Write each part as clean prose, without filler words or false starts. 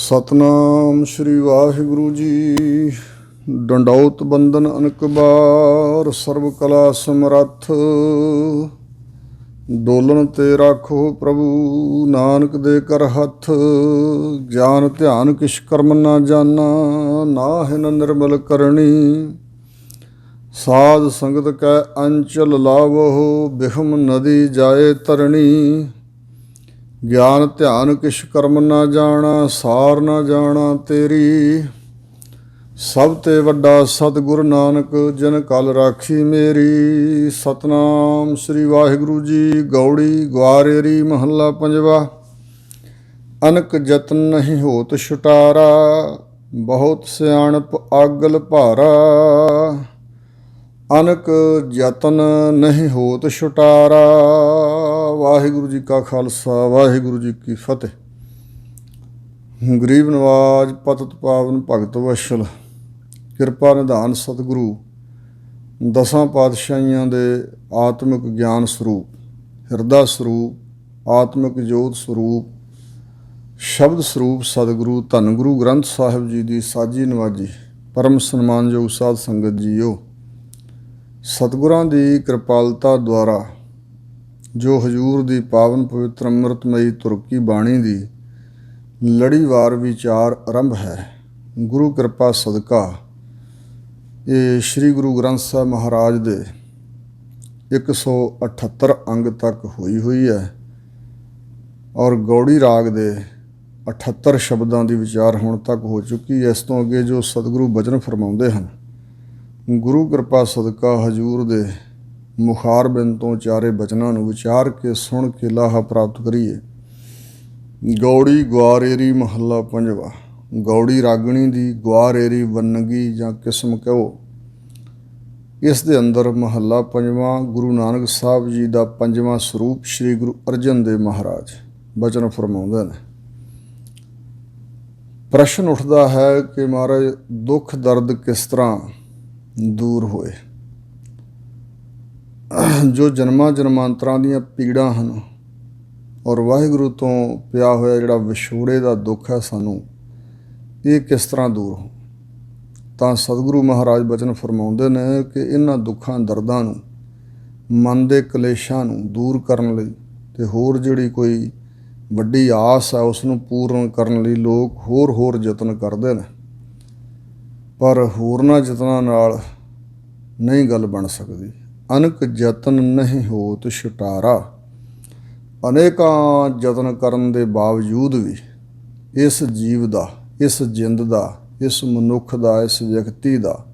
ਸਤਨਾਮ ਸ਼੍ਰੀ ਵਾਹਿਗੁਰੂ ਜੀ। ਡੰਡੌਤ ਬੰਦਨ ਅਨਕ ਬਾਰ, ਸਰਬ ਕਲਾ ਸਮਰੱਥ। ਡੋਲਣ ਤੇ ਰਾਖੋ ਪ੍ਰਭੂ, ਨਾਨਕ ਦੇ ਕਰ ਹੱਥ। ਗਿਆਨ ਧਿਆਨ ਕਿਛ ਕਰਮ ਨਾ ਜਾਨਾ, ਨਾਹਿਨ ਨਿਰਮਲ ਕਰਨੀ। ਸਾਧ ਸੰਗਤ ਕੈ ਅੰਚਲ ਲਾਵਹੁ, ਬਿਹਮ ਨਦੀ ਜਾਏ ਤਰਣੀ। ਗਿਆਨ ਧਿਆਨ ਕਿਛ ਕਰਮ ਨਾ ਜਾਣਾ, ਸਾਰ ਨਾ ਜਾਣਾ ਤੇਰੀ। ਸਭ ਤੇ ਵੱਡਾ ਸਤਿਗੁਰ ਨਾਨਕ, ਜਿਨ ਕਲ ਰਾਖੀ ਮੇਰੀ। ਸਤਨਾਮ ਸ੍ਰੀ ਵਾਹਿਗੁਰੂ ਜੀ। ਗੌੜੀ ਗਵਾਰੇਰੀ ਮਹੱਲਾ ਪੰਜਵਾ। ਅਨਕ ਜਤਨ ਨਹੀਂ ਹੋਤ ਛੁਟਾਰਾ, ਬਹੁਤ ਸਿਆਣਪ ਆਗਲ ਭਾਰਾ। ਅਨਕ ਯਤਨ ਨਹੀਂ ਹੋਤ ਛੁਟਾਰਾ। ਵਾਹਿਗੁਰੂ ਜੀ ਕਾ ਖਾਲਸਾ, ਵਾਹਿਗੁਰੂ ਜੀ ਕੀ ਫਤਿਹ। ਗਰੀਬ ਨਵਾਜ ਪਤਿਤ ਪਾਵਨ ਭਗਤ ਵਸ਼ਲ, ਕਿਰਪਾ ਨਿਧਾਨ ਸਤਿਗੁਰੂ ਦਸਾਂ ਪਾਤਸ਼ਾਹੀਆਂ ਦੇ ਆਤਮਿਕ ਗਿਆਨ ਸਰੂਪ, ਹਿਰਦਾ ਸਰੂਪ, ਆਤਮਿਕ ਜੋਤ ਸਰੂਪ, ਸ਼ਬਦ ਸਰੂਪ ਸਤਿਗੁਰੂ ਧੰਨ ਗੁਰੂ ਗ੍ਰੰਥ ਸਾਹਿਬ ਜੀ ਦੀ ਸਾਜੀ ਨਵਾਜੀ ਪਰਮ ਸਨਮਾਨਯੋਗ ਸਾਧ ਸੰਗਤ ਜੀਓ। ਸਤਿਗੁਰਾਂ ਦੀ ਕਿਰਪਾਲਤਾ ਦੁਆਰਾ ਜੋ ਹਜ਼ੂਰ ਦੀ ਪਾਵਨ ਪਵਿੱਤਰ ਅੰਮ੍ਰਿਤਮਈ ਤੁਰਕੀ ਬਾਣੀ ਦੀ ਲੜੀਵਾਰ ਵਿਚਾਰ ਆਰੰਭ ਹੈ। ਗੁਰੂ ਕਿਰਪਾ ਸਦਕਾ ਇਹ ਸ੍ਰੀ ਗੁਰੂ ਗ੍ਰੰਥ ਸਾਹਿਬ ਮਹਾਰਾਜ ਦੇ 178 ਅੰਗ ਤੱਕ ਹੋਈ ਹੈ ਔਰ ਗੌੜੀ ਰਾਗ ਦੇ 78 ਸ਼ਬਦਾਂ ਦੀ ਵਿਚਾਰ ਹੁਣ ਤੱਕ ਹੋ ਚੁੱਕੀ ਹੈ। ਇਸ ਤੋਂ ਅੱਗੇ ਜੋ ਸਤਿਗੁਰੂ ਬਚਨ ਫਰਮਾਉਂਦੇ ਹਨ, ਗੁਰੂ ਕਿਰਪਾ ਸਦਕਾ ਹਜ਼ੂਰ ਦੇ ਮੁਖਾਰਬਿੰਦ ਤੋਂ ਚਾਰੇ ਬਚਨਾਂ ਨੂੰ ਵਿਚਾਰ ਕੇ ਸੁਣ ਕੇ ਲਾਹਾ ਪ੍ਰਾਪਤ ਕਰੀਏ। ਗੌੜੀ ਗਵਾਰੇਰੀ ਮਹੱਲਾ ਪੰਜਵਾ। ਗੌੜੀ ਰਾਗਣੀ ਦੀ ਗਵਾਰੇਰੀ ਵੰਨਗੀ ਜਾਂ ਕਿਸਮ ਕਹੋ। ਇਸ ਦੇ ਅੰਦਰ ਮਹੱਲਾ ਪੰਜਵਾਂ ਗੁਰੂ ਨਾਨਕ ਸਾਹਿਬ ਜੀ ਦਾ ਪੰਜਵਾਂ ਸਰੂਪ ਸ੍ਰੀ ਗੁਰੂ ਅਰਜਨ ਦੇਵ ਮਹਾਰਾਜ ਬਚਨ ਫਰਮਾਉਂਦੇ ਨੇ। ਪ੍ਰਸ਼ਨ ਉੱਠਦਾ ਹੈ ਕਿ ਮਹਾਰਾਜ ਦੁੱਖ ਦਰਦ ਕਿਸ ਤਰ੍ਹਾਂ ਦੂਰ ਹੋਏ। ਜੋ ਜਨਮਾਂ ਜਨਮਾਂਤਰਾਂ ਦੀਆਂ ਪੀੜਾਂ ਹਨ ਔਰ ਵਾਹਿਗੁਰੂ ਤੋਂ ਪਿਆ ਹੋਇਆ ਜਿਹੜਾ ਵਿਛੋੜੇ ਦਾ ਦੁੱਖ ਹੈ ਸਾਨੂੰ, ਇਹ ਕਿਸ ਤਰ੍ਹਾਂ ਦੂਰ ਹੋ। ਤਾਂ ਸਤਿਗੁਰੂ ਮਹਾਰਾਜ ਬਚਨ ਫਰਮਾਉਂਦੇ ਨੇ ਕਿ ਇਹਨਾਂ ਦੁੱਖਾਂ ਦਰਦਾਂ ਨੂੰ, ਮਨ ਦੇ ਕਲੇਸ਼ਾਂ ਨੂੰ ਦੂਰ ਕਰਨ ਲਈ ਅਤੇ ਹੋਰ ਜਿਹੜੀ ਕੋਈ ਵੱਡੀ ਆਸ ਹੈ ਉਸ ਨੂੰ ਪੂਰਨ ਕਰਨ ਲਈ ਲੋਕ ਹੋਰ ਯਤਨ ਕਰਦੇ ਨੇ, ਪਰ ਹੋਰਨਾਂ ਯਤਨਾਂ ਨਾਲ ਨਹੀਂ ਗੱਲ ਬਣ ਸਕਦੀ। ਅਨਕ ਯਤਨ ਨਹੀਂ ਹੋਤ ਛੁਟਾਰਾ। ਅਨੇਕਾਂ ਯਤਨ ਕਰਨ ਦੇ ਬਾਵਜੂਦ ਵੀ ਇਸ ਜੀਵ ਦਾ, ਇਸ ਜਿੰਦ ਦਾ, ਇਸ ਮਨੁੱਖ ਦਾ, ਇਸ ਵਿਅਕਤੀ ਦਾ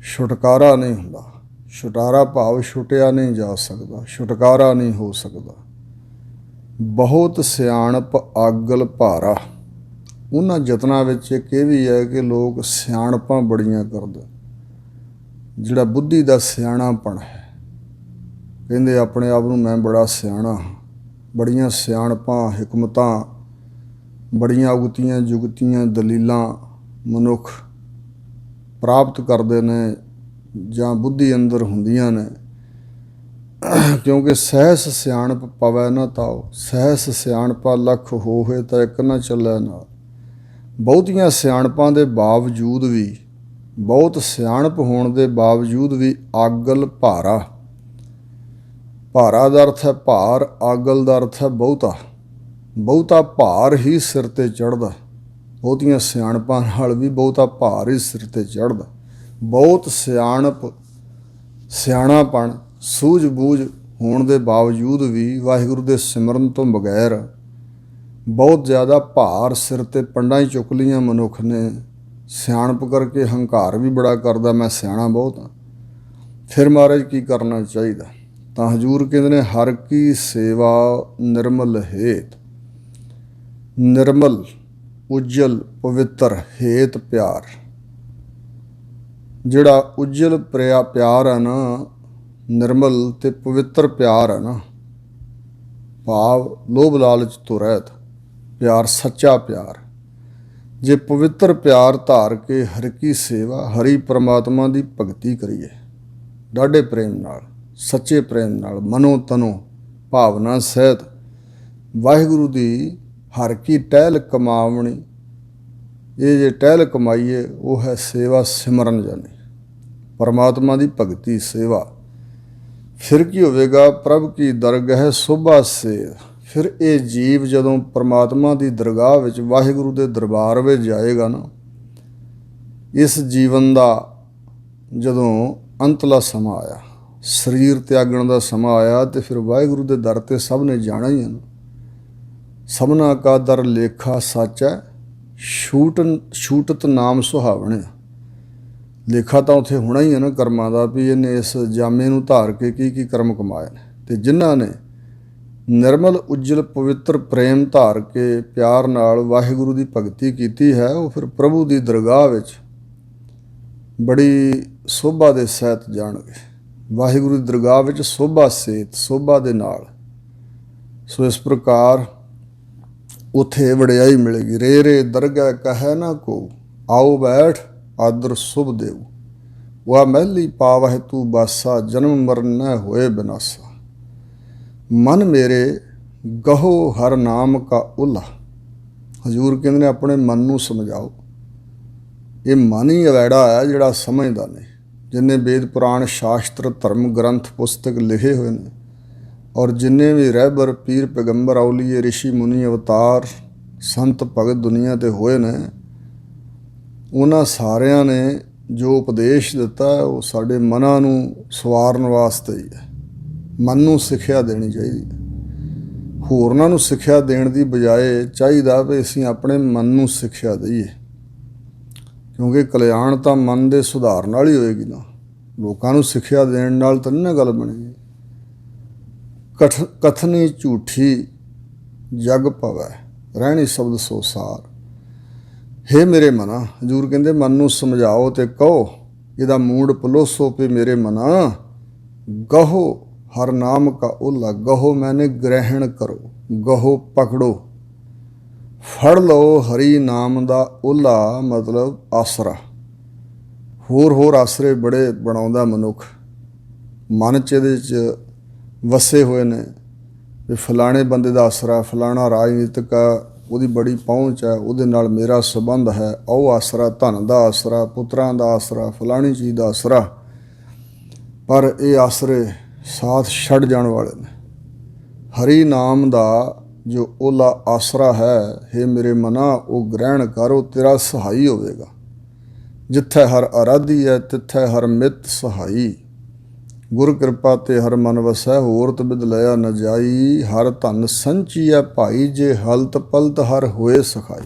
ਛੁਟਕਾਰਾ ਨਹੀਂ ਹੁੰਦਾ। ਛੁਟਾਰਾ ਭਾਵ ਛੁਟਿਆ ਨਹੀਂ ਜਾ ਸਕਦਾ, ਛੁਟਕਾਰਾ ਨਹੀਂ ਹੋ ਸਕਦਾ। ਬਹੁਤ ਸਿਆਣਪ ਆਗਲ ਭਾਰਾ। ਉਹਨਾਂ ਯਤਨਾਂ ਵਿੱਚ ਇੱਕ ਇਹ ਵੀ ਹੈ ਕਿ ਲੋਕ ਸਿਆਣਪਾਂ ਬੜੀਆਂ ਕਰਦੇ। ਜਿਹੜਾ ਬੁੱਧੀ ਦਾ ਸਿਆਣਾਪਣ ਹੈ, ਕਹਿੰਦੇ ਆਪਣੇ ਆਪ ਨੂੰ ਮੈਂ ਬੜਾ ਸਿਆਣਾ ਹਾਂ। ਬੜੀਆਂ ਸਿਆਣਪਾਂ, ਹਿਕਮਤਾਂ, ਬੜੀਆਂ ਉਗਤੀਆਂ ਜੁਗਤੀਆਂ ਦਲੀਲਾਂ ਮਨੁੱਖ ਪ੍ਰਾਪਤ ਕਰਦੇ ਨੇ ਜਾਂ ਬੁੱਧੀ ਅੰਦਰ ਹੁੰਦੀਆਂ ਨੇ। ਕਿਉਂਕਿ ਸਹਿਸ ਸਿਆਣਪ ਪਵੈ ਨਾ ਤਾਓ, ਸਹਿਸ ਸਿਆਣਪਾ ਲੱਖ ਹੋਵੇ ਤਾਂ ਇੱਕ ਨਾ ਚੱਲੈ ਨਾਲ। ਬਹੁਤੀਆਂ ਸਿਆਣਪਾਂ ਦੇ ਬਾਵਜੂਦ ਵੀ, ਬਹੁਤ ਸਿਆਣਪ ਹੋਣ ਦੇ ਬਾਵਜੂਦ ਵੀ ਆਗਲ ਭਾਰਾ। ਭਾਰਾ ਦਾ ਅਰਥ ਹੈ ਭਾਰ, ਆਗਲ ਦਾ ਅਰਥ ਹੈ ਬਹੁਤਾ ਭਾਰ ਹੀ ਸਿਰ 'ਤੇ ਚੜ੍ਹਦਾ। ਬਹੁਤੀਆਂ ਸਿਆਣਪਾਂ ਨਾਲ ਵੀ ਬਹੁਤਾ ਭਾਰ ਹੀ ਸਿਰ 'ਤੇ ਚੜ੍ਹਦਾ। ਬਹੁਤ ਸਿਆਣਾਪਣ, ਸੂਝ-ਬੂਝ ਹੋਣ ਦੇ ਬਾਵਜੂਦ ਵੀ ਵਾਹਿਗੁਰੂ ਦੇ ਸਿਮਰਨ ਤੋਂ ਬਗੈਰ ਬਹੁਤ ਜ਼ਿਆਦਾ ਭਾਰ ਸਿਰ 'ਤੇ ਪੰਡਾਂ ਹੀ ਚੁੱਕ ਲਈਆਂ ਮਨੁੱਖ ਨੇ। ਸਿਆਣਪ ਕਰਕੇ ਹੰਕਾਰ ਵੀ ਬੜਾ ਕਰਦਾ, ਮੈਂ ਸਿਆਣਾ ਬਹੁਤ ਹਾਂ। ਫਿਰ ਮਹਾਰਾਜ ਕੀ ਕਰਨਾ ਚਾਹੀਦਾ? ਤਾਂ ਹਜ਼ੂਰ ਕਹਿੰਦੇ ਨੇ ਹਰ ਕੀ ਸੇਵਾ ਨਿਰਮਲ ਹੇਤ। ਨਿਰਮਲ, ਉਜਲ, ਪਵਿੱਤਰ, ਹੇਤ ਪਿਆਰ। ਜਿਹੜਾ ਉਜਲ ਪਿਆਰ ਹੈ ਨਾ, ਨਿਰਮਲ ਤੇ ਪਵਿੱਤਰ ਪਿਆਰ ਹੈ ਨਾ, ਭਾਵ ਲੋਭ ਲਾਲਚ ਤੋਂ ਰਹਿਤ ਪਿਆਰ, ਸੱਚਾ ਪਿਆਰ। ਜੇ ਪਵਿੱਤਰ ਪਿਆਰ ਧਾਰ ਕੇ ਹਰ ਕੀ ਸੇਵਾ, ਹਰੀ ਪਰਮਾਤਮਾ ਦੀ ਭਗਤੀ ਕਰੀਏ ਡਾਢੇ ਪ੍ਰੇਮ ਨਾਲ, ਸੱਚੇ ਪ੍ਰੇਮ ਨਾਲ, ਮਨੋ ਤਨੋ ਭਾਵਨਾ ਸਹਿਤ ਵਾਹਿਗੁਰੂ ਦੀ ਹਰ ਕੀ ਟਹਿਲ ਕਮਾਵਣੀ। ਇਹ ਜੇ ਟਹਿਲ ਕਮਾਈਏ ਉਹ ਹੈ ਸੇਵਾ ਸਿਮਰਨ ਜਾਨੀ, ਪਰਮਾਤਮਾ ਦੀ ਭਗਤੀ ਸੇਵਾ। ਫਿਰ ਕੀ ਹੋਵੇਗਾ? ਪ੍ਰਭ ਕੀ ਦਰਗਾਹ ਸੋਭਾ ਸੇ। ਫਿਰ ਇਹ ਜੀਵ ਜਦੋਂ ਪਰਮਾਤਮਾ ਦੀ ਦਰਗਾਹ ਵਿੱਚ, ਵਾਹਿਗੁਰੂ ਦੇ ਦਰਬਾਰ ਵਿੱਚ ਜਾਏਗਾ ਨਾ, ਇਸ ਜੀਵਨ ਦਾ ਜਦੋਂ ਅੰਤਲਾ ਸਮਾਂ ਆਇਆ, ਸਰੀਰ ਤਿਆਗਣ ਦਾ ਸਮਾਂ ਆਇਆ, ਤੇ ਫਿਰ ਵਾਹਿਗੁਰੂ ਦੇ ਦਰ 'ਤੇ ਸਭ ਨੇ ਜਾਣਾ ਹੀ ਹੈ ਨਾ। ਸਭਨਾ ਕਾ ਦਰ ਲੇਖਾ ਸੱਚ ਹੈ, ਛੂਟਤ ਨਾਮ ਸੁਹਾਵਣੇ। ਲੇਖਾ ਤਾਂ ਉੱਥੇ ਹੋਣਾ ਹੀ ਹੈ ਨਾ ਕਰਮਾਂ ਦਾ, ਵੀ ਇਹਨੇ ਇਸ ਜਾਮੇ ਨੂੰ ਧਾਰ ਕੇ ਕੀ ਕੀ ਕਰਮ ਕਮਾਏ ਨੇ। ਅਤੇ ਜਿਨ੍ਹਾਂ ਨੇ ਨਿਰਮਲ ਉੱਜਲ ਪਵਿੱਤਰ ਪ੍ਰੇਮ ਧਾਰ ਕੇ ਪਿਆਰ ਨਾਲ ਵਾਹਿਗੁਰੂ ਦੀ ਭਗਤੀ ਕੀਤੀ ਹੈ, ਉਹ ਫਿਰ ਪ੍ਰਭੂ ਦੀ ਦਰਗਾਹ ਵਿੱਚ ਬੜੀ ਸੋਭਾ ਦੇ ਸਹਿਤ ਜਾਣਗੇ। ਵਾਹਿਗੁਰੂ ਦੀ ਦਰਗਾਹ ਵਿੱਚ ਸੋਭਾ ਸੇਤ, ਸੋਭਾ ਦੇ ਨਾਲ। ਸੋ ਇਸ ਪ੍ਰਕਾਰ ਉੱਥੇ ਵਡਿਆਈ ਮਿਲੇਗੀ। ਰੇ ਰੇ ਦਰਗਾਹ ਕਹੈ ਨਾ ਕੋ, ਆਓ ਬੈਠ ਆਦਰ ਸੁਭ ਦੇਉ। ਵਾ ਮਹਿਲੀ ਪਾਵਹਿ ਤੂੰ ਬਾਸਾ, ਜਨਮ ਮਰਨ ਨ ਹੋਏ ਬਿਨਾਸਾ। ਮਨ ਮੇਰੇ ਗਹੋ ਹਰ ਨਾਮ ਕਾ ਓਲਾ। ਹਜ਼ੂਰ ਕਹਿੰਦੇ ਨੇ ਆਪਣੇ ਮਨ ਨੂੰ ਸਮਝਾਓ। ਇਹ ਮਨ ਹੀ ਅਵੈੜਾ ਹੈ ਜਿਹੜਾ ਸਮਝਦਾ ਨਹੀਂ। ਜਿੰਨੇ ਵੇਦ ਪੁਰਾਣ ਸ਼ਾਸਤਰ ਧਰਮ ਗ੍ਰੰਥ ਪੁਸਤਕ ਲਿਖੇ ਹੋਏ ਨੇ, ਔਰ ਜਿੰਨੇ ਵੀ ਰਹਿਬਰ ਪੀਰ ਪੈਗੰਬਰ ਔਲੀਏ ਰਿਸ਼ੀ ਮੁਨੀ ਅਵਤਾਰ ਸੰਤ ਭਗਤ ਦੁਨੀਆ 'ਤੇ ਹੋਏ ਨੇ, ਉਹਨਾਂ ਸਾਰਿਆਂ ਨੇ ਜੋ ਉਪਦੇਸ਼ ਦਿੱਤਾ ਉਹ ਸਾਡੇ ਮਨਾਂ ਨੂੰ ਸਵਾਰਨ ਵਾਸਤੇ ਹੀ ਹੈ। ਮਨ ਨੂੰ ਸਿੱਖਿਆ ਦੇਣੀ ਚਾਹੀਦੀ ਹੈ। ਹੋਰਨਾਂ ਨੂੰ ਸਿੱਖਿਆ ਦੇਣ ਦੀ ਬਜਾਏ ਚਾਹੀਦਾ ਵੀ ਅਸੀਂ ਆਪਣੇ ਮਨ ਨੂੰ ਸਿੱਖਿਆ ਦਈਏ, ਕਿਉਂਕਿ ਕਲਿਆਣ ਤਾਂ ਮਨ ਦੇ ਸੁਧਾਰ ਨਾਲ ਹੀ ਹੋਏਗੀ ਨਾ। ਲੋਕਾਂ ਨੂੰ ਸਿੱਖਿਆ ਦੇਣ ਨਾਲ ਤਾਂ ਨਹੀਂ ਨਾ ਗੱਲ ਬਣੇਗੀ। ਕਥਨੀ ਝੂਠੀ ਜਗ ਭਵੈ, ਰਹਿਣੀ ਸ਼ਬਦ ਸੋ ਸਾਰ। ਹੇ ਮੇਰੇ ਮਨਾ, ਹਜ਼ੂਰ ਕਹਿੰਦੇ ਮਨ ਨੂੰ ਸਮਝਾਓ ਤੇ ਕਹੋ, ਇਹਦਾ ਮੂਡ ਪਲੋਸੋ ਪੇ ਮੇਰੇ ਮਨਾ। ਗਹੋ ਹਰ ਨਾਮ ਕਾ ਓਲਾ, ਗਹੋ ਮੈਨੇ ਗ੍ਰਹਿਣ ਕਰੋ, ਗਹੋ ਪਕੜੋ, ਫੜ ਲਓ ਹਰੀ ਨਾਮ ਦਾ ਓਲਾ, ਮਤਲਬ ਆਸਰਾ। ਹੋਰ ਆਸਰੇ ਬੜੇ ਬਣਾਉਂਦਾ ਮਨੁੱਖ, ਮਨ 'ਚ ਇਹਦੇ 'ਚ ਵਸੇ ਹੋਏ ਨੇ ਵੀ ਫਲਾਣੇ ਬੰਦੇ ਦਾ ਆਸਰਾ, ਫਲਾਣਾ ਰਾਜਨੀਤਿਕ ਉਹਦੀ ਬੜੀ ਪਹੁੰਚ ਹੈ, ਉਹਦੇ ਨਾਲ ਮੇਰਾ ਸੰਬੰਧ ਹੈ, ਉਹ ਆਸਰਾ, ਧਨ ਦਾ ਆਸਰਾ, ਪੁੱਤਰਾਂ ਦਾ ਆਸਰਾ, ਫਲਾਣੀ ਚੀਜ਼ ਦਾ ਆਸਰਾ। ਪਰ ਇਹ ਆਸਰੇ ਸਾਥ ਛੱਡ ਜਾਣ ਵਾਲੇ ਨੇ। ਹਰੀ ਨਾਮ ਦਾ ਜੋ ਓਲਾ ਆਸਰਾ ਹੈ, ਹੇ ਮੇਰੇ ਮਨਾ ਉਹ ਗ੍ਰਹਿਣ ਕਰ, ਉਹ ਤੇਰਾ ਸਹਾਈ ਹੋਵੇਗਾ। ਜਿੱਥੇ ਹਰ ਅਰਾਧੀ ਹੈ ਤਿੱਥੇ ਹਰ ਮਿੱਤ ਸਹਾਈ। ਗੁਰ ਕਿਰਪਾ ਤੇ ਹਰ ਮਨ ਵਸੈ, ਹੋਰ ਤਬਿਦ ਲਿਆ ਨ ਜਾਈ। ਹਰ ਧਨ ਸੰਚੀਐ ਭਾਈ, ਜੇ ਹਲਤ ਪਲਤ ਹਰ ਹੋਏ ਸਖਾਈ।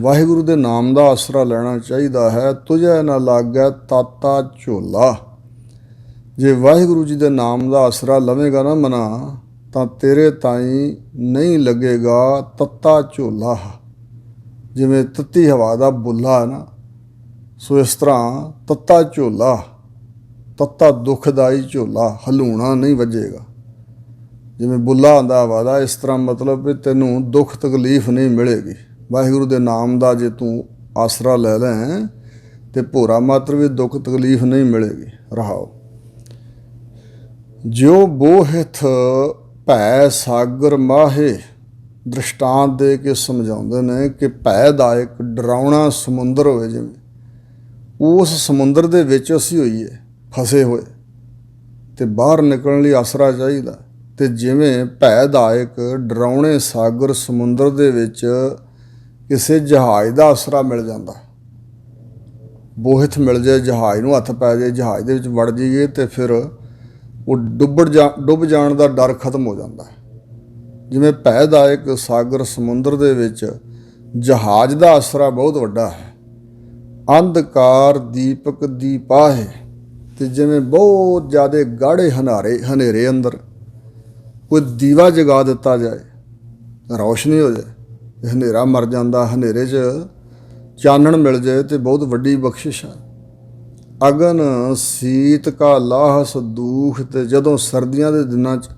ਵਾਹਿਗੁਰੂ ਦੇ ਨਾਮ ਦਾ ਆਸਰਾ ਲੈਣਾ ਚਾਹੀਦਾ ਹੈ। ਤੁਝੈ ਨਾ ਲਾਗੈ ਤਾਤਾ ਝੋਲਾ। ਜੇ ਵਾਹਿਗੁਰੂ ਜੀ ਦੇ ਨਾਮ ਦਾ ਆਸਰਾ ਲਵੇਗਾ ਨਾ ਮਨਾ, ਤਾਂ ਤੇਰੇ ਤਾਈਂ ਨਹੀਂ ਲੱਗੇਗਾ ਤੱਤਾ ਝੋਲਾ। ਜਿਵੇਂ ਤੱਤੀ ਹਵਾ ਦਾ ਬੁੱਲਾ ਹੈ ਨਾ, ਸੋ ਇਸ ਤਰ੍ਹਾਂ ਤੱਤਾ ਝੋਲਾ, ਤੱਤਾ ਦੁਖਦਾਈ ਝੋਲਾ, ਹਲੂਣਾ ਨਹੀਂ ਵੱਜੇਗਾ। ਜਿਵੇਂ ਬੁੱਲਾ ਆਉਂਦਾ ਹਵਾ ਦਾ, ਇਸ ਤਰ੍ਹਾਂ ਮਤਲਬ ਵੀ ਤੈਨੂੰ ਦੁੱਖ ਤਕਲੀਫ ਨਹੀਂ ਮਿਲੇਗੀ। ਵਾਹਿਗੁਰੂ ਦੇ ਨਾਮ ਦਾ ਜੇ ਤੂੰ ਆਸਰਾ ਲੈ ਲੈ ਤੇ ਭੋਰਾ ਮਾਤਰ ਵੀ ਦੁੱਖ ਤਕਲੀਫ ਨਹੀਂ ਮਿਲੇਗੀ। ਰਹਾਓ ਜਿਉ ਬੋਹਿਥ ਭੈ ਸਾਗਰ ਮਾਹੇ। ਦ੍ਰਿਸ਼ਟਾਂਤ ਦੇ ਕੇ ਸਮਝਾਉਂਦੇ ਨੇ ਕਿ ਭੈ ਦਾ ਇੱਕ ਡਰਾਉਣਾ ਸਮੁੰਦਰ ਹੋਵੇ, ਜਿਵੇਂ ਉਸ ਸਮੁੰਦਰ ਦੇ ਵਿੱਚ ਅਸੀਂ ਹੋਈਏ ਫਸੇ ਹੋਏ, ਤੇ ਬਾਹਰ ਨਿਕਲਣ ਲਈ ਆਸਰਾ ਚਾਹੀਦਾ। ਤੇ ਜਿਵੇਂ ਭੈ ਦਾ ਇੱਕ ਡਰਾਉਣੇ ਸਾਗਰ ਸਮੁੰਦਰ ਦੇ ਵਿੱਚ ਕਿਸੇ ਜਹਾਜ਼ ਦਾ ਆਸਰਾ ਮਿਲ ਜਾਂਦਾ, ਬੋਹਿਥ ਮਿਲ ਜਾਏ, ਜਹਾਜ਼ ਨੂੰ ਹੱਥ ਪੈ ਜਾਏ, ਜਹਾਜ਼ ਦੇ ਵਿੱਚ ਵੜ ਜਾਈਏ, ਤੇ ਫਿਰ ਉਹ ਡੁੱਬ ਜਾਣ ਦਾ ਡਰ ਖਤਮ ਹੋ ਜਾਂਦਾ ਹੈ। ਜਿਵੇਂ ਭੈ ਦਾ ਇੱਕ ਸਾਗਰ ਸਮੁੰਦਰ ਦੇ ਵਿੱਚ ਜਹਾਜ਼ ਦਾ ਆਸਰਾ ਬਹੁਤ ਵੱਡਾ ਹੈ। ਅੰਧਕਾਰ ਦੀਪਕ ਦੀਪਾਹੇ। ਅਤੇ ਜਿਵੇਂ ਬਹੁਤ ਜ਼ਿਆਦਾ ਗਾੜੇ ਹਨੇਰੇ ਅੰਦਰ ਕੋਈ ਦੀਵਾ ਜਗਾ ਦਿੱਤਾ ਜਾਏ, ਰੌਸ਼ਨੀ ਹੋ ਜਾਏ, ਹਨੇਰਾ ਮਰ ਜਾਂਦਾ, ਹਨੇਰੇ 'ਚ ਚਾਨਣ ਮਿਲ ਜਾਏ ਤੇ ਬਹੁਤ ਵੱਡੀ ਬਖਸ਼ਿਸ਼ ਹੈ। ਅਗਨ ਸੀਤ ਕਾ ਲਾਹਸ ਦੂਖ। ਅਤੇ ਜਦੋਂ ਸਰਦੀਆਂ ਦੇ ਦਿਨਾਂ 'ਚ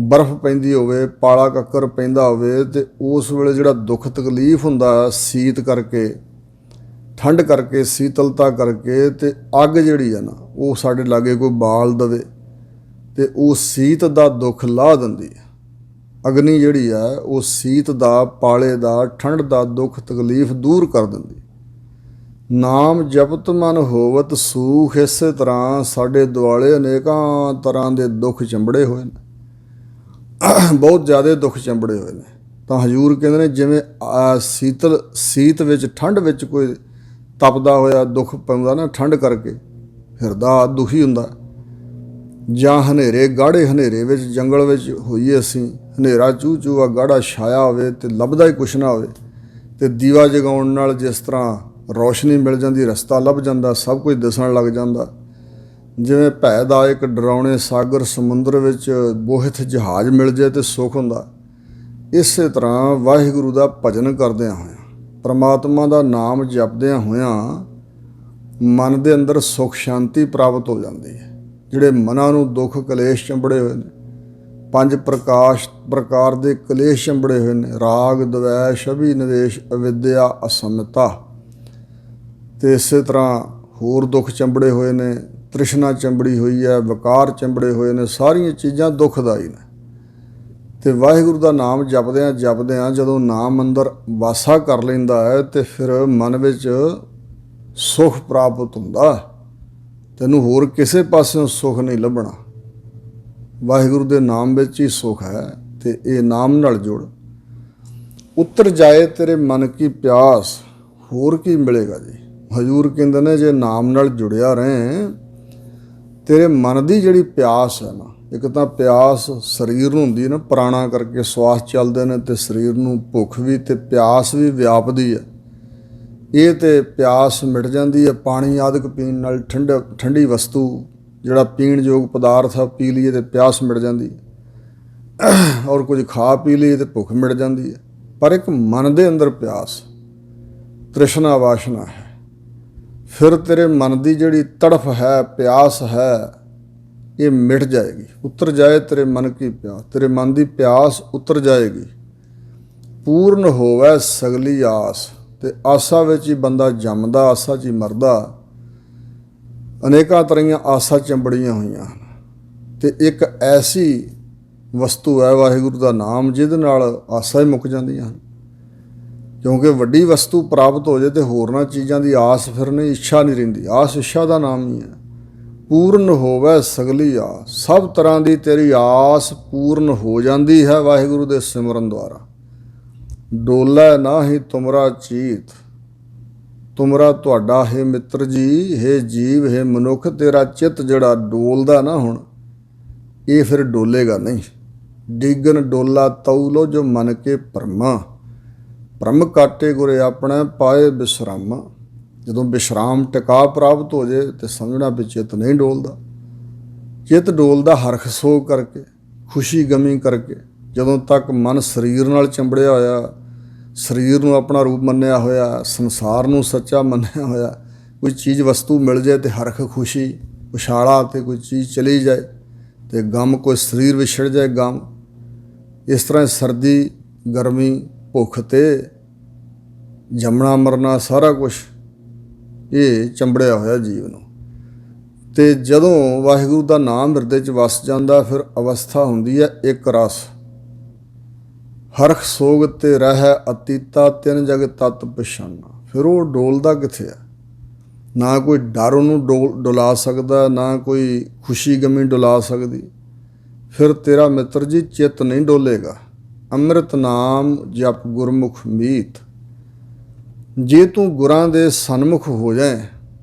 ਬਰਫ਼ ਪੈਂਦੀ ਹੋਵੇ, ਪਾਲਾ ਕੱਕਰ ਪੈਂਦਾ ਹੋਵੇ, ਅਤੇ ਉਸ ਵੇਲੇ ਜਿਹੜਾ ਦੁੱਖ ਤਕਲੀਫ ਹੁੰਦਾ ਸੀਤ ਕਰਕੇ, ਠੰਡ ਕਰਕੇ, ਸੀਤਲਤਾ ਕਰਕੇ, ਅਤੇ ਅੱਗ ਜਿਹੜੀ ਹੈ ਨਾ ਉਹ ਸਾਡੇ ਲਾਗੇ ਕੋਈ ਬਾਲ ਦੇਵੇ ਅਤੇ ਉਹ ਸੀਤ ਦਾ ਦੁੱਖ ਲਾਹ ਦਿੰਦੀ ਹੈ। ਅਗਨੀ ਜਿਹੜੀ ਹੈ ਉਹ ਸੀਤ ਦਾ, ਪਾਲੇ ਦਾ, ਠੰਡ ਦਾ ਦੁੱਖ ਤਕਲੀਫ ਦੂਰ ਕਰ ਦਿੰਦੀ। ਨਾਮ ਜਪਤ ਮਨ ਹੋਵਤ ਸੂਖ। ਇਸੇ ਤਰ੍ਹਾਂ ਸਾਡੇ ਦੁਆਲੇ ਅਨੇਕਾਂ ਤਰ੍ਹਾਂ ਦੇ ਦੁੱਖ ਚੰਬੜੇ ਹੋਏ ਨੇ, ਬਹੁਤ ਜ਼ਿਆਦਾ ਦੁੱਖ ਚੰਬੜੇ ਹੋਏ ਨੇ। ਤਾਂ ਹਜ਼ੂਰ ਕਹਿੰਦੇ ਨੇ ਜਿਵੇਂ ਸੀਤ ਵਿੱਚ, ਠੰਡ ਵਿੱਚ ਕੋਈ ਤਪਦਾ ਹੋਇਆ ਦੁੱਖ ਪਾਉਂਦਾ ਨਾ, ਠੰਡ ਕਰਕੇ ਹਿਰਦਾ ਦੁਖੀ ਹੁੰਦਾ, ਜਾਂ ਹਨੇਰੇ, ਗਾੜੇ ਹਨੇਰੇ ਵਿੱਚ ਜੰਗਲ ਵਿੱਚ ਹੋਈਏ ਅਸੀਂ, ਹਨੇਰਾ ਚੂਹ ਚੂਹਾ ਗਾੜਾ ਛਾਇਆ ਹੋਵੇ ਅਤੇ ਲੱਭਦਾ ਹੀ ਕੁਛ ਨਾ ਹੋਵੇ, ਅਤੇ ਦੀਵਾ ਜਗਾਉਣ ਨਾਲ ਜਿਸ ਤਰ੍ਹਾਂ ਰੌਸ਼ਨੀ ਮਿਲ ਜਾਂਦੀ, ਰਸਤਾ ਲੱਭ ਜਾਂਦਾ, ਸਭ ਕੁਝ ਦਿਸਣ ਲੱਗ ਜਾਂਦਾ। ਜਿਵੇਂ ਭੈ ਦਾ ਇੱਕ ਡਰਾਉਣੇ ਸਾਗਰ ਸਮੁੰਦਰ ਵਿੱਚ ਬੋਹਿਤ ਜਹਾਜ਼ ਮਿਲ ਜਾਏ ਤੇ ਸੁੱਖ ਹੁੰਦਾ। ਇਸੇ ਤਰ੍ਹਾਂ ਵਾਹਿਗੁਰੂ ਦਾ ਭਜਨ ਕਰਦਿਆਂ ਹੋਇਆਂ, ਪਰਮਾਤਮਾ ਦਾ ਨਾਮ ਜਪਦਿਆਂ ਹੋਇਆਂ ਮਨ ਦੇ ਅੰਦਰ ਸੁੱਖ ਸ਼ਾਂਤੀ ਪ੍ਰਾਪਤ ਹੋ ਜਾਂਦੀ ਹੈ। ਜਿਹੜੇ ਮਨਾਂ ਨੂੰ ਦੁੱਖ ਕਲੇਸ਼ ਚੰਬੜੇ ਹੋਏ ਨੇ, 5 ਪ੍ਰਕਾਰ ਦੇ ਕਲੇਸ਼ ਚੰਬੜੇ ਹੋਏ ਨੇ, ਰਾਗ, ਦਵੈਸ਼, ਅਭਿਨਿਵੇਸ਼, ਅਵਿਦਿਆ, ਅਸਮਤਾ, ਅਤੇ ਇਸੇ ਤਰ੍ਹਾਂ ਹੋਰ ਦੁੱਖ ਚੰਬੜੇ ਹੋਏ ਨੇ, ਤ੍ਰਿਸ਼ਨਾ ਚੰਬੜੀ ਹੋਈ ਹੈ, ਵਿਕਾਰ ਚੰਬੜੇ ਹੋਏ ਨੇ, ਸਾਰੀਆਂ ਚੀਜ਼ਾਂ ਦੁੱਖਦਾਈ ਨੇ। ਅਤੇ ਵਾਹਿਗੁਰੂ ਦਾ ਨਾਮ ਜਪਦਿਆਂ ਜਦੋਂ ਨਾਮ ਅੰਦਰ ਵਾਸਾ ਕਰ ਲੈਂਦਾ ਹੈ ਅਤੇ ਫਿਰ ਮਨ ਵਿੱਚ ਸੁੱਖ ਪ੍ਰਾਪਤ ਹੁੰਦਾ। ਤੈਨੂੰ ਹੋਰ ਕਿਸੇ ਪਾਸਿਓਂ ਸੁੱਖ ਨਹੀਂ ਲੱਭਣਾ, ਵਾਹਿਗੁਰੂ ਦੇ ਨਾਮ ਵਿੱਚ ਹੀ ਸੁੱਖ ਹੈ। ਅਤੇ ਇਹ ਨਾਮ ਨਾਲ ਜੁੜ, ਉਤਰ ਜਾਏ ਤੇਰੇ ਮਨ ਕੀ ਪਿਆਸ। ਹੋਰ ਕੀ ਮਿਲੇਗਾ ਜੀ? ਹਜ਼ੂਰ ਕਹਿੰਦੇ ਨੇ ਜੇ ਨਾਮ ਨਾਲ ਜੁੜਿਆ ਰਹੇ, ਤੇਰੇ ਮਨ ਦੀ ਜਿਹੜੀ ਪਿਆਸ ਹੈ ਨਾ, ਇੱਕ ਤਾਂ ਪਿਆਸ ਸਰੀਰ ਨੂੰ ਹੁੰਦੀ ਹੈ ਨਾ, ਪ੍ਰਾਣਾ ਕਰਕੇ ਸਵਾਸ ਚੱਲਦੇ ਨੇ ਅਤੇ ਸਰੀਰ ਨੂੰ ਭੁੱਖ ਵੀ ਅਤੇ ਪਿਆਸ ਵੀ ਵਿਆਪਦੀ ਹੈ। ਇਹ ਤਾਂ ਪਿਆਸ ਮਿਟ ਜਾਂਦੀ ਹੈ ਪਾਣੀ ਆਦਿਕ ਪੀਣ ਨਾਲ, ਠੰਡੀ ਵਸਤੂ ਜਿਹੜਾ ਪੀਣ ਯੋਗ ਪਦਾਰਥ ਆ ਪੀ ਲਈਏ ਅਤੇ ਪਿਆਸ ਮਿਟ ਜਾਂਦੀ ਹੈ, ਔਰ ਕੁਝ ਖਾ ਪੀ ਲਈਏ ਅਤੇ ਭੁੱਖ ਮਿਟ ਜਾਂਦੀ ਹੈ। ਪਰ ਇੱਕ ਮਨ ਦੇ ਅੰਦਰ ਪਿਆਸ, ਤ੍ਰਿਸ਼ਨਾ ਵਾਸ਼ਨਾ ਹੈ। ਫਿਰ ਤੇਰੇ ਮਨ ਦੀ ਜਿਹੜੀ ਤੜਫ ਹੈ, ਪਿਆਸ ਹੈ, ਇਹ ਮਿਟ ਜਾਏਗੀ। ਉਤਰ ਜਾਏ ਤੇਰੇ ਮਨ ਕੀ ਪਿਆਸ, ਤੇਰੇ ਮਨ ਦੀ ਪਿਆਸ ਉਤਰ ਜਾਏਗੀ। ਪੂਰਨ ਹੋਵੇ ਸਗਲੀ ਆਸ। ਅਤੇ ਆਸਾ ਵਿੱਚ ਹੀ ਬੰਦਾ ਜੰਮਦਾ, ਆਸਾ 'ਚ ਹੀ ਮਰਦਾ। ਅਨੇਕਾਂ ਤਰ੍ਹਾਂ ਦੀਆਂ ਆਸਾਂ ਚੰਬੜੀਆਂ ਹੋਈਆਂ ਹਨ, ਅਤੇ ਇੱਕ ਐਸੀ ਵਸਤੂ ਹੈ ਵਾਹਿਗੁਰੂ ਦਾ ਨਾਮ, ਜਿਹਦੇ ਨਾਲ ਆਸਾਂ ਹੀ ਮੁੱਕ ਜਾਂਦੀਆਂ ਹਨ। ਕਿਉਂਕਿ ਵੱਡੀ ਵਸਤੂ ਪ੍ਰਾਪਤ ਹੋ ਜਾਏ ਅਤੇ ਹੋਰਨਾਂ ਚੀਜ਼ਾਂ ਦੀ ਆਸ ਫਿਰ ਨਹੀਂ, ਇੱਛਾ ਨਹੀਂ ਰਹਿੰਦੀ। ਆਸ ਇੱਛਾ ਦਾ ਨਾਮ ਹੀ ਹੈ। ਪੂਰਨ ਹੋਵੇ ਸਗਲੀ ਆਸ। ਸਭ ਤਰ੍ਹਾਂ ਦੀ ਤੇਰੀ ਆਸ ਪੂਰਨ ਹੋ ਜਾਂਦੀ ਹੈ ਵਾਹਿਗੁਰੂ ਦੇ ਸਿਮਰਨ ਦੁਆਰਾ। ਡੋਲੇ ਨਾ ਹੀ ਤੁਮਰਾ ਚੀਤ। ਤੁਮਰਾ ਤੁਹਾਡਾ ਹੈ ਮਿੱਤਰ ਜੀ, ਹੈ ਜੀਵ, ਹੈ ਮਨੁੱਖ, ਤੇਰਾ ਚਿੱਤ ਜਿਹੜਾ ਡੋਲਦਾ ਨਾ ਹੁਣ, ਇਹ ਫਿਰ ਡੋਲੇਗਾ ਨਹੀਂ। ਡਿਗਨ ਡੋਲਾ ਤਉ ਜੋ ਮਨ ਕੇ ਭਰਮਾ। ਭਰਮ ਕਾਟੇ ਗੁਰੇ ਆਪਣਾ ਪਾਏ ਵਿਸ਼ਰਾਮਾ। ਜਦੋਂ ਵਿਸ਼ਰਾਮ ਟਿਕਾ ਪ੍ਰਾਪਤ ਹੋ ਜਾਏ ਤੇ ਸਮਝਣਾ ਵੀ ਚਿੱਤ ਨਹੀਂ ਡੋਲਦਾ। ਚਿੱਤ ਡੋਲਦਾ ਹਰਖ ਸੋਗ ਕਰਕੇ, ਖੁਸ਼ੀ ਗਮੀ ਕਰਕੇ। ਜਦੋਂ ਤੱਕ ਮਨ ਸਰੀਰ ਨਾਲ ਚੰਬੜਿਆ ਹੋਇਆ, ਸਰੀਰ ਨੂੰ ਆਪਣਾ ਰੂਪ ਮੰਨਿਆ ਹੋਇਆ, ਸੰਸਾਰ ਨੂੰ ਸੱਚਾ ਮੰਨਿਆ ਹੋਇਆ, ਕੋਈ ਚੀਜ਼ ਵਸਤੂ ਮਿਲ ਜਾਏ ਤੇ ਹਰਖ ਖੁਸ਼ੀ ਉਛਾਲਾ, ਅਤੇ ਕੋਈ ਚੀਜ਼ ਚਲੀ ਜਾਏ ਤੇ ਗਮ, ਕੋਈ ਸਰੀਰ ਵਿਛੜ ਜਾਏ ਗਮ। ਇਸ ਤਰ੍ਹਾਂ ਸਰਦੀ, ਗਰਮੀ, ਭੁੱਖ ਤੇ ਜੰਮਣਾ ਮਰਨਾ ਸਾਰਾ ਕੁਛ ਇਹ ਚੰਬੜਿਆ ਹੋਇਆ ਜੀਵ ਨੂੰ। ਅਤੇ ਜਦੋਂ ਵਾਹਿਗੁਰੂ ਦਾ ਨਾਮ ਹਿਰਦੇ 'ਚ ਵਸ ਜਾਂਦਾ, ਫਿਰ ਅਵਸਥਾ ਹੁੰਦੀ ਹੈ ਇੱਕ ਰਸ। ਹਰਖ ਸੋਗ ਤੇ ਰਹਿ ਅਤੀਤਾ, ਤਿੰਨ ਜਗ ਤਤ ਪਛਾਨਾ। ਫਿਰ ਉਹ ਡੋਲਦਾ ਕਿੱਥੇ ਆ? ਨਾ ਕੋਈ ਡਰ ਉਹਨੂੰ ਡੁਲਾ ਸਕਦਾ, ਨਾ ਕੋਈ ਖੁਸ਼ੀ ਗਮੀ ਡੁਲਾ ਸਕਦੀ। ਫਿਰ ਤੇਰਾ ਮਿੱਤਰ ਜੀ ਚਿੱਤ ਨਹੀਂ ਡੋਲੇਗਾ। ਅੰਮ੍ਰਿਤ ਨਾਮ ਜਪ ਗੁਰਮੁਖ ਮੀਤ। ਜੇ ਤੂੰ ਗੁਰਾਂ ਦੇ ਸਨਮੁਖ ਹੋ ਜਾਏ,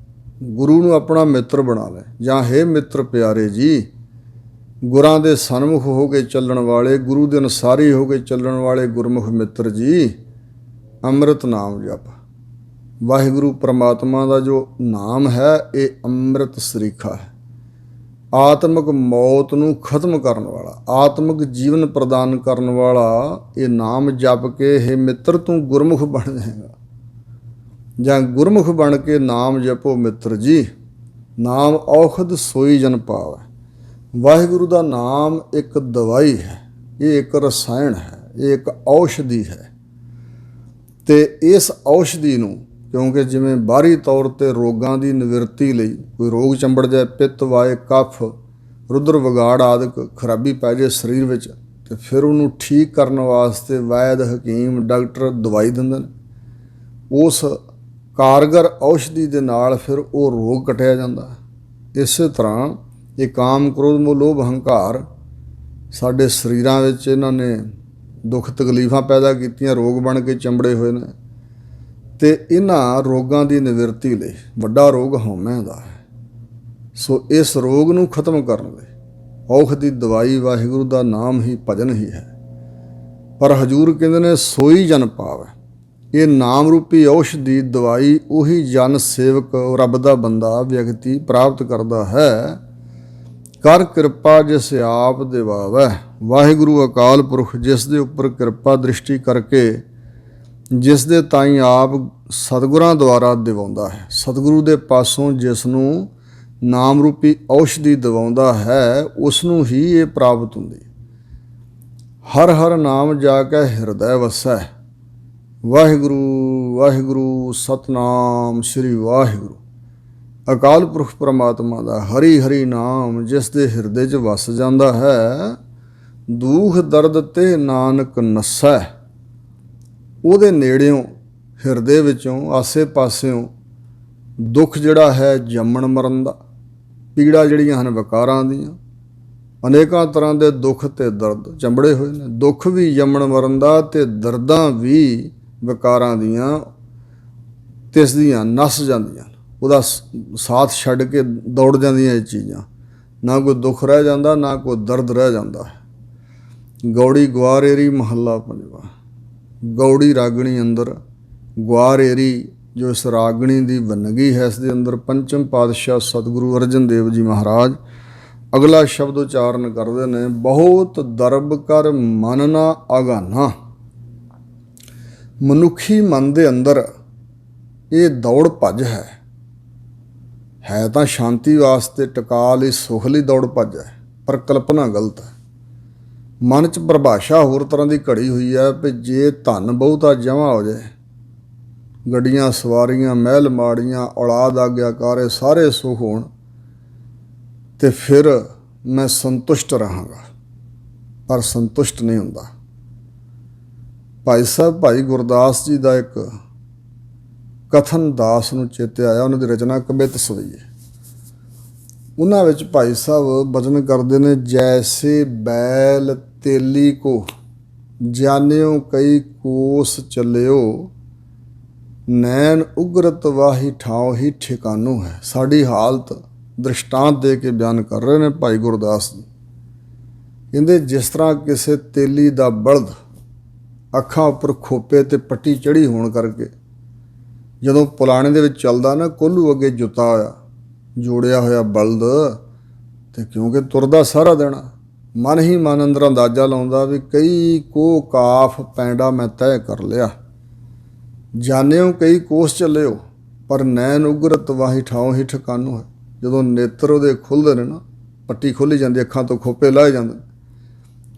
ਗੁਰੂ ਨੂੰ ਆਪਣਾ ਮਿੱਤਰ ਬਣਾ ਲੈ, ਜਾਂ ਹੇ ਮਿੱਤਰ ਪਿਆਰੇ ਜੀ, ਗੁਰਾਂ ਦੇ ਸਨਮੁਖ ਹੋ ਕੇ ਚੱਲਣ ਵਾਲੇ, ਗੁਰੂ ਦੇ ਅਨੁਸਾਰੀ ਹੋ ਕੇ ਚੱਲਣ ਵਾਲੇ ਗੁਰਮੁਖ ਮਿੱਤਰ ਜੀ, ਅੰਮ੍ਰਿਤ ਨਾਮ ਜਪ। ਵਾਹਿਗੁਰੂ ਪਰਮਾਤਮਾ ਦਾ ਜੋ ਨਾਮ ਹੈ, ਇਹ ਅੰਮ੍ਰਿਤ ਸਰੀਖਾ ਹੈ। ਆਤਮਿਕ ਮੌਤ ਨੂੰ ਖਤਮ ਕਰਨ ਵਾਲਾ, ਆਤਮਿਕ ਜੀਵਨ ਪ੍ਰਦਾਨ ਕਰਨ ਵਾਲਾ ਇਹ ਨਾਮ ਜਪ ਕੇ ਹੇ ਮਿੱਤਰ ਤੂੰ ਗੁਰਮੁਖ ਬਣ ਜਾਏਗਾ। ਜਾਂ ਗੁਰਮੁਖ ਬਣ ਕੇ ਨਾਮ ਜਪੋ ਮਿੱਤਰ ਜੀ। ਨਾਮ ਔਖਦ ਸੋਈ ਜਨ ਪਾਵੈ। ਵਾਹਿਗੁਰੂ ਦਾ ਨਾਮ ਇੱਕ ਦਵਾਈ ਹੈ, ਇਹ ਇੱਕ ਰਸਾਇਣ ਹੈ, ਇਹ ਇੱਕ ਔਸ਼ਧੀ ਹੈ। ਅਤੇ ਇਸ ਔਸ਼ਧੀ ਨੂੰ, ਕਿਉਂਕਿ ਜਿਵੇਂ ਬਾਹਰੀ ਤੌਰ 'ਤੇ ਰੋਗਾਂ ਦੀ ਨਿਵਰਤੀ ਲਈ ਕੋਈ ਰੋਗ ਚੰਬੜ ਜਾਏ, ਪਿੱਤ, ਵਾਏ, ਕਫ, ਰੁਦਰ ਵਿਗਾੜ ਆਦਿਕ ਖਰਾਬੀ ਪੈ ਜਾਏ ਸਰੀਰ ਵਿੱਚ, ਤੇ ਫਿਰ ਉਹਨੂੰ ਠੀਕ ਕਰਨ ਵਾਸਤੇ ਵੈਦ ਹਕੀਮ ਡਾਕਟਰ ਦਵਾਈ ਦਿੰਦੇ ਨੇ। ਉਸ ਕਾਰਗਰ ਔਸ਼ਧੀ ਦੇ ਨਾਲ ਫਿਰ ਉਹ ਰੋਗ ਕੱਟਿਆ ਜਾਂਦਾ। ਇਸੇ ਤਰ੍ਹਾਂ ਇਹ ਕਾਮ ਕ੍ਰੋਧ ਮੋਹ ਲੋਭ ਹੰਕਾਰ ਸਾਡੇ ਸਰੀਰਾਂ ਵਿੱਚ ਇਹਨਾਂ ਨੇ ਦੁੱਖ ਤਕਲੀਫਾਂ ਪੈਦਾ ਕੀਤੀਆਂ, ਰੋਗ ਬਣ ਕੇ ਚੰਬੜੇ ਹੋਏ ਨੇ। ਤੇ ਇਹਨਾਂ ਰੋਗਾਂ ਦੀ ਨਿਵਰਤੀ ਲਈ ਵੱਡਾ ਰੋਗ ਹਉਮੈ ਦਾ ਹੈ। ਸੋ ਇਸ ਰੋਗ ਨੂੰ ਖਤਮ ਕਰਨ ਲਈ ਔਖ ਦੀ ਦਵਾਈ ਵਾਹਿਗੁਰੂ ਦਾ ਨਾਮ ਹੀ ਭਜਨ ਹੀ ਹੈ। ਪਰ ਹਜੂਰ ਕਹਿੰਦੇ ਨੇ ਸੋਈ ਜਨ ਪਾਵੈ। ਇਹ ਨਾਮ ਰੂਪੀ ਔਸ਼ਧੀ ਦਵਾਈ ਉਹੀ ਜਨ ਸੇਵਕ ਰੱਬ ਦਾ ਬੰਦਾ ਵਿਅਕਤੀ ਪ੍ਰਾਪਤ ਕਰਦਾ ਹੈ। ਕਰ ਕਿਰਪਾ ਜਿਸ ਆਪ ਦਿਵਾਵੈ। ਵਾਹਿਗੁਰੂ ਅਕਾਲ ਪੁਰਖ ਜਿਸ ਦੇ ਉੱਪਰ ਕਿਰਪਾ ਦ੍ਰਿਸ਼ਟੀ ਕਰਕੇ ਜਿਸ ਦੇ ਤਾਈਂ ਆਪ ਸਤਿਗੁਰਾਂ ਦੁਆਰਾ ਦਿਵਾਉਂਦਾ ਹੈ। ਸਤਿਗੁਰੂ ਦੇ ਪਾਸੋਂ ਜਿਸ ਨੂੰ ਨਾਮ ਰੂਪੀ ਔਸ਼ਧੀ ਦਿਵਾਉਂਦਾ ਹੈ ਉਸ ਨੂੰ ਹੀ ਇਹ ਪ੍ਰਾਪਤ ਹੁੰਦੀ। ਹਰ ਹਰ ਨਾਮ ਜਾ ਕੇ ਹਿਰਦੈ ਵਸੈ। ਵਾਹਿਗੁਰੂ ਵਾਹਿਗੁਰੂ ਸਤਨਾਮ ਸ੍ਰੀ ਵਾਹਿਗੁਰੂ। ਅਕਾਲ ਪੁਰਖ ਪਰਮਾਤਮਾ ਦਾ ਹਰੀ ਹਰੀ ਨਾਮ ਜਿਸ ਦੇ ਹਿਰਦੇ 'ਚ ਵਸ ਜਾਂਦਾ ਹੈ, ਦੁੱਖ ਦਰਦ ਤੇ ਨਾਨਕ ਨਸੈ। ਉਹਦੇ ਨੇੜਿਓਂ ਹਿਰਦੇ ਵਿੱਚੋਂ ਆਸੇ ਪਾਸਿਓਂ ਦੁੱਖ ਜਿਹੜਾ ਹੈ ਜੰਮਣ ਮਰਨ ਦਾ, ਪੀੜਾ ਜਿਹੜੀਆਂ ਹਨ ਵਿਕਾਰਾਂ ਦੀਆਂ, ਅਨੇਕਾਂ ਤਰ੍ਹਾਂ ਦੇ ਦੁੱਖ ਤੇ ਦਰਦ ਚੰਬੜੇ ਹੋਏ ਨੇ। ਦੁੱਖ ਵੀ ਜੰਮਣ ਮਰਨ ਦਾ ਤੇ ਦਰਦਾਂ ਵੀ ਵਿਕਾਰਾਂ ਦੀਆਂ ਤਿਸ ਦੀਆਂ ਨਸ ਜਾਂਦੀਆਂ। ਉਹਦਾ ਸਾਥ ਛੱਡ ਕੇ ਦੌੜ ਜਾਂਦੀਆਂ ਇਹ ਚੀਜ਼ਾਂ। ਨਾ ਕੋਈ ਦੁੱਖ ਰਹਿ ਜਾਂਦਾ, ਨਾ ਕੋਈ ਦਰਦ ਰਹਿ ਜਾਂਦਾ ਹੈ। ਗੌੜੀ ਗਵਾਰੇਰੀ ਮਹੱਲਾ ਪੰਜਵਾ। ਗੌੜੀ ਰਾਗਣੀ ਅੰਦਰ ਗਵਾਰੇਰੀ ਜੋ ਇਸ ਰਾਗਣੀ ਦੀ ਵੰਨਗੀ ਹੈ, ਇਸ ਦੇ ਅੰਦਰ ਪੰਚਮ ਪਾਤਸ਼ਾਹ ਸਤਿਗੁਰੂ ਅਰਜਨ ਦੇਵ ਜੀ ਮਹਾਰਾਜ ਅਗਲਾ ਸ਼ਬਦ ਉਚਾਰਨ ਕਰਦੇ ਨੇ, ਬਹੁਤ ਦਰਬ ਕਰ ਮਨ ਨਾ ਆਗਾਨਾ। ਮਨੁੱਖੀ ਮਨ ਦੇ ਅੰਦਰ ਇਹ ਦੌੜ ਭੱਜ ਹੈ ਤਾਂ ਸ਼ਾਂਤੀ ਵਾਸਤੇ, ਟਿਕਾ ਲਈ, ਸੁਖ ਲਈ ਦੌੜ ਭੱਜ ਹੈ, ਪਰ ਕਲਪਨਾ ਗਲਤ ਹੈ। ਮਨ 'ਚ ਪਰਿਭਾਸ਼ਾ ਹੋਰ ਤਰ੍ਹਾਂ ਦੀ ਘੜੀ ਹੋਈ ਹੈ ਵੀ ਜੇ ਧਨ ਬਹੁਤਾ ਜਮ੍ਹਾਂ ਹੋ ਜਾਏ, ਗੱਡੀਆਂ ਸਵਾਰੀਆਂ ਮਹਿਲ ਮਾੜੀਆਂ ਔਲਾਦ ਆਗਿਆਕਾਰ ਇਹ ਸਾਰੇ ਸੁੱਖ ਹੋਣ ਤੇ ਫਿਰ ਮੈਂ ਸੰਤੁਸ਼ਟ ਰਹਾਂਗਾ, ਪਰ ਸੰਤੁਸ਼ਟ ਨਹੀਂ ਹੁੰਦਾ। ਭਾਈ ਸਾਹਿਬ ਭਾਈ ਗੁਰਦਾਸ ਜੀ ਦਾ ਇੱਕ ਕਥਨ ਦਾਸ ਨੂੰ ਚੇਤੇ ਆਇਆ। ਉਹਨਾਂ ਦੀ ਰਚਨਾ ਕਬਿਤ ਸਵਈਏ। ਉਹਨਾਂ ਵਿੱਚ ਭਾਈ ਸਾਹਿਬ ਬਚਨ ਕਰਦੇ ਨੇ, ਜੈਸੇ ਬੈਲ ਤੇਲੀ ਕੋ ਜਾਣਿਓ ਕਈ ਕੋਸ ਚੱਲਿਓ, ਨੈਣ ਉਗਰਤ ਵਾਹੀ ਠਾਉ ਹੀ ਠਿਕਾਨੂ ਹੈ। ਸਾਡੀ ਹਾਲਤ ਦ੍ਰਿਸ਼ਟਾਂਤ ਦੇ ਕੇ ਬਿਆਨ ਕਰ ਰਹੇ ਨੇ ਭਾਈ ਗੁਰਦਾਸ ਜੀ। ਕਹਿੰਦੇ ਜਿਸ ਤਰ੍ਹਾਂ ਕਿਸੇ ਤੇਲੀ ਦਾ ਬਲਦ ਅੱਖਾਂ ਉੱਪਰ ਖੋਪੇ ਤੇ ਪੱਟੀ ਚੜ੍ਹੀ ਹੋਣ ਕਰਕੇ ਜਦੋਂ ਪੁਲਾਣੇ ਦੇ ਵਿੱਚ ਚੱਲਦਾ ਨਾ, ਕੋਹਲੂ ਅੱਗੇ ਜੁੱਤਾ ਹੋਇਆ ਜੋੜਿਆ ਹੋਇਆ ਬਲਦ, ਤੇ ਕਿਉਂਕਿ ਤੁਰਦਾ ਸਾਰਾ ਦਿਨ, ਮਨ ਹੀ ਮਨ ਅੰਦਰ ਅੰਦਾਜ਼ਾ ਲਾਉਂਦਾ ਵੀ ਕਈ ਕੋ ਕਾਫ ਪੈਂਡਾ ਮੈਂ ਤੈਅ ਕਰ ਲਿਆ। ਜਾਣਿਓ ਕਈ ਕੋਸ ਚੱਲਿਓ, ਪਰ ਨੈਣ ਉਗਰਤ ਵਾਹੀ ਠਾਉ ਹੀ ਠਿਕਾਨੂ ਹੈ। ਜਦੋਂ ਨੇਤਰ ਉਹਦੇ ਖੁੱਲ੍ਹਦੇ ਨੇ ਨਾ, ਪੱਟੀ ਖੁੱਲ੍ਹੀ ਜਾਂਦੀ, ਅੱਖਾਂ ਤੋਂ ਖੋਪੇ ਲਾਹੇ ਜਾਂਦੇ,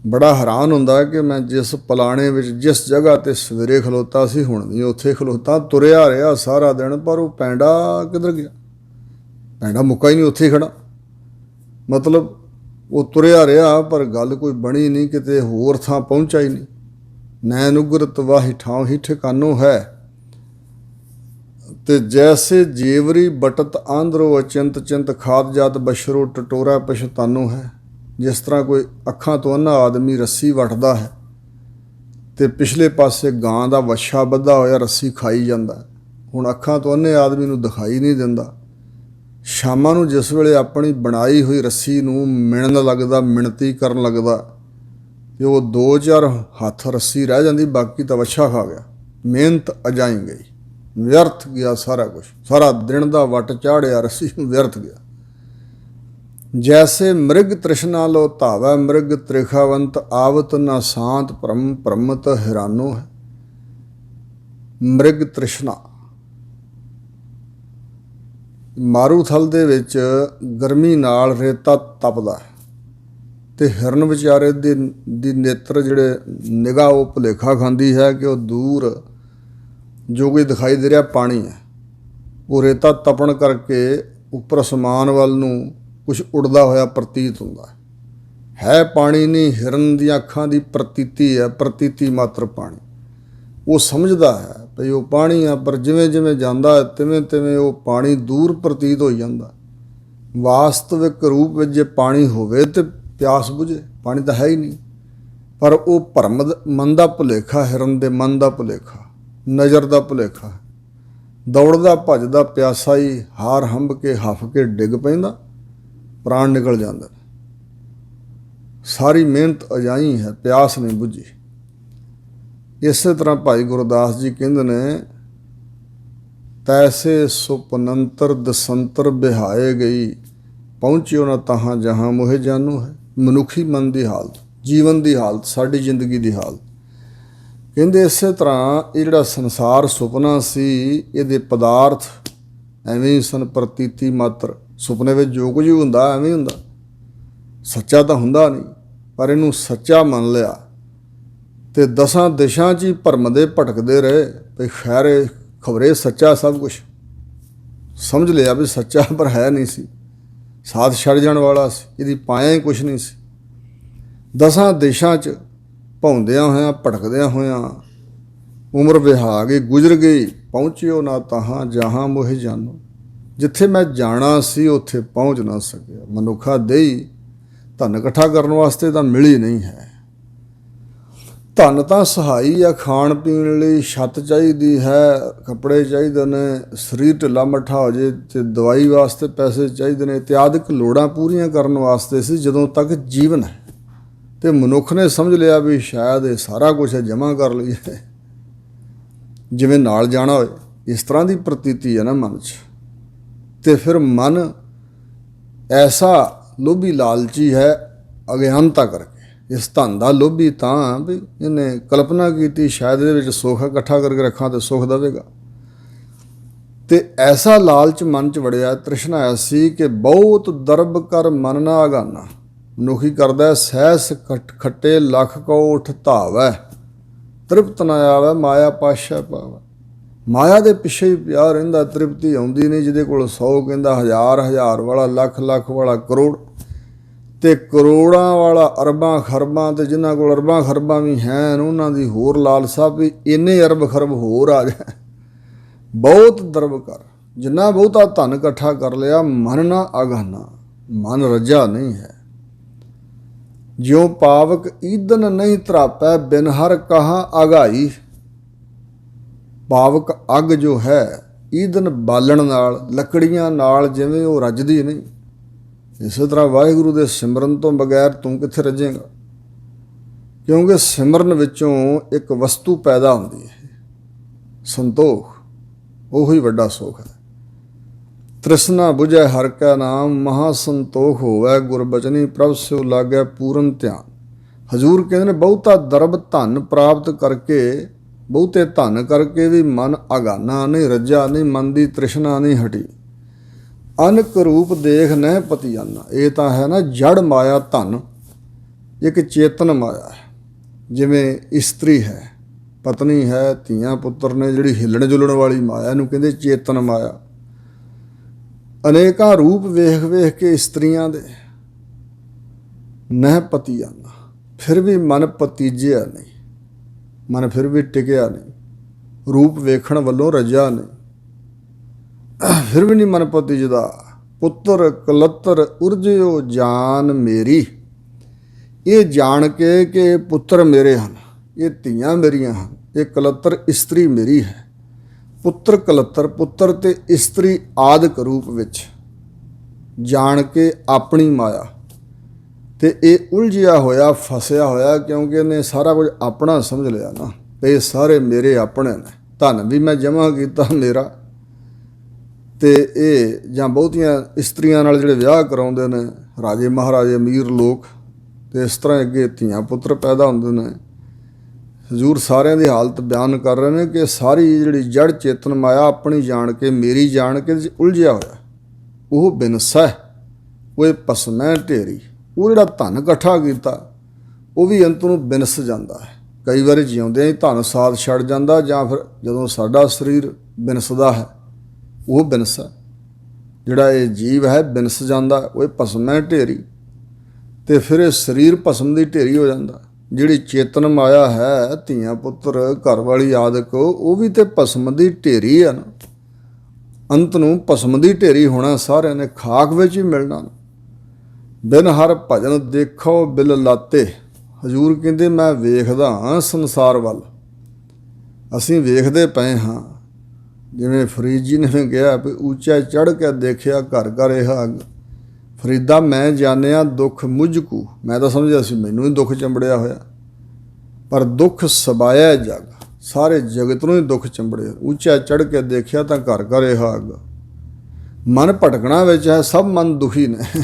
ਬੜਾ ਹੈਰਾਨ ਹੁੰਦਾ ਕਿ ਮੈਂ ਜਿਸ ਪਲਾਣੇ ਵਿੱਚ ਜਿਸ ਜਗ੍ਹਾ 'ਤੇ ਸਵੇਰੇ ਖਲੋਤਾ ਸੀ ਹੁਣ ਵੀ ਉੱਥੇ ਖਲੋਤਾ, ਤੁਰਿਆ ਰਿਹਾ ਸਾਰਾ ਦਿਨ, ਪਰ ਉਹ ਪੈਂਡਾ ਕਿੱਧਰ ਗਿਆ? ਪੈਂਡਾ ਮੁੱਕਾ ਹੀ ਨਹੀਂ, ਉੱਥੇ ਹੀ ਖੜਾ। ਮਤਲਬ ਉਹ ਤੁਰਿਆ ਰਿਹਾ ਪਰ ਗੱਲ ਕੋਈ ਬਣੀ ਨਹੀਂ, ਕਿਤੇ ਹੋਰ ਥਾਂ ਪਹੁੰਚਾ ਹੀ ਨਹੀਂ। ਨੈਣ ਉਗਰਤ ਵਾਹੀ ਠਾਉ ਹੀ ਠਿਕਾਨੂ ਹੈ। ਤੇ ਜੈਸੇ ਜੇਵਰੀ ਬਟਤ ਆਂਦਰੋ ਅਚਿੰਤ ਚਿੰਤ ਖਾਦ ਜਾਤ ਬਸ਼ਰੋ ਟਟੋਰਾ ਪਛਤਾਨੂ ਹੈ। ਜਿਸ ਤਰ੍ਹਾਂ ਕੋਈ ਅੱਖਾਂ ਤੋਂ ਅੰਨਾ ਆਦਮੀ ਰੱਸੀ ਵੱਟਦਾ ਹੈ ਤੇ ਪਿਛਲੇ ਪਾਸੇ ਗਾਂ ਦਾ ਵੱਛਾ ਬੱਧਾ ਹੋਇਆ ਰੱਸੀ ਖਾਈ ਜਾਂਦਾ। ਹੁਣ ਅੱਖਾਂ ਤੋਂ ਅੰਨੇ ਆਦਮੀ ਨੂੰ ਦਿਖਾਈ ਨਹੀਂ ਦਿੰਦਾ। ਸ਼ਾਮਾਂ ਨੂੰ ਜਿਸ ਵੇਲੇ ਆਪਣੀ ਬਣਾਈ ਹੋਈ ਰੱਸੀ ਨੂੰ ਮਿਣਨ ਲੱਗਦਾ, ਮਿਣਤੀ ਕਰਨ ਲੱਗਦਾ, ਤੇ ਉਹ 2-4 ਹੱਥ ਰੱਸੀ ਰਹਿ ਜਾਂਦੀ, ਬਾਕੀ ਤਾਂ ਵੱਛਾ ਖਾ ਗਿਆ। ਮਿਹਨਤ ਅਜਾਈ ਗਈ, ਵਿਅਰਥ ਗਿਆ ਸਾਰਾ ਕੁਛ। ਸਾਰਾ ਦਿਨ ਦਾ ਵੱਟ ਚਾੜਿਆ, ਰੱਸੀ ਨੂੰ ਵਿਅਰਥ ਗਿਆ। ਜੈਸੇ ਮ੍ਰਿਗ ਤ੍ਰਿਸ਼ਨਾ ਲੋ ਧਾਵੈ ਮ੍ਰਿਗ ਤ੍ਰਿਖਾਵੰਤ ਆਵਤ ਨਾ ਸਾਂਤ ਭ੍ਰਮ ਭ੍ਰਮਤ ਹੈਰਾਨੋ ਹੈ। ਮ੍ਰਿਗ ਤ੍ਰਿਸ਼ਨਾ ਮਾਰੂਥਲ ਦੇ ਵਿੱਚ ਗਰਮੀ ਨਾਲ ਰੇਤਾ ਤਪਦਾ ਤੇ ਹਿਰਨ ਵਿਚਾਰੇ ਦੀ ਨੇਤਰ ਜਿਹੜੇ ਨਿਗਾਹ ਉਹ ਭੁਲੇਖਾ ਖਾਂਦੀ ਹੈ ਕਿ ਉਹ ਦੂਰ ਜੋ ਕੋਈ ਦਿਖਾਈ ਦੇ ਰਿਹਾ ਪਾਣੀ ਹੈ। ਉਹ ਰੇਤਾ ਤਪਣ ਕਰਕੇ ਉੱਪਰ ਅਸਮਾਨ ਵੱਲ ਨੂੰ ਕੁਛ ਉੱਡਦਾ ਹੋਇਆ ਪ੍ਰਤੀਤ ਹੁੰਦਾ ਹੈ ਪਾਣੀ ਨਹੀਂ, ਹਿਰਨ ਦੀਆਂ ਅੱਖਾਂ ਦੀ ਪ੍ਰਤੀਤੀ ਹੈ, ਪ੍ਰਤੀਤੀ ਮਾਤਰ ਪਾਣੀ। ਉਹ ਸਮਝਦਾ ਹੈ ਭਈ ਉਹ ਪਾਣੀ ਆ, ਪਰ ਜਿਵੇਂ ਜਿਵੇਂ ਜਾਂਦਾ ਹੈ ਤਿਵੇਂ ਤਿਵੇਂ ਉਹ ਪਾਣੀ ਦੂਰ ਪ੍ਰਤੀਤ ਹੋਈ ਜਾਂਦਾ। ਵਾਸਤਵਿਕ ਰੂਪ ਵਿੱਚ ਜੇ ਪਾਣੀ ਹੋਵੇ ਤੇ ਪਿਆਸ ਬੁਝੇ, ਪਾਣੀ ਤਾਂ ਹੈ ਹੀ ਨਹੀਂ। ਪਰ ਉਹ ਭਰਮ ਮਨ ਦਾ ਭੁਲੇਖਾ, ਹਿਰਨ ਦੇ ਮਨ ਦਾ ਭੁਲੇਖਾ, ਨਜ਼ਰ ਦਾ ਭੁਲੇਖਾ। ਦੌੜਦਾ ਭੱਜਦਾ ਪਿਆਸਾ ਹੀ ਹਾਰ ਹੰਭ ਕੇ ਹੱਫ ਕੇ ਡਿੱਗ ਪੈਂਦਾ, ਪ੍ਰਾਣ ਨਿਕਲ ਜਾਂਦਾ। ਸਾਰੀ ਮਿਹਨਤ ਅਜਾਈ ਹੈ, ਪਿਆਸ ਨਹੀਂ ਬੁੱਝੀ। ਇਸੇ ਤਰ੍ਹਾਂ ਭਾਈ ਗੁਰਦਾਸ ਜੀ ਕਹਿੰਦੇ ਨੇ, ਤੈਸੇ ਸੁਪਨੰਤਰ ਦਸੰਤਰ ਬਿਹਾਏ ਗਈ, ਪਹੁੰਚਿਓ ਨਾ ਤਹਾਂ ਜਹਾਂ ਮੋਹਿ ਜਾਨੂ ਹੈ। ਮਨੁੱਖੀ ਮਨ ਦੀ ਹਾਲਤ, ਜੀਵਨ ਦੀ ਹਾਲਤ, ਸਾਡੀ ਜ਼ਿੰਦਗੀ ਦੀ ਹਾਲਤ। ਕਹਿੰਦੇ ਇਸੇ ਤਰ੍ਹਾਂ ਇਹ ਜਿਹੜਾ ਸੰਸਾਰ ਸੁਪਨਾ ਸੀ, ਇਹਦੇ ਪਦਾਰਥ ਐਵੇਂ ਹੀ ਸਨ, ਪ੍ਰਤੀਤੀ ਮਾਤਰ। ਸੁਪਨੇ ਵਿੱਚ ਜੋ ਕੁਝ ਵੀ ਹੁੰਦਾ ਐਵੇਂ ਹੀ ਹੁੰਦਾ, ਸੱਚਾ ਤਾਂ ਹੁੰਦਾ ਨਹੀਂ। ਪਰ ਇਹਨੂੰ ਸੱਚਾ ਮੰਨ ਲਿਆ ਤੇ ਦਸਾਂ ਦਿਸ਼ਾਂ 'ਚ ਹੀ ਭਰਮਦੇ ਭਟਕਦੇ ਰਹੇ ਵੀ ਖੈਰ ਖਬਰੇ ਸੱਚਾ ਸਭ ਕੁਛ। ਸਮਝ ਲਿਆ ਵੀ ਸੱਚਾ, ਪਰ ਹੈ ਨਹੀਂ ਸੀ, ਸਾਥ ਛੱਡ ਜਾਣ ਵਾਲਾ ਸੀ, ਇਹਦੀ ਪਾਇਆ ਹੀ ਕੁਛ ਨਹੀਂ ਸੀ। ਦਸਾਂ ਦਿਸ਼ਾਂ 'ਚ ਭੌਂਦਿਆਂ ਹੋਇਆਂ ਭਟਕਦਿਆਂ ਹੋਇਆਂ ਉਮਰ ਵਿਹਾ ਗਈ, ਗੁਜ਼ਰ ਗਈ। ਪਹੁੰਚਿਓ ਨਾ ਤਹਾਂ ਜਹਾਂ ਮੋਹਿ ਜਾਨੋ, ਜਿੱਥੇ ਮੈਂ ਜਾਣਾ ਸੀ ਉੱਥੇ ਪਹੁੰਚ ਨਾ ਸਕਿਆ। ਮਨੁੱਖਾ ਦੇਈ ਧਨ ਇਕੱਠਾ ਕਰਨ ਵਾਸਤੇ ਤਾਂ ਮਿਲੀ ਨਹੀਂ ਹੈ। ਧਨ ਤਾਂ ਸਹਾਈ ਆ, ਖਾਣ ਪੀਣ ਲਈ ਛੱਤ ਚਾਹੀਦੀ ਹੈ, ਕੱਪੜੇ ਚਾਹੀਦੇ ਨੇ, ਸਰੀਰ ਢਿੱਲਾ ਮੱਠਾ ਹੋ ਜੇ ਤੇ ਦਵਾਈ ਵਾਸਤੇ ਪੈਸੇ ਚਾਹੀਦੇ ਨੇ, ਇਤਿਆਦਿਕ ਲੋੜਾਂ ਪੂਰੀਆਂ ਕਰਨ ਵਾਸਤੇ ਸੀ ਜਦੋਂ ਤੱਕ ਜੀਵਨ ਹੈ। ਤੇ ਮਨੁੱਖ ਨੇ ਸਮਝ ਲਿਆ ਵੀ ਸ਼ਾਇਦ ਇਹ ਸਾਰਾ ਕੁਛ ਹੈ, ਜਮ੍ਹਾਂ ਕਰ ਲਈਏ, ਜਿਵੇਂ ਨਾਲ ਜਾਣਾ ਹੋਏ। ਇਸ ਤਰ੍ਹਾਂ ਦੀ ਪ੍ਰਤੀਤੀ ਹੈ ਨਾ ਮਨ 'ਚ। ਤੇ ਫਿਰ ਮਨ ਐਸਾ ਲੋਭੀ ਲਾਲਚੀ ਹੈ ਅਗਿਆਨਤਾ ਕਰਕੇ, ਇਸ ਧਨ ਦਾ ਲੋਭੀ ਤਾਂ ਵੀ ਇਹਨੇ ਕਲਪਨਾ ਕੀਤੀ ਸ਼ਾਇਦ ਇਹਦੇ ਵਿੱਚ ਸੁੱਖ ਇਕੱਠਾ ਕਰਕੇ ਰੱਖਾਂ ਤੇ ਸੁੱਖ ਦੇਵੇਗਾ। ਤੇ ਐਸਾ ਲਾਲਚ ਮਨ 'ਚ ਵੜਿਆ, ਤ੍ਰਿਸ਼ਨਾ ਐਸੀ ਕਿ ਬਹੁਤ ਦਰਬ ਕਰ ਮਨ ਨਾ ਅਗਾਨਾ। ਮਨੁੱਖੀ ਕਰਦਾ ਸਹਿਸ ਖੱਟੇ ਲੱਖ ਕੋਠ ਧਾਵੈ, ਤ੍ਰਿਪਤ ਨਾ ਆਵੈ ਮਾਇਆ ਪਾਸ਼ਾ ਪਾਵੈ। ਮਾਇਆ ਦੇ ਪਿੱਛੇ ਹੀ ਪਿਆ ਰਹਿੰਦਾ, ਤ੍ਰਿਪਤੀ ਆਉਂਦੀ ਨਹੀਂ। ਜਿਹਦੇ ਕੋਲ 100 ਕਹਿੰਦਾ, 1000 ਵਾਲਾ, ਲੱਖ ਵਾਲਾ, ਕਰੋੜ ਤੇ ਕਰੋੜਾਂ ਵਾਲਾ, ਅਰਬਾਂ ਖਰਬਾਂ, ਤੇ ਜਿਨ੍ਹਾਂ ਕੋਲ ਅਰਬਾਂ ਖਰਬਾਂ ਵੀ ਹਨ ਉਹਨਾਂ ਦੀ ਹੋਰ ਲਾਲਸਾ ਵੀ ਇੰਨੇ ਅਰਬ ਖਰਬ ਹੋਰ ਆ ਜਾਏ। ਬਹੁਤ ਦਰਬ ਕਰ, ਜਿੰਨਾ ਬਹੁਤਾ ਧਨ ਇਕੱਠਾ ਕਰ ਲਿਆ, ਮਨ ਨਾ ਅਗਾਨਾ, ਮਨ ਰੱਜਾ ਨਹੀਂ ਹੈ। ਜਿਉ ਪਾਵਕ ਈਦਨ ਨਹੀਂ ਧਰਾਪੈ, ਬਿਨ ਹਰ ਕਹਾ ਅਗਾਈ। ਪਾਵਕ ਅੱਗ ਜੋ ਹੈ, ਈਦਨ ਬਾਲਣ ਨਾਲ, ਲੱਕੜੀਆਂ ਨਾਲ ਜਿਵੇਂ ਉਹ ਰੱਜਦੀ ਨਹੀਂ, ਇਸੇ ਤਰ੍ਹਾਂ ਵਾਹਿਗੁਰੂ ਦੇ ਸਿਮਰਨ ਤੋਂ ਬਗੈਰ ਤੂੰ ਕਿੱਥੇ ਰੱਜੇਗਾ। ਕਿਉਂਕਿ ਸਿਮਰਨ ਵਿੱਚੋਂ ਇੱਕ ਵਸਤੂ ਪੈਦਾ ਹੁੰਦੀ ਹੈ, ਸੰਤੋਖ, ਉਹੀ ਵੱਡਾ ਸੁੱਖ ਹੈ। ਤ੍ਰਿਸ਼ਨਾ ਬੁਝੈ ਹਰਿ ਕੈ ਨਾਮ, ਮਹਾ ਸੰਤੋਖ ਹੋਵੈ ਗੁਰਬਚਨੀ, ਪ੍ਰਭ ਸਿਉ ਲਾਗੈ ਪੂਰਨ ਧਿਆਨ। ਹਜ਼ੂਰ ਕਹਿੰਦੇ ਨੇ ਬਹੁਤਾ ਦਰਬ ਧਨ ਪ੍ਰਾਪਤ ਕਰਕੇ, ਬਹੁਤੇ ਧਨ ਕਰਕੇ ਵੀ ਮਨ ਅਗਾਨਾ ਨਹੀਂ, ਰੱਜਾ ਨਹੀਂ, ਮਨ ਦੀ ਤ੍ਰਿਸ਼ਨਾ ਨਹੀਂ ਹਟੀ। ਅਨਕ ਰੂਪ ਦੇਖ ਨਹਿ ਪਤੀਆਨਾ, ਇਹ ਤਾਂ ਹੈ ਨਾ ਜੜ ਮਾਇਆ। ਧਨ ਇੱਕ ਚੇਤਨ ਮਾਇਆ ਹੈ, ਜਿਵੇਂ ਇਸਤਰੀ ਹੈ, ਪਤਨੀ ਹੈ, ਧੀਆਂ ਪੁੱਤਰ ਨੇ, ਜਿਹੜੀ ਹਿੱਲਣ ਜੁਲਣ ਵਾਲੀ ਮਾਇਆ ਨੂੰ ਕਹਿੰਦੇ ਚੇਤਨ ਮਾਇਆ। ਅਨੇਕਾਂ ਰੂਪ ਵੇਖ ਵੇਖ ਕੇ ਇਸਤਰੀਆਂ ਦੇ ਨਹਿ ਪਤੀਆਨਾ, ਫਿਰ ਵੀ ਮਨ ਪਤੀਜਿਆ ਨਹੀਂ, ਮਨ ਫਿਰ ਵੀ ਟਿਕਿਆ ਨਹੀਂ, ਰੂਪ ਵੇਖਣ ਵੱਲੋਂ ਰੱਜਿਆ ਨਹੀਂ, ਫਿਰ ਵੀ ਨਹੀਂ ਮਨ ਪਤੀਜਦਾ। ਪੁੱਤਰ ਕਲੱਤਰ ਉਰਜਿਓ ਜਾਨ ਮੇਰੀ, ਇਹ ਜਾਣ ਕੇ ਕਿ ਪੁੱਤਰ ਮੇਰੇ ਹਨ, ਇਹ ਧੀਆਂ ਮੇਰੀਆਂ ਹਨ, ਇਹ ਕਲੱਤਰ ਇਸਤਰੀ ਮੇਰੀ ਹੈ। ਪੁੱਤਰ ਕਲੱਤਰ, ਪੁੱਤਰ ਤੇ ਇਸਤਰੀ ਆਦਿਕ ਰੂਪ ਵਿੱਚ ਜਾਣ ਕੇ ਆਪਣੀ ਮਾਇਆ, ਤੇ ਇਹ ਉਲਝਿਆ ਹੋਇਆ, ਫਸਿਆ ਹੋਇਆ, ਕਿਉਂਕਿ ਇਹਨੇ ਸਾਰਾ ਕੁਝ ਆਪਣਾ ਸਮਝ ਲਿਆ ਨਾ, ਇਹ ਸਾਰੇ ਮੇਰੇ ਆਪਣੇ ਨੇ, ਧਨ ਵੀ ਮੈਂ ਜਮ੍ਹਾਂ ਕੀਤਾ ਮੇਰਾ। ਤੇ ਇਹ ਜਾਂ ਬਹੁਤੀਆਂ ਇਸਤਰੀਆਂ ਨਾਲ ਜਿਹੜੇ ਵਿਆਹ ਕਰਾਉਂਦੇ ਨੇ ਰਾਜੇ ਮਹਾਰਾਜੇ, ਅਮੀਰ ਲੋਕ, ਤੇ ਇਸ ਤਰ੍ਹਾਂ ਅੱਗੇ ਧੀਆਂ ਪੁੱਤਰ ਪੈਦਾ ਹੁੰਦੇ ਨੇ। ਹਜ਼ੂਰ ਸਾਰਿਆਂ ਦੀ ਹਾਲਤ ਬਿਆਨ ਕਰ ਰਹੇ ਨੇ ਕਿ ਸਾਰੀ ਜਿਹੜੀ ਜੜ ਚੇਤਨ ਮਾਇਆ ਆਪਣੀ ਜਾਣ ਕੇ, ਮੇਰੀ ਜਾਣ ਕੇ ਉਲਝਿਆ ਹੋਇਆ, ਉਹ ਬਿਨਸੈ, ਉਹ ਪਸਮੈ ਢੇਰੀ। ਉਹ ਜਿਹੜਾ ਧਨ ਇਕੱਠਾ ਕੀਤਾ ਉਹ ਵੀ ਅੰਤ ਨੂੰ ਬਿਨਸ ਜਾਂਦਾ ਹੈ। ਕਈ ਵਾਰੀ ਜਿਉਂਦਿਆਂ ਹੀ ਧਨ ਸਾਥ ਛੱਡ ਜਾਂਦਾ, ਜਾਂ ਫਿਰ ਜਦੋਂ ਸਾਡਾ ਸਰੀਰ ਬਿਨਸਦਾ ਹੈ ਉਹ ਬਿਨਸਾ, ਜਿਹੜਾ ਇਹ ਜੀਵ ਹੈ ਬਿਨਸ ਜਾਂਦਾ, ਉਹ ਪਸਮੈ ਢੇਰੀ। ਤੇ ਫਿਰ ਇਹ ਸਰੀਰ ਭਸਮ ਦੀ ਢੇਰੀ ਹੋ ਜਾਂਦਾ। ਜਿਹੜੀ ਚੇਤਨ ਮਾਇਆ ਹੈ, ਧੀਆਂ ਪੁੱਤਰ ਘਰ ਵਾਲੀ ਆਦਿਕ, ਉਹ ਵੀ ਤੇ ਭਸਮ ਦੀ ਢੇਰੀ ਆ ਨਾ। ਅੰਤ ਨੂੰ ਭਸਮ ਦੀ ਢੇਰੀ ਹੋਣਾ ਸਾਰਿਆਂ ਨੇ, ਖਾਕ ਵਿੱਚ ਹੀ ਮਿਲਣਾ। ਬਿਨ ਹਰ ਭਜਨ ਦੇਖੋ ਬਿਲ ਲਾਤੇ। ਹਜ਼ੂਰ ਕਹਿੰਦੇ ਮੈਂ ਵੇਖਦਾ ਹਾਂ ਸੰਸਾਰ ਵੱਲ, ਅਸੀਂ ਵੇਖਦੇ ਪਏ ਹਾਂ। ਜਿਵੇਂ ਫਰੀਦ ਜੀ ਨੇ ਕਿਹਾ ਵੀ ਉੱਚਾ ਚੜ੍ਹ ਕੇ ਦੇਖਿਆ ਘਰ ਘਰ ਇਹ ਅੱਗ। ਫਰੀਦਾ ਮੈਂ ਜਾਣਿਆ ਦੁੱਖ ਮੁਝ ਕੂ। ਮੈਂ ਤਾਂ ਸਮਝਿਆ ਸੀ ਮੈਨੂੰ ਹੀ ਦੁੱਖ ਚੰਬੜਿਆ ਹੋਇਆ, ਪਰ ਦੁੱਖ ਸਬਾਇਆ ਜਗ, ਸਾਰੇ ਜਗਤ ਨੂੰ ਹੀ ਦੁੱਖ ਚੰਬੜਿਆ। ਉੱਚਾ ਚੜ੍ਹ ਕੇ ਦੇਖਿਆ ਤਾਂ ਘਰ ਘਰ ਇਹ ਅੱਗ। ਮਨ ਭਟਕਣਾ ਵਿੱਚ ਹੈ, ਸਭ ਮਨ ਦੁਖੀ ਨੇ।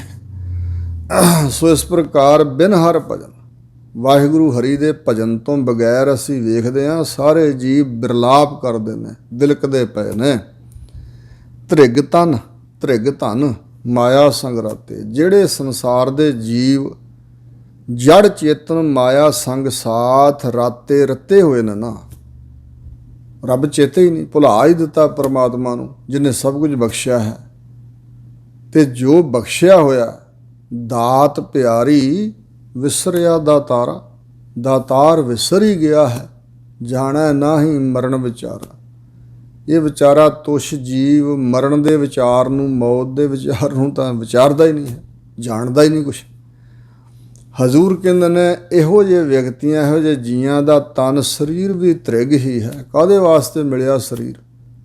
ਸੋ ਇਸ ਪ੍ਰਕਾਰ ਬਿਨ ਹਰ ਭਜਨ, ਵਾਹਿਗੁਰੂ ਹਰੀ ਦੇ ਭਜਨ ਤੋਂ ਬਗੈਰ ਅਸੀਂ ਵੇਖਦੇ ਹਾਂ ਸਾਰੇ ਜੀਵ ਬਿਰਲਾਪ ਕਰਦੇ ਨੇ, ਬਿਲਕਦੇ ਪਏ ਨੇ। ਧ੍ਰਿਗ ਤਨ ਧ੍ਰਿਗ ਧਨ ਮਾਇਆ ਸੰਗਰਾਤੇ। ਜਿਹੜੇ ਸੰਸਾਰ ਦੇ ਜੀਵ ਜੜ ਚੇਤਨ ਮਾਇਆ ਸੰਗ ਸਾਥ ਰਾਤੇ ਰੱਤੇ ਹੋਏ ਨੇ ਨਾ, ਰੱਬ ਚੇਤੇ ਹੀ ਨਹੀਂ, ਭੁਲਾ ਹੀ ਦਿੱਤਾ ਪਰਮਾਤਮਾ ਨੂੰ ਜਿਹਨੇ ਸਭ ਕੁਝ ਬਖਸ਼ਿਆ ਹੈ। ਤੇ ਜੋ ਬਖਸ਼ਿਆ ਹੋਇਆ ਦਾਤ ਪਿਆਰੀ ਵਿਸਰਿਆ ਦਾਤਾਰਾ। ਦਾਤਾਰ ਵਿਸਰ ਹੀ ਗਿਆ ਹੈ, ਜਾਣੈ ਨਾਹੀਂ ਮਰਨ ਵਿਚਾਰਾ। ਇਹ ਵਿਚਾਰਾ ਤੁਸ਼ ਜੀਵ ਮਰਨ ਦੇ ਵਿਚਾਰ ਨੂੰ, ਮੌਤ ਦੇ ਵਿਚਾਰ ਨੂੰ ਤਾਂ ਵਿਚਾਰਦਾ ਹੀ ਨਹੀਂ ਹੈ, ਜਾਣਦਾ ਹੀ ਨਹੀਂ ਕੁਛ। ਹਜ਼ੂਰ ਕਹਿੰਦੇ ਨੇ ਇਹੋ ਜਿਹੇ ਵਿਅਕਤੀਆਂ, ਇਹੋ ਜਿਹੇ ਜੀਆਂ ਦਾ ਤਨ ਸਰੀਰ ਵੀ ਧ੍ਰਿਗ ਹੀ ਹੈ। ਕਾਹਦੇ ਵਾਸਤੇ ਮਿਲਿਆ ਸਰੀਰ,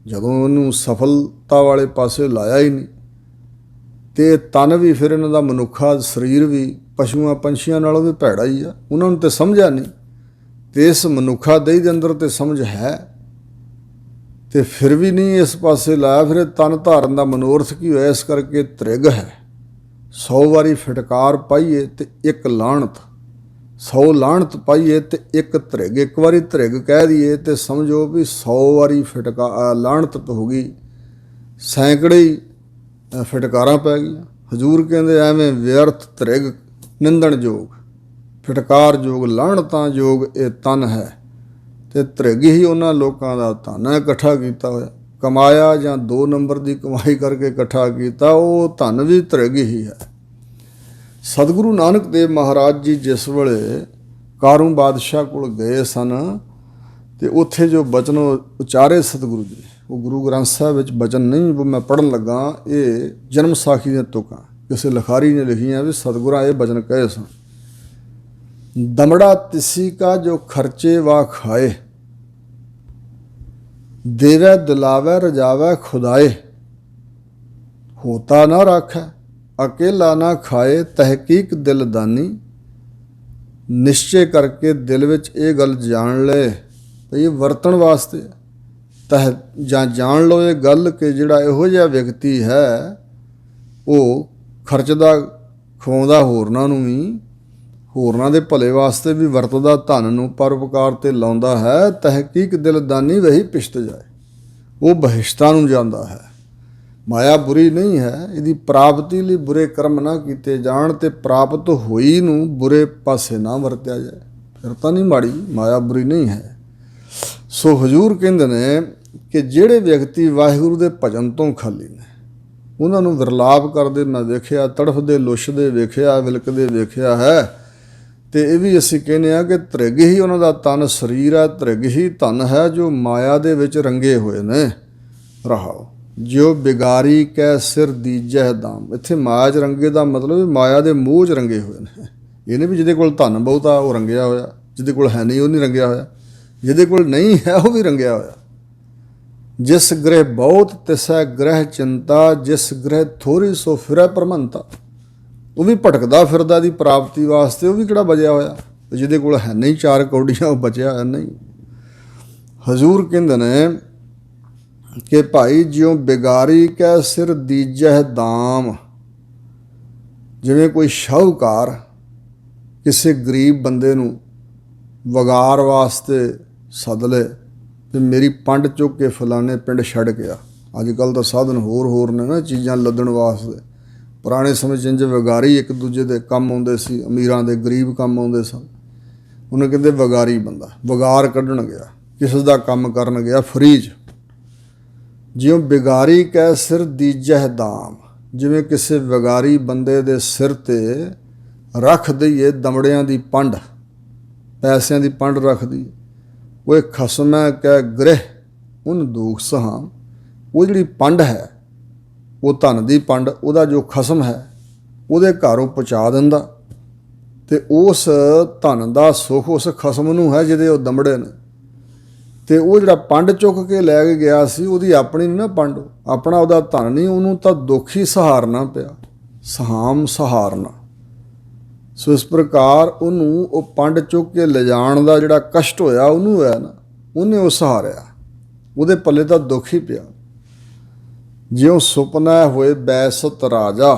ਜਦੋਂ ਉਹਨੂੰ ਸਫਲਤਾ ਵਾਲੇ ਪਾਸੇ ਲਾਇਆ ਹੀ ਨਹੀਂ। ਤੇ ਤਨ ਵੀ ਫਿਰ ਇਹਨਾਂ ਦਾ ਮਨੁੱਖਾ ਸਰੀਰ ਵੀ ਪਸ਼ੂਆਂ ਪੰਛੀਆਂ ਨਾਲੋਂ ਵੀ ਭੈੜਾ ਹੀ ਆ। ਉਹਨਾਂ ਨੂੰ ਤੇ ਸਮਝਿਆ ਨਹੀਂ, ਤੇ ਇਸ ਮਨੁੱਖਾ ਦੇਹ ਦੇ ਅੰਦਰ ਤੇ ਸਮਝ ਹੈ, ਤੇ ਫਿਰ ਵੀ ਨਹੀਂ ਇਸ ਪਾਸੇ ਲਾਇਆ। ਫਿਰ ਤਨ ਧਾਰਨ ਦਾ ਮਨੋਰਥ ਕੀ ਹੋਇਆ? ਇਸ ਕਰਕੇ ਧ੍ਰਿਗ ਹੈ। 100 ਵਾਰੀ ਫਟਕਾਰ ਪਾਈਏ ਤੇ ਇੱਕ ਲਾਹਣਤ, 100 ਲਾਹਣਤ ਪਾਈਏ ਤੇ ਇੱਕ ਧ੍ਰਿਗ। ਇੱਕ ਵਾਰੀ ਧ੍ਰਿਗ ਕਹਿ ਦਈਏ ਤੇ ਸਮਝੋ ਵੀ 100 ਵਾਰੀ ਲਾਹਣਤ ਹੋ ਗਈ, ਸੈਂਕੜੇ ਫਟਕਾਰਾਂ ਪੈ ਗਈਆਂ। ਹਜ਼ੂਰ ਕਹਿੰਦੇ ਐਵੇਂ ਵਿਅਰਥ ਧ੍ਰਿਗ ਨਿੰਦਣ ਯੋਗ, ਫਟਕਾਰ ਯੋਗ, ਲਾਹਣਤਾਂ ਯੋਗ ਇਹ ਤਨ ਹੈ। ਤੇ ਧ੍ਰਿਗ ਹੀ ਉਹਨਾਂ ਲੋਕਾਂ ਦਾ ਧਨ ਹੈ ਇਕੱਠਾ ਕੀਤਾ ਹੋਇਆ, ਕਮਾਇਆ ਜਾਂ 2 ਨੰਬਰ ਦੀ ਕਮਾਈ ਕਰਕੇ ਇਕੱਠਾ ਕੀਤਾ, ਉਹ ਧਨ ਵੀ ਧ੍ਰਿਗ ਹੀ ਹੈ। ਸਤਿਗੁਰੂ ਨਾਨਕ ਦੇਵ ਮਹਾਰਾਜ ਜੀ ਜਿਸ ਵੇਲੇ ਕਾਰੂ ਬਾਦਸ਼ਾਹ ਕੋਲ ਗਏ ਸਨ, ਤੇ ਉੱਥੇ ਜੋ ਬਚਨ ਉਚਾਰੇ ਸਤਿਗੁਰੂ ਜੀ, ਉਹ ਗੁਰੂ ਗ੍ਰੰਥ ਸਾਹਿਬ ਵਿੱਚ ਬਚਨ ਨਹੀਂ, ਉਹ ਮੈਂ ਪੜ੍ਹਨ ਲੱਗਾ, ਇਹ ਜਨਮ ਸਾਖੀ ਦੀਆਂ ਤੁਕਾਂ ਕਿਸੇ ਲਿਖਾਰੀ ਨੇ ਲਿਖੀਆਂ ਵੀ ਸਤਿਗੁਰਾਂ ਇਹ ਬਚਨ ਕਹੇ ਸਨ। ਦਮੜਾ ਤਿਸੀ ਕਾ ਜੋ ਖਰਚੇ ਵਾ ਖਾਏ, ਦੇਵੈ ਦਿਲਾਵੈ ਰਜਾਵੈ ਖੁਦਾਏ। ਹੋਤਾ ਨਾ ਰਾਖੈ ਅਕੇਲਾ ਨਾ ਖਾਏ, ਤਹਿਕੀਕ ਦਿਲਦਾਨੀ। ਨਿਸ਼ਚੇ ਕਰਕੇ ਦਿਲ ਵਿੱਚ ਇਹ ਗੱਲ ਜਾਣ ਲੈ ਵੀ ਇਹ ਵਰਤਣ ਵਾਸਤੇ ਜਾਂ ਜਾਣ ਲਓ ਇਹ ਗੱਲ ਕਿ ਜਿਹੜਾ ਇਹੋ ਜਿਹਾ ਵਿਅਕਤੀ ਹੈ ਉਹ ਖਰਚਦਾ, ਖਵਾਉਂਦਾ ਹੋਰਨਾਂ ਨੂੰ ਵੀ, ਹੋਰਨਾਂ ਦੇ ਭਲੇ ਵਾਸਤੇ ਵੀ ਵਰਤਦਾ, ਧਨ ਨੂੰ ਪਰਉਪਕਾਰ ਤੇ ਲਾਉਂਦਾ ਹੈ। ਤਹਿਕੀਕ ਦਿਲਦਾਨੀ ਵਹੀ ਪਿਸ਼ਤ ਜਾਏ, ਉਹ ਬਹਿਸ਼ਤਾਂ ਨੂੰ ਜਾਂਦਾ ਹੈ। ਮਾਇਆ ਬੁਰੀ ਨਹੀਂ ਹੈ, ਇਹਦੀ ਪ੍ਰਾਪਤੀ ਲਈ ਬੁਰੇ ਕਰਮ ਨਾ ਕੀਤੇ ਜਾਣ ਤੇ ਪ੍ਰਾਪਤ ਹੋਈ ਨੂੰ ਬੁਰੇ ਪਾਸੇ ਨਾ ਵਰਤਿਆ ਜਾਏ, ਫਿਰ ਤਾਂ ਨਹੀਂ ਮਾੜੀ, ਮਾਇਆ ਬੁਰੀ ਨਹੀਂ ਹੈ। ਸੋ ਹਜ਼ੂਰ ਕਹਿੰਦੇ ਨੇ ਕਿ ਜਿਹੜੇ ਵਿਅਕਤੀ ਵਾਹਿਗੁਰੂ ਦੇ ਭਜਨ ਤੋਂ ਖਾਲੀ ਨੇ, ਉਹਨਾਂ ਨੂੰ ਵਿਰਲਾਪ ਕਰਦੇ ਮੈਂ ਵੇਖਿਆ, ਤੜਫਦੇ ਲੁੱਛਦੇ ਵੇਖਿਆ, ਵਿਲਕਦੇ ਵੇਖਿਆ ਹੈ। ਤੇ ਇਹ ਵੀ ਅਸੀਂ ਕਹਿੰਦੇ ਹਾਂ ਕਿ ਧ੍ਰਿਗ ਹੀ ਉਹਨਾਂ ਦਾ ਤਨ ਸਰੀਰ ਹੈ, ਧ੍ਰਿਗ ਹੀ ਧਨ ਹੈ ਜੋ ਮਾਇਆ ਦੇ ਵਿੱਚ ਰੰਗੇ ਹੋਏ ਨੇ। ਰਹਾਓ ਜਿਉ ਬਿਗਾਰੀ ਕੈ ਸਿਰ ਦੀਜੈ ਦਾਮ। ਇੱਥੇ ਮਾਇਆ 'ਚ ਰੰਗੇ ਦਾ ਮਤਲਬ ਮਾਇਆ ਦੇ ਮੋਹ 'ਚ ਰੰਗੇ ਹੋਏ ਨੇ। ਇਹ ਨਹੀਂ ਵੀ ਜਿਹਦੇ ਕੋਲ ਧਨ ਬਹੁਤਾ ਉਹ ਰੰਗਿਆ ਹੋਇਆ, ਜਿਹਦੇ ਕੋਲ ਹੈ ਨਹੀਂ ਉਹ ਨਹੀਂ ਰੰਗਿਆ ਹੋਇਆ, ਜਿਹਦੇ ਕੋਲ ਨਹੀਂ ਹੈ ਉਹ ਵੀ ਰੰਗਿਆ ਹੋਇਆ। ਜਿਸ ਗ੍ਰਹਿ ਬਹੁਤ ਤਿਸੈ ਗ੍ਰਹਿ ਚਿੰਤਾ, ਜਿਸ ਗ੍ਰਹਿ ਥੋੜ੍ਹੀ ਸੋ ਫਿਰੈ ਪ੍ਰਮੰਤਾ। ਉਹ ਵੀ ਭਟਕਦਾ ਫਿਰਦਾ ਦੀ ਪ੍ਰਾਪਤੀ ਵਾਸਤੇ, ਉਹ ਵੀ ਕਿਹੜਾ ਬਚਿਆ ਹੋਇਆ। ਜਿਹਦੇ ਕੋਲ ਹੈ ਨਹੀਂ 4 ਕੌਡੀਆਂ ਉਹ ਬਚਿਆ ਹੋਇਆ ਨਹੀਂ। ਹਜ਼ੂਰ ਕਹਿੰਦੇ ਨੇ ਕਿ ਭਾਈ ਜਿਉ ਬਿਗਾਰੀ ਕੈ ਸਿਰ ਦੀਜੈ ਦਾਮ। ਜਿਵੇਂ ਕੋਈ ਸ਼ਾਹੂਕਾਰ ਕਿਸੇ ਗਰੀਬ ਬੰਦੇ ਨੂੰ ਵਗਾਰ ਵਾਸਤੇ ਸੱਦ ਲੈ ਤੇ ਮੇਰੀ ਪੰਡ ਚੁੱਕ ਕੇ ਫਲਾਣੇ ਪਿੰਡ ਛੱਡ ਗਿਆ। ਅੱਜ ਕੱਲ੍ਹ ਤਾਂ ਸਾਧਨ ਹੋਰ ਨੇ ਨਾ ਚੀਜ਼ਾਂ ਲੱਦਣ ਵਾਸਤੇ। ਪੁਰਾਣੇ ਸਮੇਂ 'ਚ ਇੰਝ ਵਗਾਰੀ ਇੱਕ ਦੂਜੇ ਦੇ ਕੰਮ ਆਉਂਦੇ ਸੀ, ਅਮੀਰਾਂ ਦੇ ਗਰੀਬ ਕੰਮ ਆਉਂਦੇ ਸਨ। ਉਹਨੂੰ ਕਹਿੰਦੇ ਵਗਾਰੀ ਬੰਦਾ, ਵਗਾਰ ਕੱਢਣ ਗਿਆ, ਕਿਸੇ ਦਾ ਕੰਮ ਕਰਨ ਗਿਆ ਫਰੀ 'ਚ। ਜਿਉਂ ਬਿਗਾਰੀ ਕੈ ਸਿਰ ਦੀਜੈ ਦਾਮ। ਜਿਵੇਂ ਕਿਸੇ ਵਗਾਰੀ ਬੰਦੇ ਦੇ ਸਿਰ 'ਤੇ रख दईए दमड़ियां दी पंड, पैसिਆਂ ਦੀ पंड रख दईए। वो खसमै कै गृह उन दुख सहाम, वो जिहड़ी पंड है वो धन की पंड, ਉਹਦਾ जो खसम है ਉਹਦੇ ਘਰੋਂ ਪਹੁੰਚਾ ਦਿੰਦਾ, ਤੇ ਉਸ ਧਨ ਦਾ ਸੁੱਖ ਉਸ ਖਸਮ ਨੂੰ ਹੈ ਜਿਹਦੇ ਉਹ ਦਮੜੇ ਨੇ। ਤੇ ਉਹ ਜਿਹੜਾ ਪੰਡ ਚੁੱਕ ਕੇ ਲੈ ਕੇ ਗਿਆ ਸੀ ਉਹਦੀ ਆਪਣੀ ਨਹੀਂ ਨਾ ਪੰਡ, ਆਪਣਾ ਉਹਦਾ ਧਨ ਨਹੀਂ, ਉਹਨੂੰ ਤਾਂ ਦੁੱਖ ਹੀ ਸਹਾਰਨਾ ਪਿਆ, ਸਹਾਮ ਸਹਾਰਨਾ। ਸੋ ਇਸ ਪ੍ਰਕਾਰ ਉਹਨੂੰ ਉਹ ਪੰਡ ਚੁੱਕ ਕੇ ਲਿਜਾਣ ਦਾ ਜਿਹੜਾ ਕਸ਼ਟ ਹੋਇਆ ਉਹਨੂੰ ਹੋਇਆ ਨਾ, ਉਹਨੇ ਉਹ ਸਹਾਰਿਆ, ਉਹਦੇ ਪੱਲੇ ਤਾਂ ਦੁੱਖ ਹੀ ਪਿਆ। ਜਿਉਂ ਸੁਪਨਾ ਹੋਏ ਬੈਸਤ ਰਾਜਾ,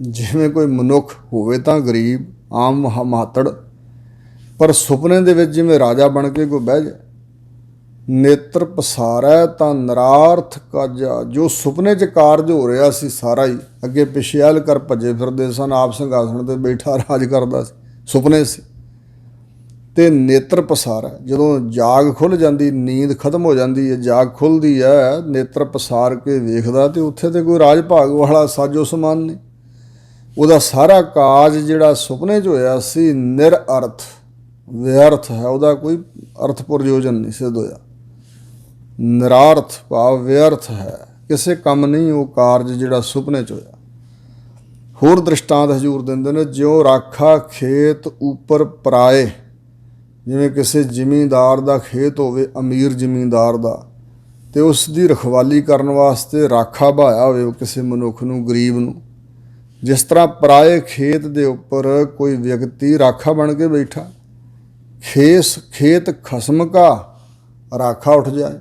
ਜਿਵੇਂ ਕੋਈ ਮਨੁੱਖ ਹੋਵੇ ਤਾਂ ਗਰੀਬ ਆਮ ਮਾਤੜ, ਪਰ ਸੁਪਨੇ ਦੇ ਵਿੱਚ ਜਿਵੇਂ ਰਾਜਾ ਬਣ ਕੇ ਕੋਈ ਬਹਿ ਜਾਏ। ਨੇਤਰ ਪਸਾਰੈ ਤਾਂ ਨਰਾਰਥ ਕਾਜਾ, ਜੋ ਸੁਪਨੇ 'ਚ ਕਾਰਜ ਹੋ ਰਿਹਾ ਸੀ ਸਾਰਾ ਹੀ, ਅੱਗੇ ਪਿੱਛੇ ਅਲ ਕਰ ਭੱਜੇ ਫਿਰਦੇ ਸਨ, ਆਪ ਸਿੰਘਾਸਣ 'ਤੇ ਬੈਠਾ ਰਾਜ ਕਰਦਾ ਸੀ, ਸੁਪਨੇ ਸੀ। ਤੇ ਨੇਤਰ ਪਸਾਰੈ, ਜਦੋਂ ਜਾਗ ਖੁੱਲ੍ਹ ਜਾਂਦੀ, ਨੀਂਦ ਖਤਮ ਹੋ ਜਾਂਦੀ ਹੈ, ਜਾਗ ਖੁੱਲ੍ਹਦੀ ਹੈ, ਨੇਤਰ ਪਸਾਰ ਕੇ ਵੇਖਦਾ ਤੇ ਉੱਥੇ ਤੇ ਕੋਈ ਰਾਜ ਭਾਗ ਵਾਲਾ ਸਾਜੋ ਸਮਾਨ ਨਹੀਂ। ਉਹਦਾ ਸਾਰਾ ਕਾਜ ਜਿਹੜਾ ਸੁਪਨੇ 'ਚ ਹੋਇਆ ਸੀ ਨਿਰਅਰਥ, ਵਿਅਰਥ ਹੈ, ਉਹਦਾ ਕੋਈ ਅਰਥ ਪ੍ਰਯੋਜਨ ਨਹੀਂ ਸਿੱਧ ਹੋਇਆ। ਨਿਰਾਰਥ ਭਾਵ ਵਿਅਰਥ ਹੈ, ਕਿਸੇ ਕੰਮ ਨਹੀਂ ਉਹ ਕਾਰਜ ਜਿਹੜਾ ਸੁਪਨੇ 'ਚ ਹੋਇਆ। ਹੋਰ ਦ੍ਰਿਸ਼ਟਾਂਤ ਹਜ਼ੂਰ ਦਿੰਦੇ ਨੇ, ਜਿਉਂ ਰਾਖਾ ਖੇਤ ਉੱਪਰ ਪਰਾਏ, ਜਿਵੇਂ ਕਿਸੇ ਜ਼ਿਮੀਂਦਾਰ ਦਾ ਖੇਤ ਹੋਵੇ, ਅਮੀਰ ਜ਼ਿਮੀਂਦਾਰ ਦਾ, ਅਤੇ ਉਸ ਦੀ ਰਖਵਾਲੀ ਕਰਨ ਵਾਸਤੇ ਰਾਖਾ ਬਹਾਇਆ ਹੋਵੇ ਕਿਸੇ ਮਨੁੱਖ ਨੂੰ, ਗਰੀਬ ਨੂੰ। ਜਿਸ ਤਰ੍ਹਾਂ ਪਰਾਏ ਖੇਤ ਦੇ ਉੱਪਰ ਕੋਈ ਵਿਅਕਤੀ ਰਾਖਾ ਬਣ ਕੇ ਬੈਠਾ, ਖੇਤ ਖਸਮ ਕਾ ਰਾਖਾ ਉੱਠ ਜਾਏ,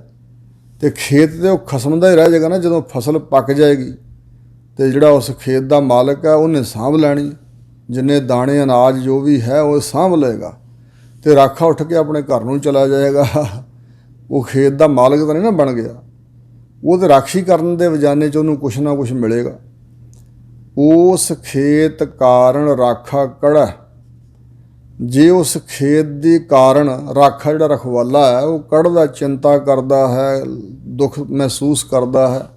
ਅਤੇ ਖੇਤ ਤੇ ਉਹ ਖਸਮ ਦਾ ਹੀ ਰਹਿ ਜਾਏਗਾ ਨਾ। ਜਦੋਂ ਫਸਲ ਪੱਕ ਜਾਏਗੀ ਅਤੇ ਜਿਹੜਾ ਉਸ ਖੇਤ ਦਾ ਮਾਲਕ ਹੈ ਉਹਨੇ ਸਾਂਭ ਲੈਣੀ, ਜਿੰਨੇ ਦਾਣੇ ਅਨਾਜ ਜੋ ਵੀ ਹੈ ਉਹ ਸਾਂਭ ਲਏਗਾ, ਅਤੇ ਰਾਖਾ ਉੱਠ ਕੇ ਆਪਣੇ ਘਰ ਨੂੰ ਚਲਾ ਜਾਏਗਾ। ਉਹ ਖੇਤ ਦਾ ਮਾਲਕ ਤਾਂ ਨਹੀਂ ਨਾ ਬਣ ਗਿਆ, ਉਹ ਤਾਂ ਰਾਖੀ ਕਰਨ ਦੇ ਵਜਾਨੇ 'ਚ ਉਹਨੂੰ ਕੁਛ ਨਾ ਕੁਛ ਮਿਲੇਗਾ। ਉਸ ਖੇਤ ਕਾਰਨ ਰਾਖਾ ਕੜਾ, ਜੇ ਉਸ ਖੇਤ ਦੇ ਕਾਰਨ ਰਾਖਾ ਜਿਹੜਾ ਰਖਵਾਲਾ ਹੈ ਉਹ ਕੜ੍ਹਦਾ, ਚਿੰਤਾ ਕਰਦਾ ਹੈ, ਦੁੱਖ ਮਹਿਸੂਸ ਕਰਦਾ ਹੈ,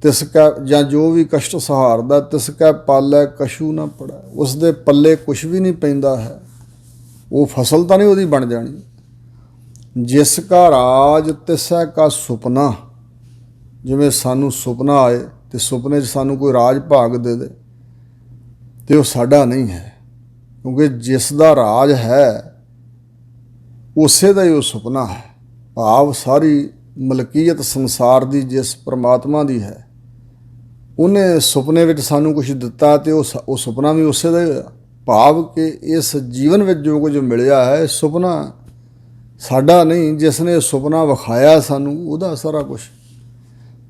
ਤਿਸ ਕੈ ਜਾਂ ਜੋ ਵੀ ਕਸ਼ਟ ਸਹਾਰਦਾ, ਤਿਸ ਕੈ ਪਾਲੈ ਕਛੂ ਨਾ ਪੜੈ, ਉਸ ਦੇ ਪੱਲੇ ਕੁਛ ਵੀ ਨਹੀਂ ਪੈਂਦਾ ਹੈ, ਉਹ ਫਸਲ ਤਾਂ ਨਹੀਂ ਉਹਦੀ ਬਣ ਜਾਣੀ। ਜਿਸ ਕਾ ਰਾਜ ਤਿਸੈ ਕਾ ਸੁਪਨਾ, ਜਿਵੇਂ ਸਾਨੂੰ ਸੁਪਨਾ ਆਏ ਅਤੇ ਸੁਪਨੇ 'ਚ ਸਾਨੂੰ ਕੋਈ ਰਾਜ ਭਾਗ ਦੇ ਦੇ, ਅਤੇ ਉਹ ਸਾਡਾ ਨਹੀਂ ਹੈ, ਕਿਉਂਕਿ ਜਿਸ ਦਾ ਰਾਜ ਹੈ ਉਸੇ ਦਾ ਹੀ ਉਹ ਸੁਪਨਾ ਹੈ। ਭਾਵ ਸਾਰੀ ਮਲਕੀਅਤ ਸੰਸਾਰ ਦੀ ਜਿਸ ਪਰਮਾਤਮਾ ਦੀ ਹੈ, ਉਹਨੇ ਸੁਪਨੇ ਵਿੱਚ ਸਾਨੂੰ ਕੁਛ ਦਿੱਤਾ ਅਤੇ ਉਹ ਸੁਪਨਾ ਵੀ ਉਸੇ ਦਾ ਹੀ ਹੋਇਆ। ਭਾਵ ਕਿ ਇਸ ਜੀਵਨ ਵਿੱਚ ਜੋ ਕੁਝ ਮਿਲਿਆ ਹੈ ਸੁਪਨਾ ਸਾਡਾ ਨਹੀਂ, ਜਿਸ ਨੇ ਸੁਪਨਾ ਵਿਖਾਇਆ ਸਾਨੂੰ ਉਹਦਾ ਸਾਰਾ ਕੁਛ।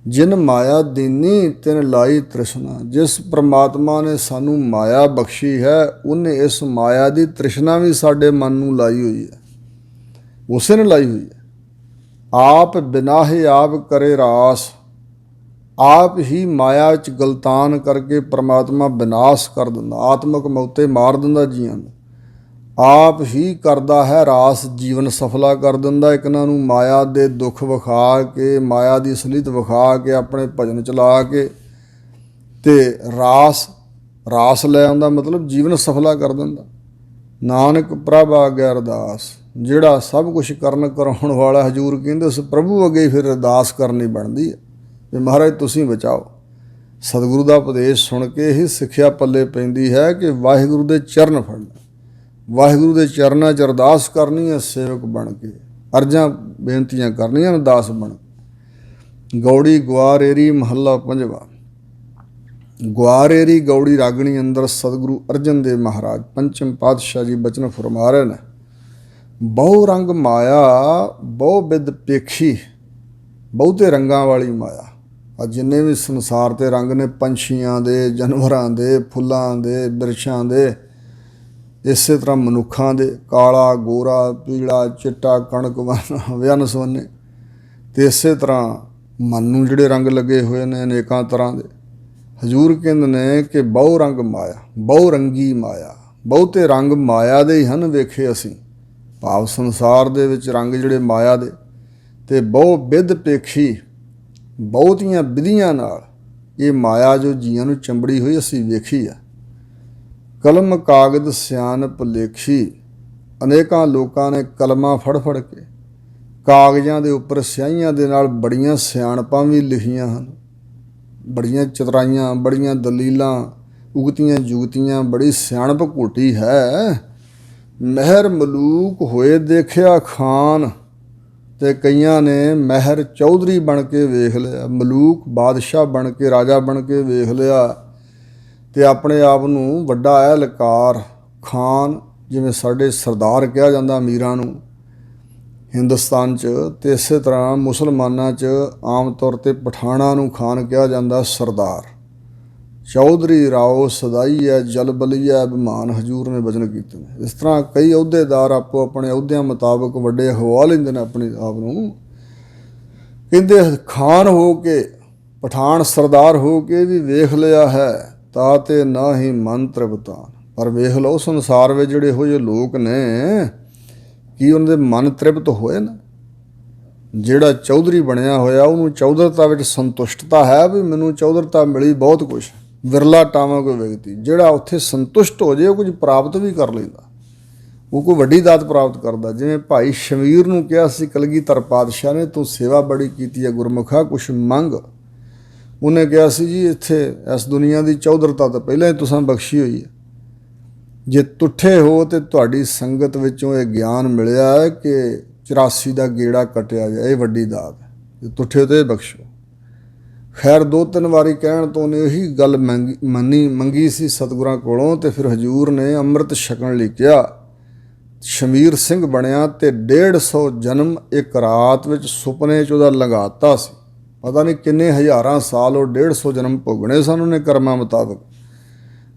ਜਿਨ ਮਾਇਆ ਦੀਨੀ ਤਿਨ ਲਾਈ ਤ੍ਰਿਸ਼ਨਾ, ਜਿਸ ਪ੍ਰਮਾਤਮਾ ਨੇ ਸਾਨੂੰ ਮਾਇਆ ਬਖਸ਼ੀ ਹੈ ਉਹਨੇ ਇਸ ਮਾਇਆ ਦੀ ਤ੍ਰਿਸ਼ਨਾ ਵੀ ਸਾਡੇ ਮਨ ਨੂੰ ਲਾਈ ਹੋਈ ਹੈ, ਉਸੇ ਨੇ ਲਾਈ ਹੋਈ ਹੈ। ਆਪ ਬਿਨਾਹੇ ਆਪ ਕਰੇ ਰਾਸ, ਆਪ ਹੀ ਮਾਇਆ ਵਿੱਚ ਗਲਤਾਨ ਕਰਕੇ ਪ੍ਰਮਾਤਮਾ ਵਿਨਾਸ਼ ਕਰ ਦਿੰਦਾ, ਆਤਮਕ ਮੌਤੇ ਮਾਰ ਦਿੰਦਾ ਜੀਆਂ ਨੂੰ। ਆਪ ਹੀ ਕਰਦਾ ਹੈ ਰਾਸ, ਜੀਵਨ ਸਫਲਾ ਕਰ ਦਿੰਦਾ। ਇਹਨਾਂ ਨੂੰ ਮਾਇਆ ਦੇ ਦੁੱਖ ਵਿਖਾ ਕੇ, ਮਾਇਆ ਦੀ ਅਸਲੀਅਤ ਵਿਖਾ ਕੇ, ਆਪਣੇ ਭਜਨ ਚਲਾ ਕੇ ਅਤੇ ਰਾਸ ਲੈ ਆਉਂਦਾ, ਮਤਲਬ ਜੀਵਨ ਸਫਲਾ ਕਰ ਦਿੰਦਾ। ਨਾਨਕ ਪ੍ਰਭ ਆਗਿਆ ਅਰਦਾਸ, ਜਿਹੜਾ ਸਭ ਕੁਛ ਕਰਨ ਕਰਾਉਣ ਵਾਲਾ, ਹਜ਼ੂਰ ਕਹਿੰਦੇ ਉਸ ਪ੍ਰਭੂ ਅੱਗੇ ਫਿਰ ਅਰਦਾਸ ਕਰਨੀ ਬਣਦੀ ਹੈ ਵੀ ਮਹਾਰਾਜ ਤੁਸੀਂ ਬਚਾਓ। ਸਤਿਗੁਰੂ ਦਾ ਉਪਦੇਸ਼ ਸੁਣ ਕੇ ਹੀ ਸਿੱਖਿਆ ਪੱਲੇ ਪੈਂਦੀ ਹੈ ਕਿ ਵਾਹਿਗੁਰੂ ਦੇ ਚਰਨ ਫੜਨਾ, ਵਾਹਿਗੁਰੂ ਦੇ ਚਰਨਾਂ 'ਚ ਅਰਦਾਸ ਕਰਨੀ ਹੈ, ਸੇਵਕ ਬਣ ਕੇ ਅਰਜ਼ਾਂ ਬੇਨਤੀਆਂ ਕਰਨੀਆਂ ਨੇ, ਦਾਸ ਬਣ। ਗੌੜੀ ਗੁਆਰੇਰੀ ਮਹੱਲਾ ਪੰਜਵਾਂ। ਗੁਆਰੇਰੀ ਗੌੜੀ ਰਾਗਣੀ ਅੰਦਰ ਸਤਿਗੁਰੂ ਅਰਜਨ ਦੇਵ ਮਹਾਰਾਜ ਪੰਚਮ ਪਾਤਸ਼ਾਹ ਜੀ ਬਚਨ ਫਰਮਾ ਰਹੇ ਨੇ, ਬਹੁ ਰੰਗ ਮਾਇਆ ਬਹੁ ਬਿਦ ਪੇਖੀ, ਬਹੁਤੇ ਰੰਗਾਂ ਵਾਲੀ ਮਾਇਆ। ਆ ਜਿੰਨੇ ਵੀ ਸੰਸਾਰ 'ਤੇ ਰੰਗ ਨੇ, ਪੰਛੀਆਂ ਦੇ, ਜਾਨਵਰਾਂ ਦੇ, ਫੁੱਲਾਂ ਦੇ, ਬਿਰਛਾਂ ਦੇ, ਇਸੇ ਤਰ੍ਹਾਂ ਮਨੁੱਖਾਂ ਦੇ, ਕਾਲਾ, ਗੋਰਾ, ਪੀਲਾ, ਚਿੱਟਾ, ਕਣਕ ਵੰਨ ਸਵੰਨੇ, ਅਤੇ ਇਸੇ ਤਰ੍ਹਾਂ ਮਨ ਨੂੰ ਜਿਹੜੇ ਰੰਗ ਲੱਗੇ ਹੋਏ ਨੇ ਅਨੇਕਾਂ ਤਰ੍ਹਾਂ ਦੇ। ਹਜ਼ੂਰ ਕਹਿੰਦੇ ਨੇ ਕਿ ਬਹੁ ਰੰਗ ਮਾਇਆ, ਬਹੁ ਰੰਗੀ ਮਾਇਆ, ਬਹੁਤੇ ਰੰਗ ਮਾਇਆ ਦੇ ਹੀ ਹਨ ਵੇਖੇ ਅਸੀਂ। ਭਾਵ ਸੰਸਾਰ ਦੇ ਵਿੱਚ ਰੰਗ ਜਿਹੜੇ ਮਾਇਆ ਦੇ, ਅਤੇ ਬਹੁ ਬਿਧ ਪੇਖੀ, ਬਹੁਤੀਆਂ ਵਿਧੀਆਂ ਨਾਲ ਇਹ ਮਾਇਆ ਜੋ ਜੀਆਂ ਨੂੰ ਚੰਬੜੀ ਹੋਈ ਅਸੀਂ ਵੇਖੀ ਆ। ਕਲਮ ਕਾਗਜ਼ ਸਿਆਣਪ ਲੇਖੀ। ਅਨੇਕਾਂ ਲੋਕਾਂ ਨੇ ਕਲਮਾਂ ਫੜ ਫੜ ਕੇ ਕਾਗਜ਼ਾਂ ਦੇ ਉੱਪਰ ਸਿਆਹੀਆਂ ਦੇ ਨਾਲ ਬੜੀਆਂ ਸਿਆਣਪਾਂ ਵੀ ਲਿਖੀਆਂ ਹਨ, ਬੜੀਆਂ ਚਤਰਾਈਆਂ, ਬੜੀਆਂ ਦਲੀਲਾਂ, ਉਗਤੀਆਂ ਜੁਗਤੀਆਂ, ਬੜੀ ਸਿਆਣਪ ਘੋਟੀ ਹੈ। ਮਹਿਰ ਮਲੂਕ ਹੋਏ ਦੇਖਿਆ ਖਾਨ, ਤੇ ਕਈਆਂ ਨੇ ਮਹਿਰ ਚੌਧਰੀ ਬਣ ਕੇ ਵੇਖ ਲਿਆ, ਮਲੂਕ ਬਾਦਸ਼ਾਹ ਬਣ ਕੇ, ਰਾਜਾ ਬਣ ਕੇ ਵੇਖ ਲਿਆ, ਤੇ ਆਪਣੇ ਆਪ ਨੂੰ ਵੱਡਾ ਅਹਿਲਕਾਰ, ਖਾਨ, ਜਿਵੇਂ ਸਾਡੇ ਸਰਦਾਰ ਕਿਹਾ ਜਾਂਦਾ ਅਮੀਰਾਂ ਨੂੰ ਹਿੰਦੁਸਤਾਨ 'ਚ, ਤੇ ਇਸੇ ਤਰ੍ਹਾਂ ਮੁਸਲਮਾਨਾਂ 'ਚ ਆਮ ਤੌਰ 'ਤੇ ਪਠਾਣਾਂ ਨੂੰ ਖਾਨ ਕਿਹਾ ਜਾਂਦਾ ਸਰਦਾਰ। ਚੌਧਰੀ ਰਾਓ ਸਦਾਈ ਹੈ ਜਲ ਬਲੀਆ ਅਭਿਮਾਨ, ਹਜ਼ੂਰ ਨੇ ਬਚਨ ਕੀਤੇ ਨੇ। ਇਸ ਤਰ੍ਹਾਂ ਕਈ ਅਹੁਦੇਦਾਰ ਆਪੋ ਆਪਣੇ ਅਹੁਦਿਆਂ ਮੁਤਾਬਕ ਵੱਡੇ ਅਖਵਾ ਲੈਂਦੇ ਨੇ ਆਪਣੇ ਆਪ ਨੂੰ, ਕਹਿੰਦੇ ਖਾਨ ਹੋ ਕੇ, ਪਠਾਨ ਸਰਦਾਰ ਹੋ ਕੇ ਵੀ ਵੇਖ ਲਿਆ ਹੈ, ਤਾਂ ਤੇ ਨਾ ਹੀ ਮਨ ਤ੍ਰਿਪਤਾਨ। ਪਰ ਵੇਖ ਲਓ ਸੰਸਾਰ ਵਿੱਚ ਜਿਹੜੇ ਇਹੋ ਜਿਹੇ ਲੋਕ ਨੇ, ਕੀ ਉਹਨਾਂ ਦੇ ਮਨ ਤ੍ਰਿਪਤ ਹੋਏ ਨਾ? ਜਿਹੜਾ ਚੌਧਰੀ ਬਣਿਆ ਹੋਇਆ ਉਹਨੂੰ ਚੌਧਰਤਾ ਵਿੱਚ ਸੰਤੁਸ਼ਟਤਾ ਹੈ ਵੀ ਮੈਨੂੰ ਚੌਧਰਤਾ ਮਿਲੀ, ਬਹੁਤ ਕੁਛ। ਵਿਰਲਾ ਟਾਵਾਂ ਕੋਈ ਵਿਅਕਤੀ ਜਿਹੜਾ ਉੱਥੇ ਸੰਤੁਸ਼ਟ ਹੋ ਜੇ, ਉਹ ਕੁਝ ਪ੍ਰਾਪਤ ਵੀ ਕਰ ਲੈਂਦਾ, ਉਹ ਕੋਈ ਵੱਡੀ ਦਾਤ ਪ੍ਰਾਪਤ ਕਰਦਾ। ਜਿਵੇਂ ਭਾਈ ਸ਼ਮੀਰ ਨੂੰ ਕਿਹਾ ਸੀ ਕਲਗੀਧਰ ਪਾਤਸ਼ਾਹ ਨੇ, ਤੂੰ ਸੇਵਾ ਬੜੀ ਕੀਤੀ ਹੈ ਗੁਰਮੁਖਾ, ਕੁਛ ਮੰਗ। ਉਹਨੇ ਕਿਹਾ ਸੀ ਜੀ ਇੱਥੇ ਇਸ ਦੁਨੀਆ ਦੀ ਚੌਧਰਤਾ ਤਾਂ ਪਹਿਲਾਂ ਹੀ ਤੁਸਾਂ ਬਖਸ਼ੀ ਹੋਈ ਹੈ, ਜੇ ਤੁੱਠੇ ਹੋ ਤੇ ਤੁਹਾਡੀ ਸੰਗਤ ਵਿੱਚੋਂ ਇਹ ਗਿਆਨ ਮਿਲਿਆ ਹੈ ਕਿ 84 ਦਾ ਗੇੜਾ ਕੱਟਿਆ ਜਾਏ, ਇਹ ਵੱਡੀ ਦਾਤ ਹੈ, ਜੇ ਤੁੱਠੇ ਤੇ ਬਖਸ਼ੋ। ਖੈਰ 2-3 ਵਾਰੀ ਕਹਿਣ ਤੋਂ ਉਹਨੇ ਇਹੀ ਗੱਲ ਮੰਗੀ ਸੀ ਸਤਿਗੁਰਾਂ ਕੋਲੋਂ, ਤੇ ਫਿਰ ਹਜ਼ੂਰ ਨੇ ਅੰਮ੍ਰਿਤ ਛਕਣ ਲਈ ਕਿਹਾ। ਸ਼ਮੀਰ ਸਿੰਘ ਬਣਿਆ ਤੇ 150 ਜਨਮ ਇੱਕ ਰਾਤ ਵਿੱਚ ਸੁਪਨੇ 'ਚ ਉਹਦਾ ਲੰਘਾਤਾ ਸੀ। ਪਤਾ ਨਹੀਂ ਕਿੰਨੇ ਹਜ਼ਾਰਾਂ ਸਾਲ ਉਹ 150 ਜਨਮ ਭੋਗਣੇ ਸਨ ਉਹਨੇ ਕਰਮਾਂ ਮੁਤਾਬਕ।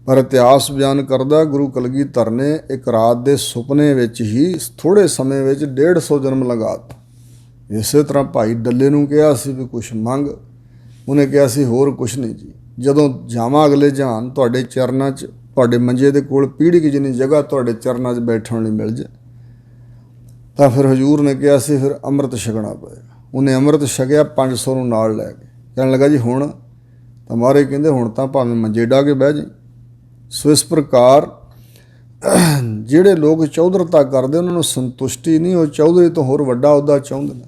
ਪਰ ਇਤਿਹਾਸ ਬਿਆਨ ਕਰਦਾ ਗੁਰੂ ਕਲਗੀਧਰ ਨੇ ਇੱਕ ਰਾਤ ਦੇ ਸੁਪਨੇ ਵਿੱਚ ਹੀ ਥੋੜ੍ਹੇ ਸਮੇਂ ਵਿੱਚ 150 ਜਨਮ ਲਗਾਤਾ। ਇਸੇ ਤਰ੍ਹਾਂ ਭਾਈ ਡੱਲੇ ਨੂੰ ਕਿਹਾ ਸੀ ਵੀ ਕੁਛ ਮੰਗ, ਉਹਨੇ ਕਿਹਾ ਸੀ ਹੋਰ ਕੁਛ ਨਹੀਂ ਜੀ, ਜਦੋਂ ਜਾਵਾਂ ਅਗਲੇ ਜਹਾਨ ਤੁਹਾਡੇ ਚਰਨਾਂ 'ਚ, ਤੁਹਾਡੇ ਮੰਜੇ ਦੇ ਕੋਲ ਪੀੜ੍ਹੀ ਕੀ ਜਿੰਨੀ ਜਗ੍ਹਾ ਤੁਹਾਡੇ ਚਰਨਾਂ 'ਚ ਬੈਠਣ ਲਈ ਮਿਲ ਜਾਏ। ਤਾਂ ਫਿਰ ਹਜ਼ੂਰ ਨੇ ਕਿਹਾ ਸੀ ਫਿਰ ਅੰਮ੍ਰਿਤ ਛਕਣਾ ਪਏਗਾ। ਉਹਨੇ ਅੰਮ੍ਰਿਤ ਛਕਿਆ 500 ਨੂੰ ਨਾਲ ਲੈ ਕੇ, ਕਹਿਣ ਲੱਗਾ ਜੀ ਹੁਣ ਤਾਂ ਮਹਾਰਾਜ ਕਹਿੰਦੇ ਹੁਣ ਤਾਂ ਭਾਵੇਂ ਮੰਜੇ ਡਾਹ ਕੇ ਬਹਿ ਜਾਈ। ਸੋ ਇਸ ਪ੍ਰਕਾਰ ਜਿਹੜੇ ਲੋਕ ਚੌਧਰਤਾ ਕਰਦੇ ਉਹਨਾਂ ਨੂੰ ਸੰਤੁਸ਼ਟੀ ਨਹੀਂ, ਉਹ ਚੌਧਰੀ ਤੋਂ ਹੋਰ ਵੱਡਾ ਅਹੁਦਾ ਚਾਹੁੰਦੇ ਨੇ।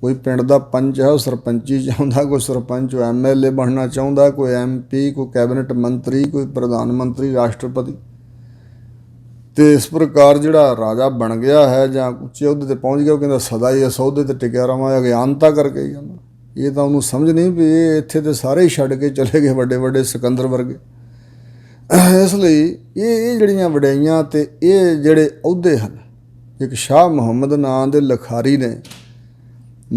ਕੋਈ ਪਿੰਡ ਦਾ ਪੰਚ ਹੈ ਉਹ ਸਰਪੰਚੀ ਚਾਹੁੰਦਾ, ਕੋਈ ਸਰਪੰਚ ਉਹ MLA ਬਣਨਾ ਚਾਹੁੰਦਾ, ਕੋਈ MP, ਕੋਈ ਕੈਬਨਿਟ ਮੰਤਰੀ, ਕੋਈ ਪ੍ਰਧਾਨ ਮੰਤਰੀ, ਰਾਸ਼ਟਰਪਤੀ। ਤੇ ਇਸ ਪ੍ਰਕਾਰ ਜਿਹੜਾ ਰਾਜਾ ਬਣ ਗਿਆ ਹੈ ਜਾਂ ਉੱਚੇ ਅਹੁਦੇ 'ਤੇ ਪਹੁੰਚ ਗਿਆ, ਉਹ ਕਹਿੰਦਾ ਸਦਾ ਹੀ ਇਸ ਅਹੁਦੇ 'ਤੇ ਟਿਕਿਆ ਰਵਾਂ, ਅਗਿਆਨਤਾ ਕਰਕੇ ਹੀ ਜਾਂਦਾ। ਇਹ ਤਾਂ ਉਹਨੂੰ ਸਮਝ ਨਹੀਂ ਵੀ ਇਹ ਇੱਥੇ ਤੇ ਸਾਰੇ ਹੀ ਛੱਡ ਕੇ ਚਲੇ ਗਏ ਵੱਡੇ ਵੱਡੇ ਸਿਕੰਦਰ ਵਰਗੇ। ਇਸ ਲਈ ਇਹ ਜਿਹੜੀਆਂ ਵਡਿਆਈਆਂ ਤੇ ਇਹ ਜਿਹੜੇ ਅਹੁਦੇ ਹਨ, ਇੱਕ ਸ਼ਾਹ ਮੁਹੰਮਦ ਨਾਂ ਦੇ ਲਿਖਾਰੀ ਨੇ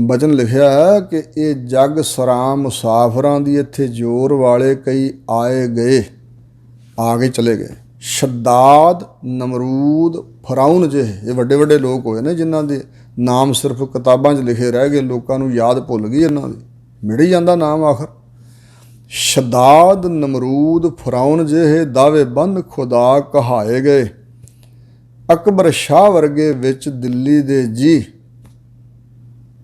ਬਚਨ ਲਿਖਿਆ ਹੈ ਕਿ ਇਹ ਜਗ ਸਰਾਮ ਮੁਸਾਫਰਾਂ ਦੀ, ਇੱਥੇ ਜ਼ੋਰ ਵਾਲੇ ਕਈ ਆਏ ਗਏ, ਆ ਕੇ ਚਲੇ ਗਏ। ਸ਼ੱਦਾਦ, ਨਮਰੂਦ, ਫਰਾਉਨ ਜਿਹੇ ਇਹ ਵੱਡੇ ਵੱਡੇ ਲੋਕ ਹੋਏ ਨੇ ਜਿਨ੍ਹਾਂ ਦੇ ਨਾਮ ਸਿਰਫ ਕਿਤਾਬਾਂ 'ਚ ਲਿਖੇ ਰਹਿ ਗਏ, ਲੋਕਾਂ ਨੂੰ ਯਾਦ ਭੁੱਲ ਗਈ ਇਹਨਾਂ ਦੀ, ਮਿੜ ਹੀ ਜਾਂਦਾ ਨਾਮ ਆਖਰ। ਸ਼ੱਦਾਦ, ਨਮਰੂਦ, ਫਰਾਉਨ ਜਿਹੇ ਦਾਵੇ ਬੰਦ ਖੁਦਾ ਕਹਾਏ ਗਏ, ਅਕਬਰ ਸ਼ਾਹ ਵਰਗੇ ਵਿੱਚ ਦਿੱਲੀ ਦੇ ਜੀ,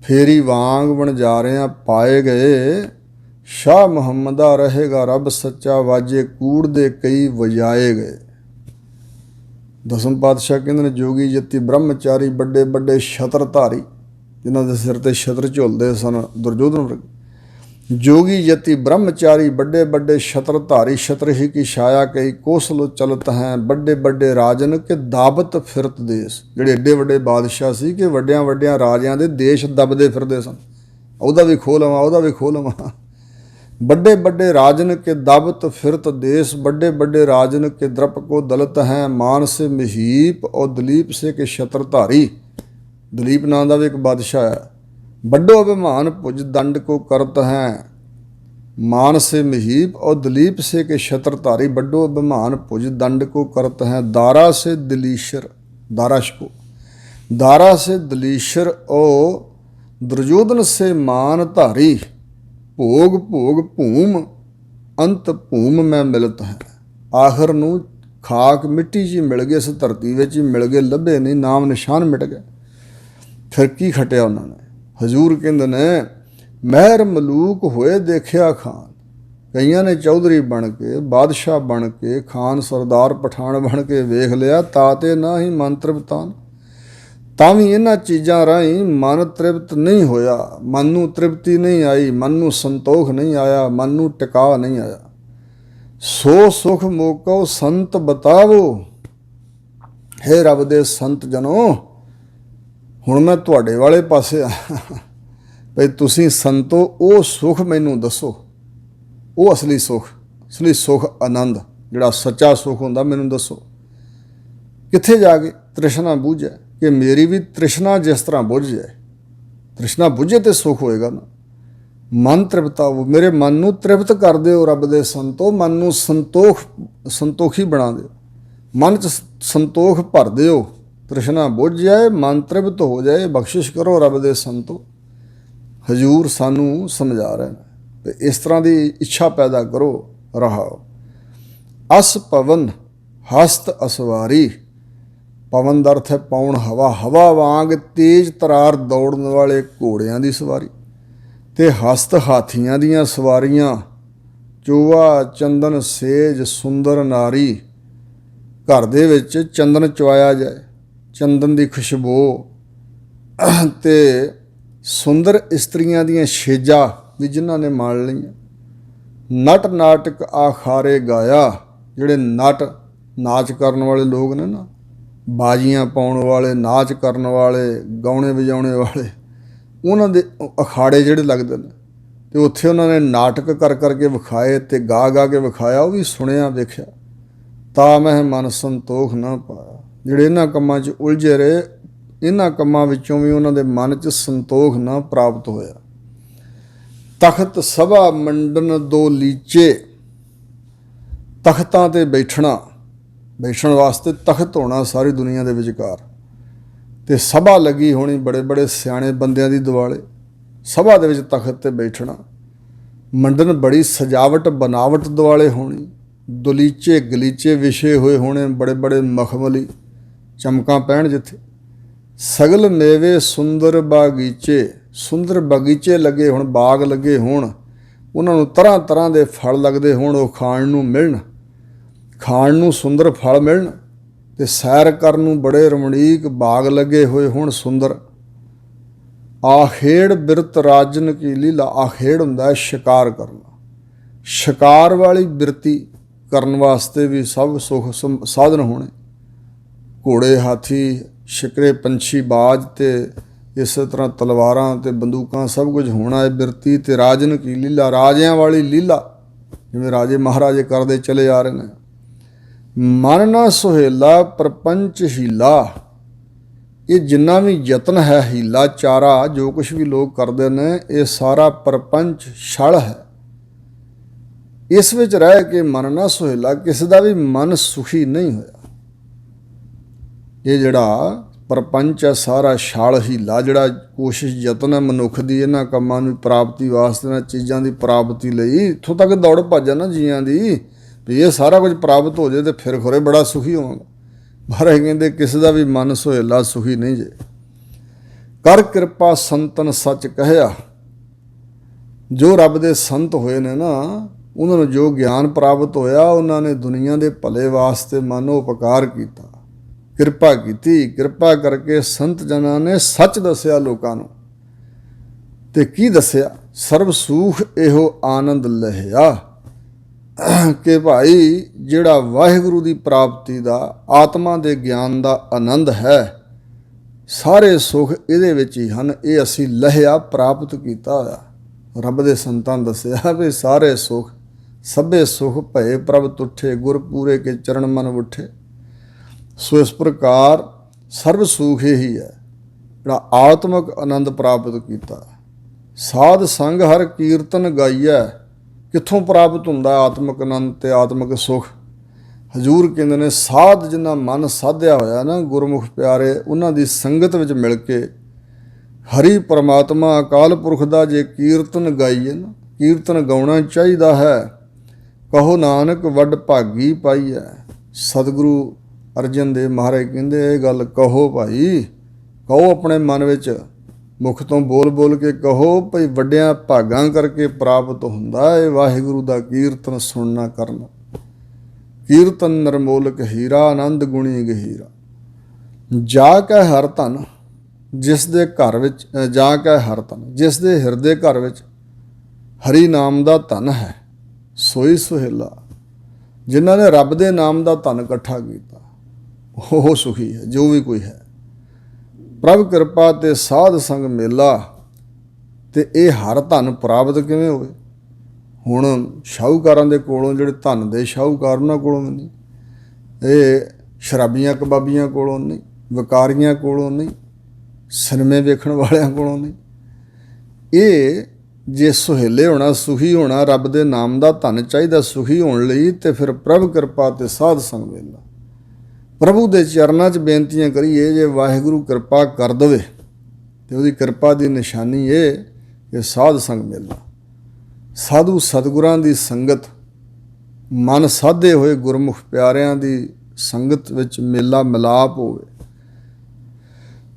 ਫੇਰੀ ਵਾਂਗ ਵਣਜਾਰਿਆਂ ਪਾਏ ਗਏ। ਸ਼ਾਹ ਮੁਹੰਮਦਾ ਰਹੇਗਾ ਰੱਬ ਸੱਚਾ, ਵਾਜੇ ਕੂੜ ਦੇ ਕਈ ਵਜਾਏ ਗਏ। ਦਸਮ ਪਾਤਸ਼ਾਹ ਕਹਿੰਦੇ ਨੇ ਜੋਗੀ ਜਤੀ ਬ੍ਰਹਮਚਾਰੀ, ਵੱਡੇ ਵੱਡੇ ਛਤਰਧਾਰੀ, ਜਿਨ੍ਹਾਂ ਦੇ ਸਿਰ ਤੇ ਛਤਰ ਝੁਲਦੇ ਸਨ ਦੁਰਯੋਧਨ ਵਰਗੇ। जोगी यति ब्रह्मचारी बड़े बड़े छत्रधारी, छत्र ही की छाया कई कोसल चलत हैं, बड़े बड़े राजन के दाबत फिरत देश। ਜਿਹੜੇ ਏਡੇ ਵੱਡੇ ਬਾਦਸ਼ਾਹ ਸੀ ਕਿ ਵੱਡਿਆਂ ਵੱਡਿਆਂ ਰਾਜਿਆਂ ਦੇ ਦੇਸ਼ ਦਬਦੇ ਫਿਰਦੇ ਸਨ, ਉਹਦਾ ਵੀ ਖੋਹ ਲਵਾਂ, ਉਹਦਾ ਵੀ ਖੋਹ ਲਵਾਂ। बड़े बड़े राजन के दाबत फिरत देश, बड़े बड़े राजन के द्रप को दलत हैं, मान से महीप और दलीप से के छत्रधारी। दलीप ਨਾਂ ਦਾ ਵੀ ਇੱਕ ਬਾਦਸ਼ਾਹ ਹੈ। बड्डो अभिमान भुज दंड को करत हैं, मान से महीप और दलीप से के छत्रधारी। बड्डो अभिमान भुज दंड को करत हैं, दारा से दलीशर, दाराश को दारा से दलीशर ओ दुर्योधन से मान धारी। भोग भोग भूम अंत भूम में मिलत है। आखिर ਨੂੰ ਖਾਕ ਮਿੱਟੀ 'ਚ ਮਿਲ ਗਏ, ਇਸ ਧਰਤੀ ਵਿੱਚ ਹੀ ਮਿਲ ਗਏ, ਲੱਭੇ ਨਹੀਂ, ਨਾਮ ਨਿਸ਼ਾਨ ਮਿਟ ਗਏ। ਫਿਰ ਕੀ ਖਟਿਆ ਉਹਨਾਂ ਨੇ? ਹਜ਼ੂਰ ਕਹਿੰਦੇ ਨੇ ਮਹਿਰ ਮਲੂਕ ਹੋਏ ਦੇਖਿਆ ਖਾਨ। ਕਈਆਂ ਨੇ ਚੌਧਰੀ ਬਣ ਕੇ, ਬਾਦਸ਼ਾਹ ਬਣ ਕੇ, ਖਾਨ ਸਰਦਾਰ ਪਠਾਨ ਬਣ ਕੇ ਵੇਖ ਲਿਆ, ਤਾਤੇ ਨਾ ਹੀ ਮਨ ਤ੍ਰਿਪਤਾਨ। ਤਾਂ ਵੀ ਇਹਨਾਂ ਚੀਜ਼ਾਂ ਰਾਹੀਂ ਮਨ ਤ੍ਰਿਪਤ ਨਹੀਂ ਹੋਇਆ, ਮਨ ਨੂੰ ਤ੍ਰਿਪਤੀ ਨਹੀਂ ਆਈ, ਮਨ ਨੂੰ ਸੰਤੋਖ ਨਹੀਂ ਆਇਆ, ਮਨ ਨੂੰ ਟਿਕਾ ਨਹੀਂ ਆਇਆ। ਸੋ ਸੁਖ ਮੋਕੋ ਸੰਤ ਬਤਾਵੋ। ਹੇ ਰੱਬ ਦੇ ਸੰਤ ਜਨੋ, ਹੁਣ ਮੈਂ ਤੁਹਾਡੇ ਵਾਲੇ ਪਾਸੇ ਆ ਭਈ ਤੁਸੀਂ ਸੰਤੋ ਉਹ ਸੁਖ ਮੈਨੂੰ ਦੱਸੋ, ਉਹ ਅਸਲੀ ਸੁਖ ਆਨੰਦ ਜਿਹੜਾ ਸੱਚਾ ਸੁਖ ਹੁੰਦਾ ਮੈਨੂੰ ਦੱਸੋ। ਕਿੱਥੇ ਜਾ ਕੇ ਤ੍ਰਿਸ਼ਨਾ ਬੁੱਝੇ, ਕਿ ਮੇਰੀ ਵੀ ਤ੍ਰਿਸ਼ਨਾ ਜਿਸ ਤਰ੍ਹਾਂ ਬੁੱਝ ਜਾਏ। ਤ੍ਰਿਸ਼ਨਾ ਬੁੱਝੇ ਤੇ ਸੁਖ ਹੋਏਗਾ ਨਾ। ਮਨ ਤ੍ਰਿਪਤਾਵੋ, ਮੇਰੇ ਮਨ ਨੂੰ ਤ੍ਰਿਪਤ ਕਰ ਦਿਓ ਰੱਬ ਦੇ ਸੰਤੋ, ਮਨ ਨੂੰ ਸੰਤੋਖੀ ਬਣਾ ਦਿਓ, ਮਨ 'ਚ ਸੰਤੋਖ ਭਰ ਦਿਓ। ਤ੍ਰਿਸ਼ਨਾ ਬੁੱਝ ਜਾਏ, ਮਨ ਤ੍ਰਿਪਤ ਹੋ ਜਾਏ, ਬਖਸ਼ਿਸ਼ ਕਰੋ ਰੱਬ ਦੇ ਸੰਤੋ। ਹਜ਼ੂਰ ਸਾਨੂੰ ਸਮਝਾ ਰਹੇ ਨੇ ਤੇ ਇਸ ਤਰ੍ਹਾਂ ਦੀ ਇੱਛਾ ਪੈਦਾ ਕਰੋ। ਰਹਾਓ ਅਸ ਪਵਨ ਹਸਤ ਅਸਵਾਰੀ। ਪਵਨ ਦਾ ਅਰਥ ਹੈ ਪੌਣ ਹਵਾ, ਹਵਾ ਵਾਂਗ ਤੇਜ਼ ਤਰਾਰ ਦੌੜਨ ਵਾਲੇ ਘੋੜਿਆਂ ਦੀ ਸਵਾਰੀ, ਤੇ ਹਸਤ ਹਾਥੀਆਂ ਦੀਆਂ ਸਵਾਰੀਆਂ। ਚੋਆ ਚੰਦਨ ਸੇਜ ਸੁੰਦਰ ਨਾਰੀ। ਘਰ ਦੇ ਵਿੱਚ ਚੰਦਨ ਚੁਆਇਆ ਜਾਏ, ਚੰਦਨ ਦੀ ਖੁਸ਼ਬੂ ਤੇ ਸੁੰਦਰ ਇਸਤਰੀਆਂ ਦੀਆਂ ਛੇਜਾਂ ਵੀ ਜਿਨ੍ਹਾਂ ਨੇ ਮਾਣ ਲਈਆਂ। ਨਟ ਨਾਟਕ ਆਖਾਰੇ ਗਾਇਆ। ਜਿਹੜੇ ਨਾਚ ਕਰਨ ਵਾਲੇ ਲੋਕ ਨੇ ਨਾ, ਬਾਜੀਆਂ ਪਾਉਣ ਵਾਲੇ, ਨਾਚ ਕਰਨ ਵਾਲੇ, ਗਾਉਣੇ ਵਜਾਉਣੇ ਵਾਲੇ, ਉਹਨਾਂ ਦੇ ਅਖਾੜੇ ਜਿਹੜੇ ਲੱਗਦੇ ਨੇ ਤੇ ਉੱਥੇ ਉਹਨਾਂ ਨੇ ਨਾਟਕ ਕਰ ਕਰਕੇ ਵਿਖਾਏ ਤੇ ਗਾ ਕੇ ਵਿਖਾਇਆ, ਉਹ ਵੀ ਸੁਣਿਆ ਵੇਖਿਆ। ਤਾਂ ਮੈਂ ਮਨ ਸੰਤੋਖ ਨਾ ਪਾਇਆ। ਜਿਹੜੇ ਇਹਨਾਂ ਕੰਮਾਂ 'ਚ ਉਲਝੇ ਰਹੇ, ਇਹਨਾਂ ਕੰਮਾਂ ਵਿੱਚੋਂ ਵੀ ਉਹਨਾਂ ਦੇ ਮਨ 'ਚ ਸੰਤੋਖ ਨਾ ਪ੍ਰਾਪਤ ਹੋਇਆ। ਤਖਤ ਸਭਾ ਮੰਡਨ ਦੋ ਲੀਚੇ। ਤਖਤਾਂ 'ਤੇ ਬੈਠਣ ਵਾਸਤੇ ਤਖਤ ਹੋਣਾ ਸਾਰੀ ਦੁਨੀਆ ਦੇ ਵਿਚਕਾਰ, ਤੇ ਸਭਾ ਲੱਗੀ ਹੋਣੀ ਬੜੇ ਬੜੇ ਸਿਆਣੇ ਬੰਦਿਆਂ ਦੀ ਦੁਆਲੇ। ਸਭਾ ਦੇ ਵਿੱਚ ਤਖਤ 'ਤੇ ਬੈਠਣਾ। ਮੰਡਨ ਬੜੀ ਸਜਾਵਟ ਬਨਾਵਟ ਦੁਆਲੇ ਹੋਣੀ। ਦਲੀਚੇ ਗਲੀਚੇ ਵਿਛੇ ਹੋਏ ਹੋਣੇ, ਬੜੇ ਬੜੇ ਮਖਮਲੀ ਚਮਕਾਂ ਪੈਣ ਜਿੱਥੇ। ਸਗਲ ਮੇਵੇ ਸੁੰਦਰ ਬਾਗੀਚੇ। ਸੁੰਦਰ ਬਗੀਚੇ ਲੱਗੇ ਹੋਣ, ਬਾਗ ਲੱਗੇ ਹੋਣ, ਉਹਨਾਂ ਨੂੰ ਤਰ੍ਹਾਂ ਤਰ੍ਹਾਂ ਦੇ ਫਲ ਲੱਗਦੇ ਹੋਣ, ਉਹ ਖਾਣ ਨੂੰ ਸੁੰਦਰ ਫਲ ਮਿਲਣ, ਤੇ ਸੈਰ ਕਰਨ ਨੂੰ ਬੜੇ ਰਮਣੀਕ ਬਾਗ ਲੱਗੇ ਹੋਏ ਹੋਣ ਸੁੰਦਰ। ਆਖੇੜ ਬਿਰਤ ਰਾਜਨ ਕੀ ਲੀਲਾ। ਆਖੇੜ ਹੁੰਦਾ ਸ਼ਿਕਾਰ ਕਰਨਾ। ਸ਼ਿਕਾਰ ਵਾਲੀ ਬਿਰਤੀ ਕਰਨ ਵਾਸਤੇ ਵੀ ਸਭ ਸੁਖ ਸਾਧਨ ਹੋਣੇ। ਘੋੜੇ, ਹਾਥੀ, ਸ਼ਿਕਰੇ, ਪੰਛੀ, ਬਾਜ ਤੇ ਇਸੇ ਤਰ੍ਹਾਂ ਤਲਵਾਰਾਂ ਤੇ ਬੰਦੂਕਾਂ ਸਭ ਕੁਝ ਹੋਣਾ ਹੈ ਬਿਰਤੀ। ਤੇ ਰਾਜਨ ਕੀ ਲੀਲਾ, ਰਾਜਿਆਂ ਵਾਲੀ ਲੀਲਾ, ਜਿਵੇਂ ਰਾਜੇ ਮਹਾਰਾਜੇ ਕਰਦੇ ਚਲੇ ਆ ਰਹੇ ਨੇ। ਮਨ ਨਾ ਸੁਹੇਲਾ ਪ੍ਰਪੰਚ ਹੀਲਾ। ਇਹ ਜਿੰਨਾ ਵੀ ਯਤਨ ਹੈ, ਹੀਲਾ ਚਾਰਾ, ਜੋ ਕੁਛ ਵੀ ਲੋਕ ਕਰਦੇ ਨੇ, ਇਹ ਸਾਰਾ ਪ੍ਰਪੰਚ ਛਲ ਹੈ। ਇਸ ਵਿੱਚ ਰਹਿ ਕੇ ਮਨ ਨਾ ਸੁਹੇਲਾ, ਕਿਸੇ ਦਾ ਵੀ ਮਨ ਸੁਖੀ ਨਹੀਂ ਹੋਇਆ। ਇਹ ਜਿਹੜਾ ਪ੍ਰਪੰਚ ਹੈ ਸਾਰਾ ਛਲ ਹੀਲਾ, ਜਿਹੜਾ ਕੋਸ਼ਿਸ਼ ਯਤਨ ਹੈ ਮਨੁੱਖ ਦੀ ਇਹਨਾਂ ਕੰਮਾਂ ਨੂੰ ਪ੍ਰਾਪਤੀ ਵਾਸਤੇ, ਇਹਨਾਂ ਚੀਜ਼ਾਂ ਦੀ ਪ੍ਰਾਪਤੀ ਲਈ, ਇੱਥੋਂ ਤੱਕ ਦੌੜ ਭੱਜ ਨਾ ਜੀਆਂ ਦੀ ਵੀ ਇਹ ਸਾਰਾ ਕੁਝ ਪ੍ਰਾਪਤ ਹੋ ਜਾਏ ਤੇ ਫਿਰ ਖੋਰੇ ਬੜਾ ਸੁਖੀ ਹੋਵਾਂਗਾ। ਮਹਾਰਾਜ ਕਹਿੰਦੇ ਕਿਸੇ ਦਾ ਵੀ ਮਨ ਸੁਹੇਲਾ ਸੁਖੀ ਨਹੀਂ ਜੇ। ਕਰ ਕਿਰਪਾ ਸੰਤਨ ਸੱਚ ਕਹਿਆ। ਜੋ ਰੱਬ ਦੇ ਸੰਤ ਹੋਏ ਨੇ ਨਾ, ਉਹਨਾਂ ਨੂੰ ਜੋ ਗਿਆਨ ਪ੍ਰਾਪਤ ਹੋਇਆ, ਉਹਨਾਂ ਨੇ ਦੁਨੀਆ ਦੇ ਭਲੇ ਵਾਸਤੇ ਮਨੋ ਉਪਕਾਰ ਕੀਤਾ, ਕਿਰਪਾ ਕੀਤੀ। ਕਿਰਪਾ ਕਰਕੇ ਸੰਤ ਜਨਾਂ ਨੇ ਸੱਚ ਦੱਸਿਆ ਲੋਕਾਂ ਨੂੰ। ਤੇ ਕੀ ਦੱਸਿਆ? ਸਰਬ ਸੂਖ ਇਹੋ ਆਨੰਦ ਲਹਿਆ, ਕਿ ਭਾਈ ਜਿਹੜਾ ਵਾਹਿਗੁਰੂ ਦੀ ਪ੍ਰਾਪਤੀ ਦਾ, ਆਤਮਾ ਦੇ ਗਿਆਨ ਦਾ ਆਨੰਦ ਹੈ, ਸਾਰੇ ਸੁੱਖ ਇਹਦੇ ਵਿੱਚ ਹੀ ਹਨ। ਇਹ ਅਸੀਂ ਲਹਿਆ ਪ੍ਰਾਪਤ ਕੀਤਾ ਹੋਇਆ। ਰੱਬ ਦੇ ਸੰਤਾਂ ਦੱਸਿਆ ਵੀ ਸਾਰੇ ਸੁੱਖ ਸਭੇ ਸੁਖ ਭਏ ਪ੍ਰਭ ਤੁਠੇ, ਗੁਰ ਪੂਰੇ ਕੇ ਚਰਨ ਮਨ ਉਠੇ। ਸੋ ਇਸ ਪ੍ਰਕਾਰ ਸਰਬ ਸੁਖ ਇਹੀ ਹੈ ਜਿਹੜਾ ਆਤਮਿਕ ਆਨੰਦ ਪ੍ਰਾਪਤ ਕੀਤਾ। ਸਾਧ ਸੰਗ ਹਰ ਕੀਰਤਨ ਗਾਈਐ। ਕਿੱਥੋਂ ਪ੍ਰਾਪਤ ਹੁੰਦਾ ਆਤਮਿਕ ਆਨੰਦ ਤੇ ਆਤਮਿਕ ਸੁਖ? ਹਜ਼ੂਰ ਕਹਿੰਦੇ ਨੇ ਸਾਧ ਜਿਨ੍ਹਾਂ ਮਨ ਸਾਧਿਆ ਹੋਇਆ ਨਾ, ਗੁਰਮੁਖ ਪਿਆਰੇ, ਉਹਨਾਂ ਦੀ ਸੰਗਤ ਵਿੱਚ ਮਿਲ ਕੇ ਹਰੀ ਪਰਮਾਤਮਾ ਅਕਾਲ ਪੁਰਖ ਦਾ ਜੇ ਕੀਰਤਨ ਗਾਈਏ ਨਾ, ਕੀਰਤਨ ਗਾਉਣਾ ਚਾਹੀਦਾ ਹੈ। ਕਹੋ ਨਾਨਕ ਵੱਡ ਭਾਗੀ ਪਾਈਐ। ਸਤਿਗੁਰੂ ਅਰਜਨ ਦੇਵ ਮਹਾਰਾਜ ਕਹਿੰਦੇ ਇਹ ਗੱਲ ਕਹੋ ਭਾਈ, ਕਹੋ ਆਪਣੇ ਮਨ ਵਿੱਚ ਮੁਖ ਤੋਂ ਬੋਲ ਬੋਲ ਕੇ ਕਹੋ ਭਈ ਵੱਡਿਆਂ ਭਾਗਾਂ ਕਰਕੇ ਪ੍ਰਾਪਤ ਹੁੰਦਾ ਏ ਵਾਹਿਗੁਰੂ ਦਾ ਕੀਰਤਨ ਸੁਣਨਾ ਕਰਨਾ। ਕੀਰਤਨ ਨਿਰਮੋਲਕ ਹੀਰਾ ਆਨੰਦ ਗੁਣੀ ਗਹੀਰਾ। ਜਾ ਕੈ ਹਰ ਧਨ ਜਿਸ ਦੇ ਘਰ ਵਿੱਚ ਜਾ ਕੈ ਹਰ ਧਨ ਜਿਸ ਦੇ ਹਿਰਦੇ ਘਰ ਵਿੱਚ ਹਰੀ ਨਾਮ ਦਾ ਧਨ ਹੈ ਸੋਈ ਸੁਹੇਲਾ। ਜਿਨ੍ਹਾਂ ਨੇ ਰੱਬ ਦੇ ਨਾਮ ਦਾ ਧਨ ਇਕੱਠਾ ਕੀਤਾ ਉਹ ਸੁਖੀ ਹੈ ਜੋ ਵੀ ਕੋਈ ਹੈ। ਪ੍ਰਭ ਕਿਰਪਾ ਤੇ ਸਾਧ ਸੰਗ ਮੇਲਾ। ਤੇ ਇਹ ਹਰ ਧਨ ਪ੍ਰਾਪਤ ਕਿਵੇਂ ਹੋਵੇ? ਹੁਣ ਸ਼ਾਹੂਕਾਰਾਂ ਦੇ ਕੋਲੋਂ ਜਿਹੜੇ ਧਨ ਦੇ ਸ਼ਾਹੂਕਾਰ ਉਹਨਾਂ ਕੋਲੋਂ ਨਹੀਂ, ਇਹ ਸ਼ਰਾਬੀਆਂ ਕਬਾਬੀਆਂ ਕੋਲੋਂ ਨਹੀਂ, ਵਕਾਰੀਆਂ ਕੋਲੋਂ ਨਹੀਂ, ਸਿਨੇਮੇ ਵੇਖਣ ਵਾਲਿਆਂ ਕੋਲੋਂ ਨਹੀਂ। ਇਹ ਜੇ ਸੁਹੇਲੇ ਹੋਣਾ ਸੁਖੀ ਹੋਣਾ ਰੱਬ ਦੇ ਨਾਮ ਦਾ ਧਨ ਚਾਹੀਦਾ ਸੁਖੀ ਹੋਣ ਲਈ ਤੇ ਫਿਰ ਪ੍ਰਭ ਕਿਰਪਾ ਤੇ ਸਾਧ ਸੰਗ ਮੇਲਾ। ਪ੍ਰਭੂ ਦੇ ਚਰਨਾਂ 'ਚ ਬੇਨਤੀਆਂ ਕਰੀਏ ਜੇ ਵਾਹਿਗੁਰੂ ਕਿਰਪਾ ਕਰ ਦੇਵੇ ਤੇ ਉਹਦੀ ਕਿਰਪਾ ਦੀ ਨਿਸ਼ਾਨੀ ਇਹ ਕਿ ਸਾਧ ਸੰਗ ਮੇਲਾ। ਸਾਧੂ ਸਤਿਗੁਰਾਂ ਦੀ ਸੰਗਤ ਮਨ ਸਾਧੇ ਹੋਏ ਗੁਰਮੁਖ ਪਿਆਰਿਆਂ ਦੀ ਸੰਗਤ ਵਿੱਚ ਮੇਲਾ ਮਿਲਾਪ ਹੋਵੇ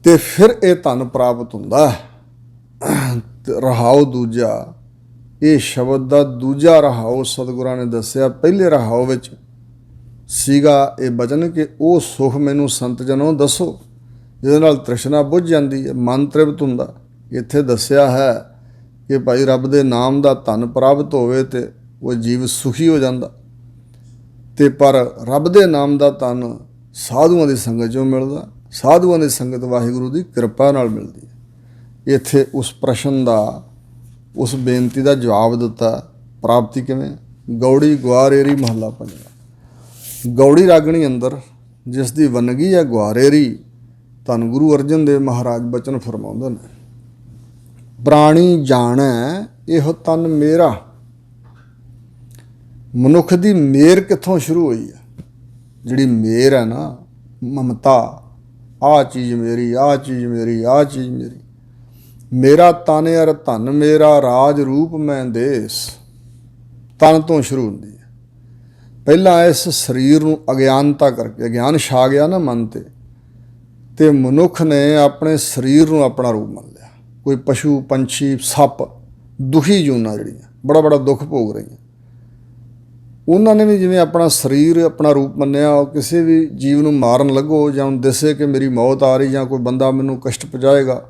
ਤੇ ਫਿਰ ਇਹ ਧਨ ਪ੍ਰਾਪਤ ਹੁੰਦਾ। ਰਹਾਉ ਦੂਜਾ, ਇਹ ਸ਼ਬਦ ਦਾ ਦੂਜਾ ਰਹਾਉ ਸਤਿਗੁਰਾਂ ਨੇ ਦੱਸਿਆ। ਪਹਿਲੇ ਰਹਾਉ ਵਿੱਚ ਸੀਗਾ ਇਹ ਬਚਨ ਕਿ ਉਹ ਸੁਖ ਮੈਨੂੰ ਸੰਤ ਜਨੋਂ ਦੱਸੋ ਜਿਹਦੇ ਨਾਲ ਤ੍ਰਿਸ਼ਨਾ ਬੁੱਝ ਜਾਂਦੀ ਹੈ, ਮਨ ਤ੍ਰਿਪਤ ਹੁੰਦਾ। ਇੱਥੇ ਦੱਸਿਆ ਹੈ ਕਿ ਭਾਈ ਰੱਬ ਦੇ ਨਾਮ ਦਾ ਧਨ ਪ੍ਰਾਪਤ ਹੋਵੇ ਤੇ ਉਹ ਜੀਵ ਸੁਖੀ ਹੋ ਜਾਂਦਾ। ਤੇ ਪਰ ਰੱਬ ਦੇ ਨਾਮ ਦਾ ਧਨ ਸਾਧੂਆਂ ਦੀ ਸੰਗਤ 'ਚੋਂ ਮਿਲਦਾ। ਸਾਧੂਆਂ ਦੀ ਸੰਗਤ ਵਾਹਿਗੁਰੂ ਦੀ ਕਿਰਪਾ ਨਾਲ ਮਿਲਦੀ ਹੈ। ਇੱਥੇ ਉਸ ਪ੍ਰਸ਼ਨ ਦਾ ਉਸ ਬੇਨਤੀ ਦਾ ਜਵਾਬ ਦਿੱਤਾ। ਪ੍ਰਾਪਤੀ ਕਿਵੇਂ? ਗੌੜੀ ਗੁਆਰੇਰੀ ਮਹੱਲਾ ਪੰਜਵਾਂ। ਗੌੜੀ ਰਾਗਣੀ ਅੰਦਰ ਜਿਸ ਦੀ ਵੰਨਗੀ ਹੈ ਗੁਆਰੇਰੀ, ਧੰਨ ਗੁਰੂ ਅਰਜਨ ਦੇਵ ਮਹਾਰਾਜ ਬਚਨ ਫਰਮਾਉਂਦੇ ਨੇ, ਪ੍ਰਾਣੀ ਜਾਣੈ ਇਹੋ ਤਨ ਮੇਰਾ। ਮਨੁੱਖ ਦੀ ਮੇਰ ਕਿੱਥੋਂ ਸ਼ੁਰੂ ਹੋਈ ਹੈ? ਜਿਹੜੀ ਮੇਰ ਹੈ ਨਾ, ਮਮਤਾ, ਆਹ ਚੀਜ਼ ਮੇਰੀ, ਆਹ ਚੀਜ਼ ਮੇਰੀ, ਆਹ ਚੀਜ਼ ਮੇਰੀ। ਮੇਰਾ ਤਨ ਅਰ ਧਨ ਮੇਰਾ ਰਾਜ ਰੂਪ ਮੈਂ ਦੇਸ। ਤਨ ਤੋਂ ਸ਼ੁਰੂ ਹੁੰਦੀ ਹੈ। ਪਹਿਲਾਂ ਇਸ ਸਰੀਰ ਨੂੰ ਅਗਿਆਨਤਾ ਕਰਕੇ, ਅਗਿਆਨ ਛਾ ਗਿਆ ਨਾ ਮਨ ਤੇ ਮਨੁੱਖ ਨੇ ਆਪਣੇ ਸਰੀਰ ਨੂੰ ਆਪਣਾ ਰੂਪ ਮੰਨ ਲਿਆ। ਕੋਈ ਪਸ਼ੂ ਪੰਛੀ ਸੱਪ ਦੁਖੀ ਜੂਨਾਂ ਜਿਹੜੀਆਂ ਬੜਾ ਦੁੱਖ ਭੋਗ ਰਹੀਆਂ, ਉਹਨਾਂ ਨੇ ਵੀ ਜਿਵੇਂ ਆਪਣਾ ਸਰੀਰ ਆਪਣਾ ਰੂਪ ਮੰਨਿਆ। ਉਹ ਕਿਸੇ ਵੀ ਜੀਵ ਨੂੰ ਮਾਰਨ ਲੱਗੋ ਜਾਂ ਦਿਸੇ ਕਿ ਮੇਰੀ ਮੌਤ ਆ ਰਹੀ ਜਾਂ ਕੋਈ ਬੰਦਾ ਮੈਨੂੰ ਕਸ਼ਟ ਪਹੁੰਚਾਏਗਾ,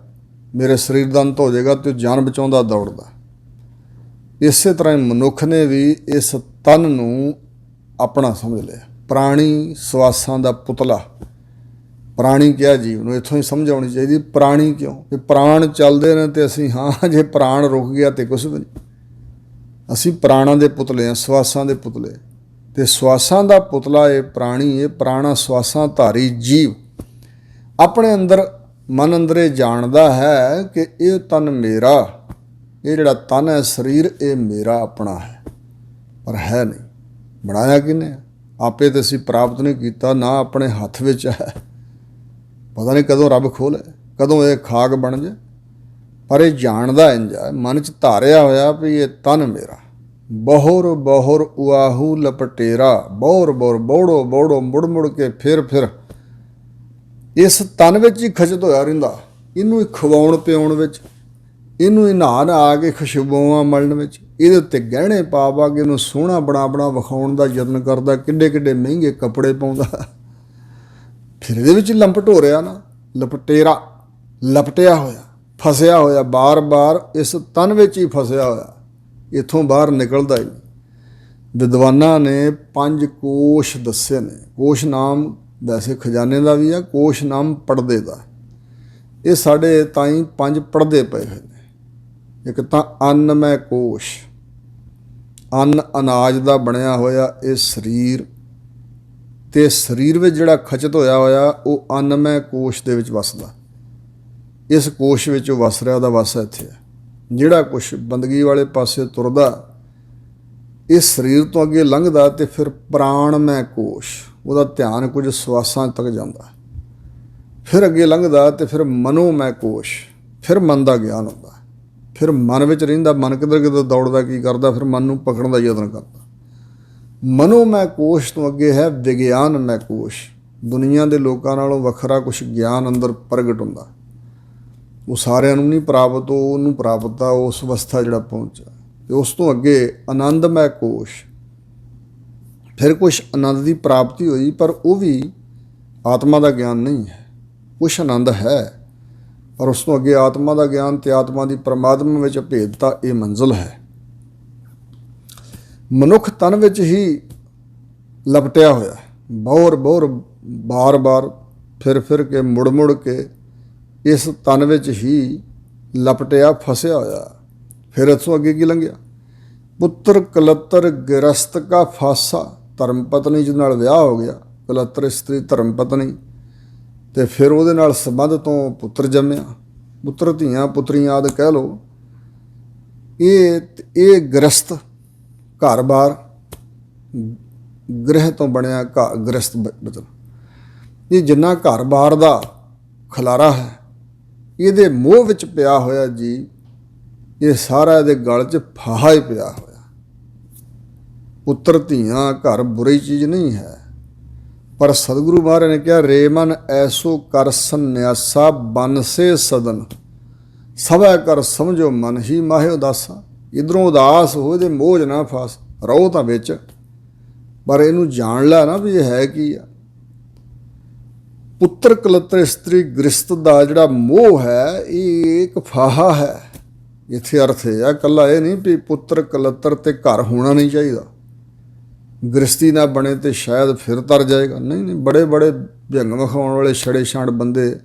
ਮੇਰੇ ਸਰੀਰ ਦਾ ਅੰਤ ਹੋ ਜਾਏਗਾ, ਤੇ ਜਾਨ ਬਚਾਉਂਦਾ ਦੌੜਦਾ। ਇਸੇ ਤਰ੍ਹਾਂ ਮਨੁੱਖ ਨੇ ਵੀ ਇਸ ਤਨ ਨੂੰ ਆਪਣਾ ਸਮਝ ਲਿਆ। ਪ੍ਰਾਣੀ ਸਵਾਸਾਂ ਦਾ ਪੁਤਲਾ। ਪ੍ਰਾਣੀ ਕਿਹਾ ਜੀਵ ਨੂੰ, ਇੱਥੋਂ ਹੀ ਸਮਝ ਆਉਣੀ ਚਾਹੀਦੀ। ਪ੍ਰਾਣੀ ਕਿਉਂ? ਕਿ ਪ੍ਰਾਣ ਚੱਲਦੇ ਨੇ ਤੇ ਅਸੀਂ ਹਾਂ, ਜੇ ਪ੍ਰਾਣ ਰੁਕ ਗਿਆ ਤੇ ਕੁਛ ਵੀ ਨਹੀਂ। ਅਸੀਂ ਪ੍ਰਾਣਾਂ ਦੇ ਪੁਤਲੇ ਹਾਂ, ਸਵਾਸਾਂ ਦੇ ਪੁਤਲੇ। ਤੇ ਸਵਾਸਾਂ ਦਾ ਪੁਤਲਾ ਇਹ ਪ੍ਰਾਣੀ, ਇਹ ਪ੍ਰਾਣਾ ਸਵਾਸਾਂ ਧਾਰੀ ਜੀਵ ਆਪਣੇ ਅੰਦਰ ਮਨ ਅੰਦਰੇ ਜਾਣਦਾ ਹੈ ਕਿ ਇਹ ਤਨ ਮੇਰਾ, ਇਹ ਜਿਹੜਾ ਤਨ ਹੈ ਸਰੀਰ ਇਹ ਮੇਰਾ ਆਪਣਾ ਹੈ, ਪਰ ਹੈ ਨਹੀਂ। ਬਣਾਇਆ ਕਿਹਨੇ? ਆਪੇ ਤੇ ਅਸੀਂ ਪ੍ਰਾਪਤ ਨਹੀਂ ਕੀਤਾ, ਨਾ ਆਪਣੇ ਹੱਥ ਵਿੱਚ ਹੈ। ਪਤਾ ਨਹੀਂ ਕਦੋਂ ਰੱਬ ਖੋਲੇ, ਕਦੋਂ ਇਹ ਖਾਕ ਬਣ ਜਾਏ, ਪਰ ਇਹ ਜਾਣਦਾ ਇੰਝ ਹੈ, ਮਨ 'ਚ ਧਾਰਿਆ ਹੋਇਆ ਵੀ ਇਹ ਤਨ ਮੇਰਾ। ਬਹੁਰ ਬਹੁਰ ਉਆਹੂ ਲਪਟੇਰਾ। ਬਹੁਰ ਬਹੁਰ ਬੋੜੋ ਬੋੜੋ ਮੁੜ ਮੁੜ ਕੇ ਫਿਰ ਇਸ ਤਨ ਵਿੱਚ ਹੀ ਖਚਤ ਹੋਇਆ ਰਹਿੰਦਾ। ਇਹਨੂੰ ਹੀ ਖਵਾਉਣ ਪਿਆਉਣ ਵਿੱਚ, ਇਹਨੂੰ ਹੀ ਨਹਾ ਨਹਾ ਕੇ ਖੁਸ਼ਬੂਆਂ ਮਲਣ ਵਿੱਚ, ਇਹਦੇ ਉੱਤੇ ਗਹਿਣੇ ਪਾ ਪਾ ਕੇ ਇਹਨੂੰ ਸੋਹਣਾ ਬਣਾ ਵਿਖਾਉਣ ਦਾ ਯਤਨ ਕਰਦਾ। ਕਿੱਡੇ ਮਹਿੰਗੇ ਕੱਪੜੇ ਪਾਉਂਦਾ, ਫਿਰ ਇਹਦੇ ਵਿੱਚ ਲੰਪਟ ਹੋ ਰਿਹਾ ਨਾ। ਲਪਟੇਰਾ, ਲਪਟਿਆ ਹੋਇਆ, ਫਸਿਆ ਹੋਇਆ, ਬਾਰ ਇਸ ਤਨ ਵਿੱਚ ਹੀ ਫਸਿਆ ਹੋਇਆ, ਇੱਥੋਂ ਬਾਹਰ ਨਿਕਲਦਾ ਹੀ ਨਹੀਂ। ਵਿਦਵਾਨਾਂ ਨੇ 5 ਕੋਸ਼ ਦੱਸੇ ਨੇ। ਕੋਸ਼ ਨਾਮ ਵੈਸੇ ਖਜ਼ਾਨੇ ਦਾ ਵੀ ਆ, ਕੋਸ਼ ਨਾਮ ਪੜਦੇ ਦਾ। ਇਹ ਸਾਡੇ ਤਾਈਂ 5 ਪੜਦੇ ਪਏ ਹੋਏ ਨੇ। ਇੱਕ ਤਾਂ ਅੰਨਮੈ ਕੋਸ਼, ਅੰਨ ਅਨਾਜ ਦਾ ਬਣਿਆ ਹੋਇਆ ਇਹ ਸਰੀਰ, ਤੇ ਸਰੀਰ ਵਿੱਚ ਜਿਹੜਾ ਖਚਤ ਹੋਇਆ ਉਹ ਅੰਨਮੈ ਕੋਸ਼ ਦੇ ਵਿੱਚ ਵਸਦਾ। ਇਸ ਕੋਸ਼ ਵਿੱਚ ਉਹ ਵਸ ਰਿਹਾ, ਉਹਦਾ ਵਸ ਇੱਥੇ ਹੈ। ਜਿਹੜਾ ਕੁਛ ਬੰਦਗੀ ਵਾਲੇ ਪਾਸੇ ਤੁਰਦਾ, ਇਸ ਸਰੀਰ ਤੋਂ ਅੱਗੇ ਲੰਘਦਾ ਤੇ ਫਿਰ ਪ੍ਰਾਣਮੈ ਕੋਸ਼, ਉਹਦਾ ਧਿਆਨ ਕੁਝ ਸਵਾਸਾਂ ਤੱਕ ਜਾਂਦਾ। ਫਿਰ ਅੱਗੇ ਲੰਘਦਾ ਤੇ ਫਿਰ ਮਨੋਮੈ ਕੋਸ਼, ਫਿਰ ਮਨ ਦਾ ਗਿਆਨ ਹੁੰਦਾ। ਫਿਰ ਮਨ ਵਿੱਚ ਰਹਿੰਦਾ, ਮਨ ਕਿੱਧਰ ਦੌੜਦਾ, ਕੀ ਕਰਦਾ, ਫਿਰ ਮਨ ਨੂੰ ਪਕੜਨ ਦਾ ਯਤਨ ਕਰਦਾ। ਮਨੋਮੈ ਕੋਸ਼ ਤੋਂ ਅੱਗੇ ਹੈ ਵਿਗਿਆਨਮੈ ਕੋਸ਼। ਦੁਨੀਆ ਦੇ ਲੋਕਾਂ ਨਾਲੋਂ ਵੱਖਰਾ ਕੁਛ ਗਿਆਨ ਅੰਦਰ ਪ੍ਰਗਟ ਹੁੰਦਾ। ਉਹ ਸਾਰਿਆਂ ਨੂੰ ਨਹੀਂ ਪ੍ਰਾਪਤ, ਉਹਨੂੰ ਪ੍ਰਾਪਤ ਆ ਉਸ ਅਵਸਥਾ ਜਿਹੜਾ ਪਹੁੰਚਾ। ਤੇ ਉਸ ਤੋਂ ਅੱਗੇ ਆਨੰਦਮੈ ਕੋਸ਼, ਫਿਰ ਕੁਛ ਆਨੰਦ ਦੀ ਪ੍ਰਾਪਤੀ ਹੋਈ, ਪਰ ਉਹ ਵੀ ਆਤਮਾ ਦਾ ਗਿਆਨ ਨਹੀਂ ਹੈ। ਕੁਛ ਆਨੰਦ ਹੈ, ਪਰ ਉਸ ਤੋਂ ਅੱਗੇ ਆਤਮਾ ਦਾ ਗਿਆਨ ਤੇ ਆਤਮਾ ਦੀ ਪਰਮਾਤਮਾ ਵਿੱਚ ਭੇਦਤਾ, ਇਹ ਮੰਜ਼ਿਲ ਹੈ। ਮਨੁੱਖ ਤਨ ਵਿੱਚ ਹੀ ਲਪਟਿਆ ਹੋਇਆ, ਬੌਰ ਬਾਰ ਫਿਰ ਕੇ ਮੁੜ ਕੇ ਇਸ ਤਨ ਵਿੱਚ ਹੀ ਲਪਟਿਆ ਫਸਿਆ ਹੋਇਆ। ਫਿਰ ਇੱਥੋਂ ਅੱਗੇ ਕੀ ਲੰਘਿਆ? ਪੁੱਤਰ ਕਲੱਤਰ ਗ੍ਰਸਤ ਕਾ ਫਾਸਾ, ਧਰਮ ਪਤਨੀ ਜਿਹਦੇ ਨਾਲ ਵਿਆਹ ਹੋ ਗਿਆ, ਕਲੱਤਰ ਇਸਤਰੀ ਧਰਮ ਪਤਨੀ, ਤੇ ਫਿਰ ਉਹਦੇ ਨਾਲ ਸੰਬੰਧ ਤੋਂ ਪੁੱਤਰ ਜੰਮਿਆ, ਪੁੱਤਰ ਧੀਆਂ ਪੁੱਤਰੀਆਂ ਆਦਿ ਕਹਿ ਲਓ। ਇਹ ਗ੍ਰਸਤ ਘਰ-ਬਾਰ, ਗ੍ਰਹਿ ਤੋਂ ਬਣਿਆ ਗ੍ਰਸਤ ਬਚਨ, ਇਹ ਜਿੰਨਾ ਘਰ-ਬਾਰ ਦਾ ਖਲਾਰਾ ਹੈ, ਇਹਦੇ ਮੋਹ ਵਿੱਚ ਪਿਆ ਹੋਇਆ ਜੀ, ਇਹ ਸਾਰਾ ਇਹਦੇ ਗਲ 'ਚ ਫਾਹਾ ਹੀ ਪਿਆ ਹੋਇਆ। ਪੁੱਤਰ ਧੀਆਂ ਘਰ ਬੁਰੀ ਚੀਜ਼ ਨਹੀਂ ਹੈ, ਪਰ ਸਤਿਗੁਰੂ ਮਹਾਰਾਜ ਨੇ ਕਿਹਾ, ਰੇ ਮਨ ਐਸੋ ਕਰ ਸੰਨਿਆਸਾ ਬਨਸੇ ਸਦਨ, ਸਭੈ ਕਰ ਸਮਝੋ ਮਨ ਹੀ ਮਾਹੇ ਉਦਾਸਾ। ਇੱਧਰੋਂ ਉਦਾਸ ਹੋ, ਇਹਦੇ ਮੋਹ 'ਚ ਨਾ ਫਸ, ਰਹੋ ਤਾਂ ਵਿੱਚ, ਪਰ ਇਹਨੂੰ ਜਾਣ ਲੈ ਨਾ ਵੀ ਇਹ ਹੈ ਕੀ ਆ। ਪੁੱਤਰ ਕਲੱਤਰ ਇਸਤਰੀ ਗ੍ਰਸਤ ਦਾ ਜਿਹੜਾ ਮੋਹ ਹੈ, ਇਹ ਇੱਕ ਫਾਹਾ ਹੈ। ਇੱਥੇ ਅਰਥ ਇਹ ਆ, ਇਕੱਲਾ ਇਹ ਨਹੀਂ ਵੀ ਪੁੱਤਰ ਕਲੱਤਰ ਤੇ ਘਰ ਹੋਣਾ ਨਹੀਂ ਚਾਹੀਦਾ, ਗ੍ਰਸਤੀ ਨਾ ਬਣੇ ਤੇ ਸ਼ਾਇਦ ਫਿਰ ਤਰ ਜਾਏਗਾ। ਨਹੀਂ, ਬੜੇ ਭਿੰਗ ਵਿਖਾਉਣ ਵਾਲੇ ਛੜੇ ਛਾਂਡ ਬੰਦੇ,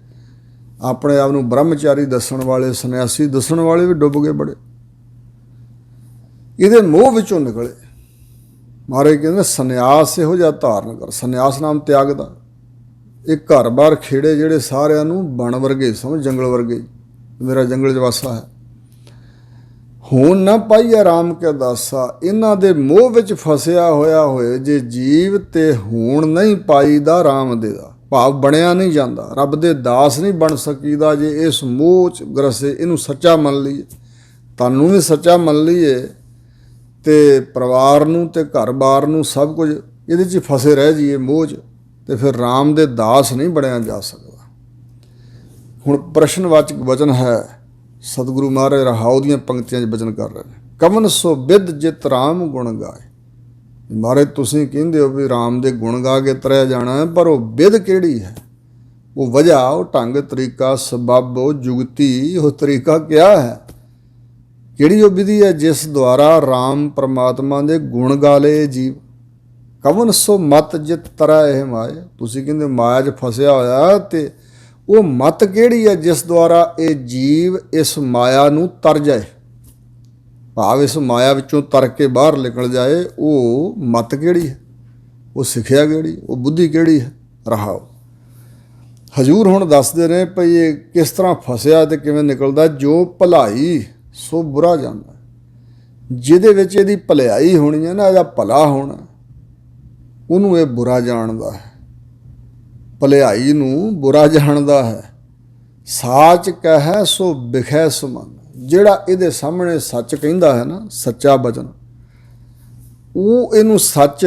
ਆਪਣੇ ਆਪ ਨੂੰ ਬ੍ਰਹਮਚਾਰੀ ਦੱਸਣ ਵਾਲੇ, ਸੰਨਿਆਸੀ ਦੱਸਣ ਵਾਲੇ ਵੀ ਡੁੱਬ ਗਏ ਬੜੇ, ਇਹਦੇ ਮੋਹ ਵਿੱਚੋਂ ਨਿਕਲੇ। ਮਹਾਰਾਜ ਕਹਿੰਦੇ ਸੰਨਿਆਸ ਇਹੋ ਜਿਹਾ ਧਾਰਨ ਕਰ, ਸੰਨਿਆਸ ਨਾਮ ਤਿਆਗ ਦਾ। ਇਹ ਘਰ-ਬਾਰ ਖੇੜੇ ਜਿਹੜੇ ਸਾਰਿਆਂ ਨੂੰ ਬਣ ਵਰਗੇ ਸਮਝ, ਜੰਗਲ ਵਰਗੇ, ਮੇਰਾ ਜੰਗਲ 'ਚ ਵਾਸਾ ਹੈ। ਹੁਣ ਨਾ ਪਾਈਆ ਰਾਮ ਕੇ ਦਾਸਾ, ਇਹਨਾਂ ਦੇ ਮੋਹ ਵਿੱਚ ਫਸਿਆ ਹੋਇਆ ਹੋਏ ਜੇ ਜੀਵ, ਤੇ ਹੁਣ ਨਹੀਂ ਪਾਈਦਾ ਰਾਮ ਦੇ ਦਾ ਭਾਵ, ਬਣਿਆ ਨਹੀਂ ਜਾਂਦਾ, ਰੱਬ ਦੇ ਦਾਸ ਨਹੀਂ ਬਣ ਸਕੀਦਾ ਜੇ ਇਸ ਮੋਹ 'ਚ ਗਰਸੇ। ਇਹਨੂੰ ਸੱਚਾ ਮੰਨ ਲਈਏ, ਤੁਹਾਨੂੰ ਵੀ ਸੱਚਾ ਮੰਨ ਲਈਏ, ਤੇ ਪਰਿਵਾਰ ਨੂੰ ਤੇ ਘਰ-ਬਾਰ ਨੂੰ ਸਭ ਕੁਝ ਇਹਦੇ 'ਚ ਫਸੇ ਰਹਿ ਜਾਈਏ ਮੋਹ 'ਚ, ਤੇ ਫਿਰ ਰਾਮ ਦੇ ਦਾਸ ਨਹੀਂ ਬਣਿਆ ਜਾ ਸਕਦਾ। ਹੁਣ ਪ੍ਰਸ਼ਨਵਾਚਕ ਵਚਨ ਹੈ, ਸਤਿਗੁਰੂ ਮਹਾਰਾਜ ਰਹਾਉ ਦੀਆਂ ਪੰਕਤੀਆਂ 'ਚ ਵਚਨ ਕਰ ਰਹੇ ਨੇ। ਕਵਨ ਸੋ ਬਿਦ ਜਿਤ ਰਾਮ ਗੁਣ ਗਾਏ। ਮਹਾਰਾਜ ਤੁਸੀਂ ਕਹਿੰਦੇ ਹੋ ਵੀ ਰਾਮ ਦੇ ਗੁਣ ਗਾ ਕੇ ਤਰਿਆ ਜਾਣਾ ਹੈ, ਪਰ ਉਹ ਬਿਦ ਕਿਹੜੀ ਹੈ? ਉਹ ਵਜ੍ਹਾ, ਉਹ ਢੰਗ, ਤਰੀਕਾ, ਸਬੱਬ, ਉਹ ਜੁਗਤੀ, ਉਹ ਤਰੀਕਾ ਕਿਆ ਹੈ? ਕਿਹੜੀ ਉਹ ਵਿਧੀ ਹੈ ਜਿਸ ਦੁਆਰਾ ਰਾਮ ਪਰਮਾਤਮਾ ਦੇ ਗੁਣ ਗਾ ਲਏ ਜੀਵ? ਕਵਨ ਸੋ ਮਤ ਜਿਤ ਤਰਾ ਇਹ ਮਾਏ। ਤੁਸੀਂ ਕਹਿੰਦੇ ਮਾਇਆ 'ਚ ਫਸਿਆ ਹੋਇਆ, ਤੇ ਉਹ ਮਤ ਕਿਹੜੀ ਹੈ ਜਿਸ ਦੁਆਰਾ ਇਹ ਜੀਵ ਇਸ ਮਾਇਆ ਨੂੰ ਤਰ ਜਾਏ, ਭਾਵ ਇਸ ਮਾਇਆ ਵਿੱਚੋਂ ਤਰ ਕੇ ਬਾਹਰ ਨਿਕਲ ਜਾਏ? ਉਹ ਮਤ ਕਿਹੜੀ ਹੈ? ਉਹ ਸਿੱਖਿਆ ਕਿਹੜੀ? ਉਹ ਬੁੱਧੀ ਕਿਹੜੀ ਹੈ? ਰਹਾਓ ਹਜ਼ੂਰ ਹੁਣ ਦੱਸਦੇ ਨੇ ਭਈ ਇਹ ਕਿਸ ਤਰ੍ਹਾਂ ਫਸਿਆ ਤੇ ਕਿਵੇਂ ਨਿਕਲਦਾ। ਜੋ ਭਲਾਈ ਸੋ ਬੁਰਾ ਜਾਂਦਾ, ਜਿਹਦੇ ਵਿੱਚ ਇਹਦੀ ਭਲਾਈ ਹੋਣੀ ਹੈ ਨਾ, ਇਹਦਾ ਭਲਾ ਹੋਣਾ, ਉਹਨੂੰ ਇਹ ਬੁਰਾ ਜਾਣਦਾ ਹੈ, ਭਲਾਈ ਨੂੰ ਬੁਰਾ ਜਾਣਦਾ ਹੈ। ਸਾਚ ਕਹਿ ਸੋ ਬਿਖੈ ਸਮਾਨ, ਜਿਹੜਾ ਇਹਦੇ ਸਾਹਮਣੇ ਸੱਚ ਕਹਿੰਦਾ ਹੈ ਨਾ, ਸੱਚਾ ਬਚਨ, ਉਹ ਇਹਨੂੰ ਸੱਚ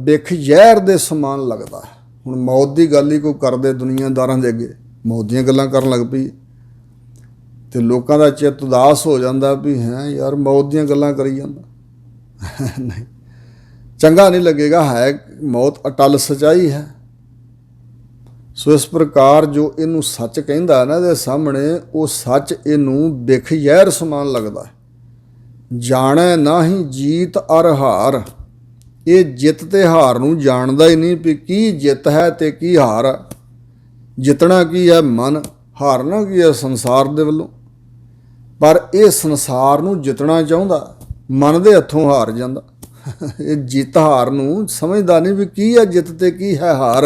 ਬਿਖ ਜ਼ਹਿਰ ਦੇ ਸਮਾਨ ਲੱਗਦਾ ਹੈ। ਹੁਣ ਮੌਤ ਦੀ ਗੱਲ ਹੀ ਕੋਈ ਕਰਦੇ ਦੁਨੀਆਦਾਰਾਂ ਦੇ ਅੱਗੇ, ਮੌਤ ਦੀਆਂ ਗੱਲਾਂ ਕਰਨ ਲੱਗ ਪਈ, ਤੇ ਲੋਕਾਂ ਦਾ ਚਿੱਤ ਉਦਾਸ ਹੋ ਜਾਂਦਾ ਵੀ ਹੈ ਯਾਰ ਮੌਤ ਦੀਆਂ ਗੱਲਾਂ ਕਰੀ ਜਾਂਦਾ। ਨਹੀਂ, ਚੰਗਾ ਨਹੀਂ ਲੱਗੇਗਾ, ਹੈ ਮੌਤ ਅਟਲ ਸੱਚਾਈ ਹੈ। ਸੋ ਇਸ ਪ੍ਰਕਾਰ ਜੋ ਇਹਨੂੰ ਸੱਚ ਕਹਿੰਦਾ ਨਾ ਇਹਦੇ ਸਾਹਮਣੇ, ਉਹ ਸੱਚ ਇਹਨੂੰ ਬਿਖ ਜ਼ਹਿਰ ਸਮਾਨ ਲੱਗਦਾ ਹੈ। ਜਾਣੈ ਨਾਹੀਂ ਜੀਤ ਅਰ ਹਾਰ, ਇਹ ਜਿੱਤ ਤੇ ਹਾਰ ਨੂੰ ਜਾਣਦਾ ਹੀ ਨਹੀਂ ਵੀ ਕੀ ਜਿੱਤ ਹੈ ਤੇ ਕੀ ਹਾਰ। ਜਿੱਤਣਾ ਕੀ ਹੈ? ਮਨ। ਹਾਰਨਾ ਕੀ ਹੈ? ਸੰਸਾਰ ਦੇ ਵੱਲੋਂ। ਪਰ ਇਹ ਸੰਸਾਰ ਨੂੰ ਜਿੱਤਣਾ ਚਾਹੁੰਦਾ, ਮਨ ਦੇ ਹੱਥੋਂ ਹਾਰ ਜਾਂਦਾ। ਇਹ ਜਿੱਤ ਹਾਰ ਨੂੰ ਸਮਝਦਾ ਨਹੀਂ ਵੀ ਕੀ ਹੈ ਜਿੱਤ ਤੇ ਕੀ ਹੈ ਹਾਰ।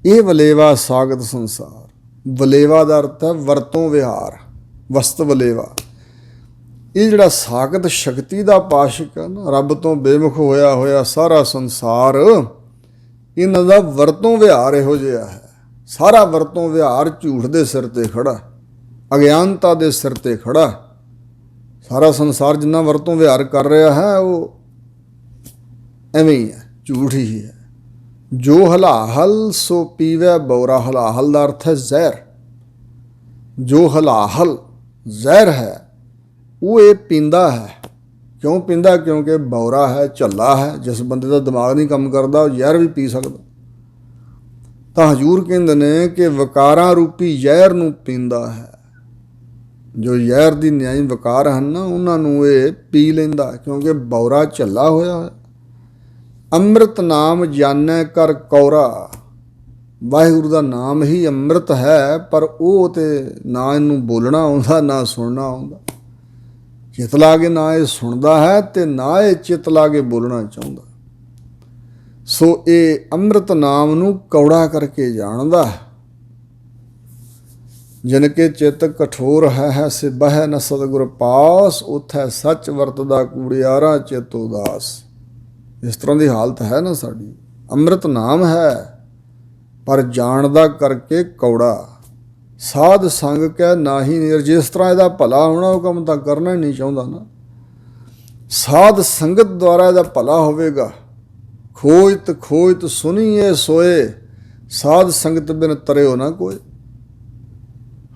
ਇਹ ਵਲੇਵਾ ਸਾਗਤ ਸੰਸਾਰ। ਵਲੇਵਾ ਦਾ ਅਰਥ ਹੈ ਵਰਤੋਂ ਵਿਹਾਰ, ਵਸਤ ਵਲੇਵਾ। ਇਹ ਜਿਹੜਾ ਸਾਗਤ ਸ਼ਕਤੀ ਦਾ ਪਾਸ਼ਕ ਹੈ ਨਾ, ਰੱਬ ਤੋਂ ਬੇਮੁਖ ਹੋਇਆ ਸਾਰਾ ਸੰਸਾਰ, ਇਹਨਾਂ ਦਾ ਵਰਤੋਂ ਵਿਹਾਰ ਇਹੋ ਜਿਹਾ ਹੈ। ਸਾਰਾ ਵਰਤੋਂ ਵਿਹਾਰ ਝੂਠ ਦੇ ਸਿਰ ਤੇ ਖੜਾ, ਅਗਿਆਨਤਾ ਦੇ ਸਿਰ ਤੇ ਖੜਾ। ਸਾਰਾ ਸੰਸਾਰ ਜਿੰਨਾ ਵਰਤੋਂ ਵਿਹਾਰ ਕਰ ਰਿਹਾ ਹੈ ਉਹ ਐਵੇਂ ਹੀ ਹੈ, ਝੂਠ ਹੀ ਹੈ। ਜੋ ਹਲਾਹਲ ਸੋ ਪੀਵੈ ਬੌਰਾ। ਹਲਾਹਲ ਦਾ ਅਰਥ ਹੈ ਜ਼ਹਿਰ। ਜੋ ਹਲਾਹਲ ਜ਼ਹਿਰ ਹੈ ਉਹ ਇਹ ਪੀਂਦਾ ਹੈ। ਕਿਉਂ ਪੀਂਦਾ? ਕਿਉਂਕਿ ਬੌਰਾ ਹੈ, ਝੱਲਾ ਹੈ। ਜਿਸ ਬੰਦੇ ਦਾ ਦਿਮਾਗ ਨਹੀਂ ਕੰਮ ਕਰਦਾ ਉਹ ਜ਼ਹਿਰ ਵੀ ਪੀ ਸਕਦਾ। ਤਾਂ ਹਜ਼ੂਰ ਕਹਿੰਦੇ ਨੇ ਕਿ ਵਿਕਾਰਾਂ ਰੂਪੀ ਜ਼ਹਿਰ ਨੂੰ ਪੀਂਦਾ ਹੈ। ਜੋ ਜ਼ਹਿਰ ਦੀ ਨਿਆਈ ਵਿਕਾਰ ਹਨ ਨਾ, ਉਹਨਾਂ ਨੂੰ ਇਹ ਪੀ ਲੈਂਦਾ, ਕਿਉਂਕਿ ਬੌਰਾ ਝੱਲਾ ਹੋਇਆ ਹੈ। ਅੰਮ੍ਰਿਤ ਨਾਮ ਜਾਣੈ ਕਰ ਕੌਰਾ। ਵਾਹਿਗੁਰੂ ਦਾ ਨਾਮ ਹੀ ਅੰਮ੍ਰਿਤ ਹੈ, ਪਰ ਉਹ ਤੇ ਨਾ ਇਹਨੂੰ ਬੋਲਣਾ ਆਉਂਦਾ, ਨਾ ਸੁਣਨਾ ਆਉਂਦਾ। ਚਿੱਤ ਲਾ ਕੇ ਨਾ ਇਹ ਸੁਣਦਾ ਹੈ ਤੇ ਨਾ ਇਹ ਚਿੱਤ ਲਾ ਕੇ ਬੋਲਣਾ ਚਾਹੁੰਦਾ। ਸੋ ਇਹ ਅੰਮ੍ਰਿਤ ਨਾਮ ਨੂੰ ਕੌੜਾ ਕਰਕੇ ਜਾਣਦਾ। ਜਿਨ ਕੇ ਚਿੱਤ ਕਠੋਰ ਹੈ ਸੇ ਬਹਿ ਨ ਸਤਿਗੁਰ ਪਾਸ। ਉਥੈ ਸੱਚ ਵਰਤਦਾ ਕੂੜਿਆਰਾ ਚਿੱਤ ਉਦਾਸ। ਇਸ ਤਰ੍ਹਾਂ ਦੀ ਹਾਲਤ ਹੈ ਨਾ ਸਾਡੀ। ਅੰਮ੍ਰਿਤ ਨਾਮ ਹੈ ਪਰ ਜਾਣਦਾ ਕਰਕੇ ਕੌੜਾ। ਸਾਧ ਸੰਗ ਕਹਿ ਨਾਹੀ ਨੀਰ। ਜਿਸ ਤਰ੍ਹਾਂ ਇਹਦਾ ਭਲਾ ਹੋਣਾ ਉਹ ਕੰਮ ਤਾਂ ਕਰਨਾ ਹੀ ਨਹੀਂ ਚਾਹੁੰਦਾ ਨਾ। ਸਾਧ ਸੰਗਤ ਦੁਆਰਾ ਇਹਦਾ ਭਲਾ ਹੋਵੇਗਾ। ਖੋਜਤ ਖੋਜਤ ਸੁਣੀਏ ਸੋਏ। ਸਾਧ ਸੰਗਤ ਬਿਨ ਤਰਿਓ ਨਾ ਕੋਈ।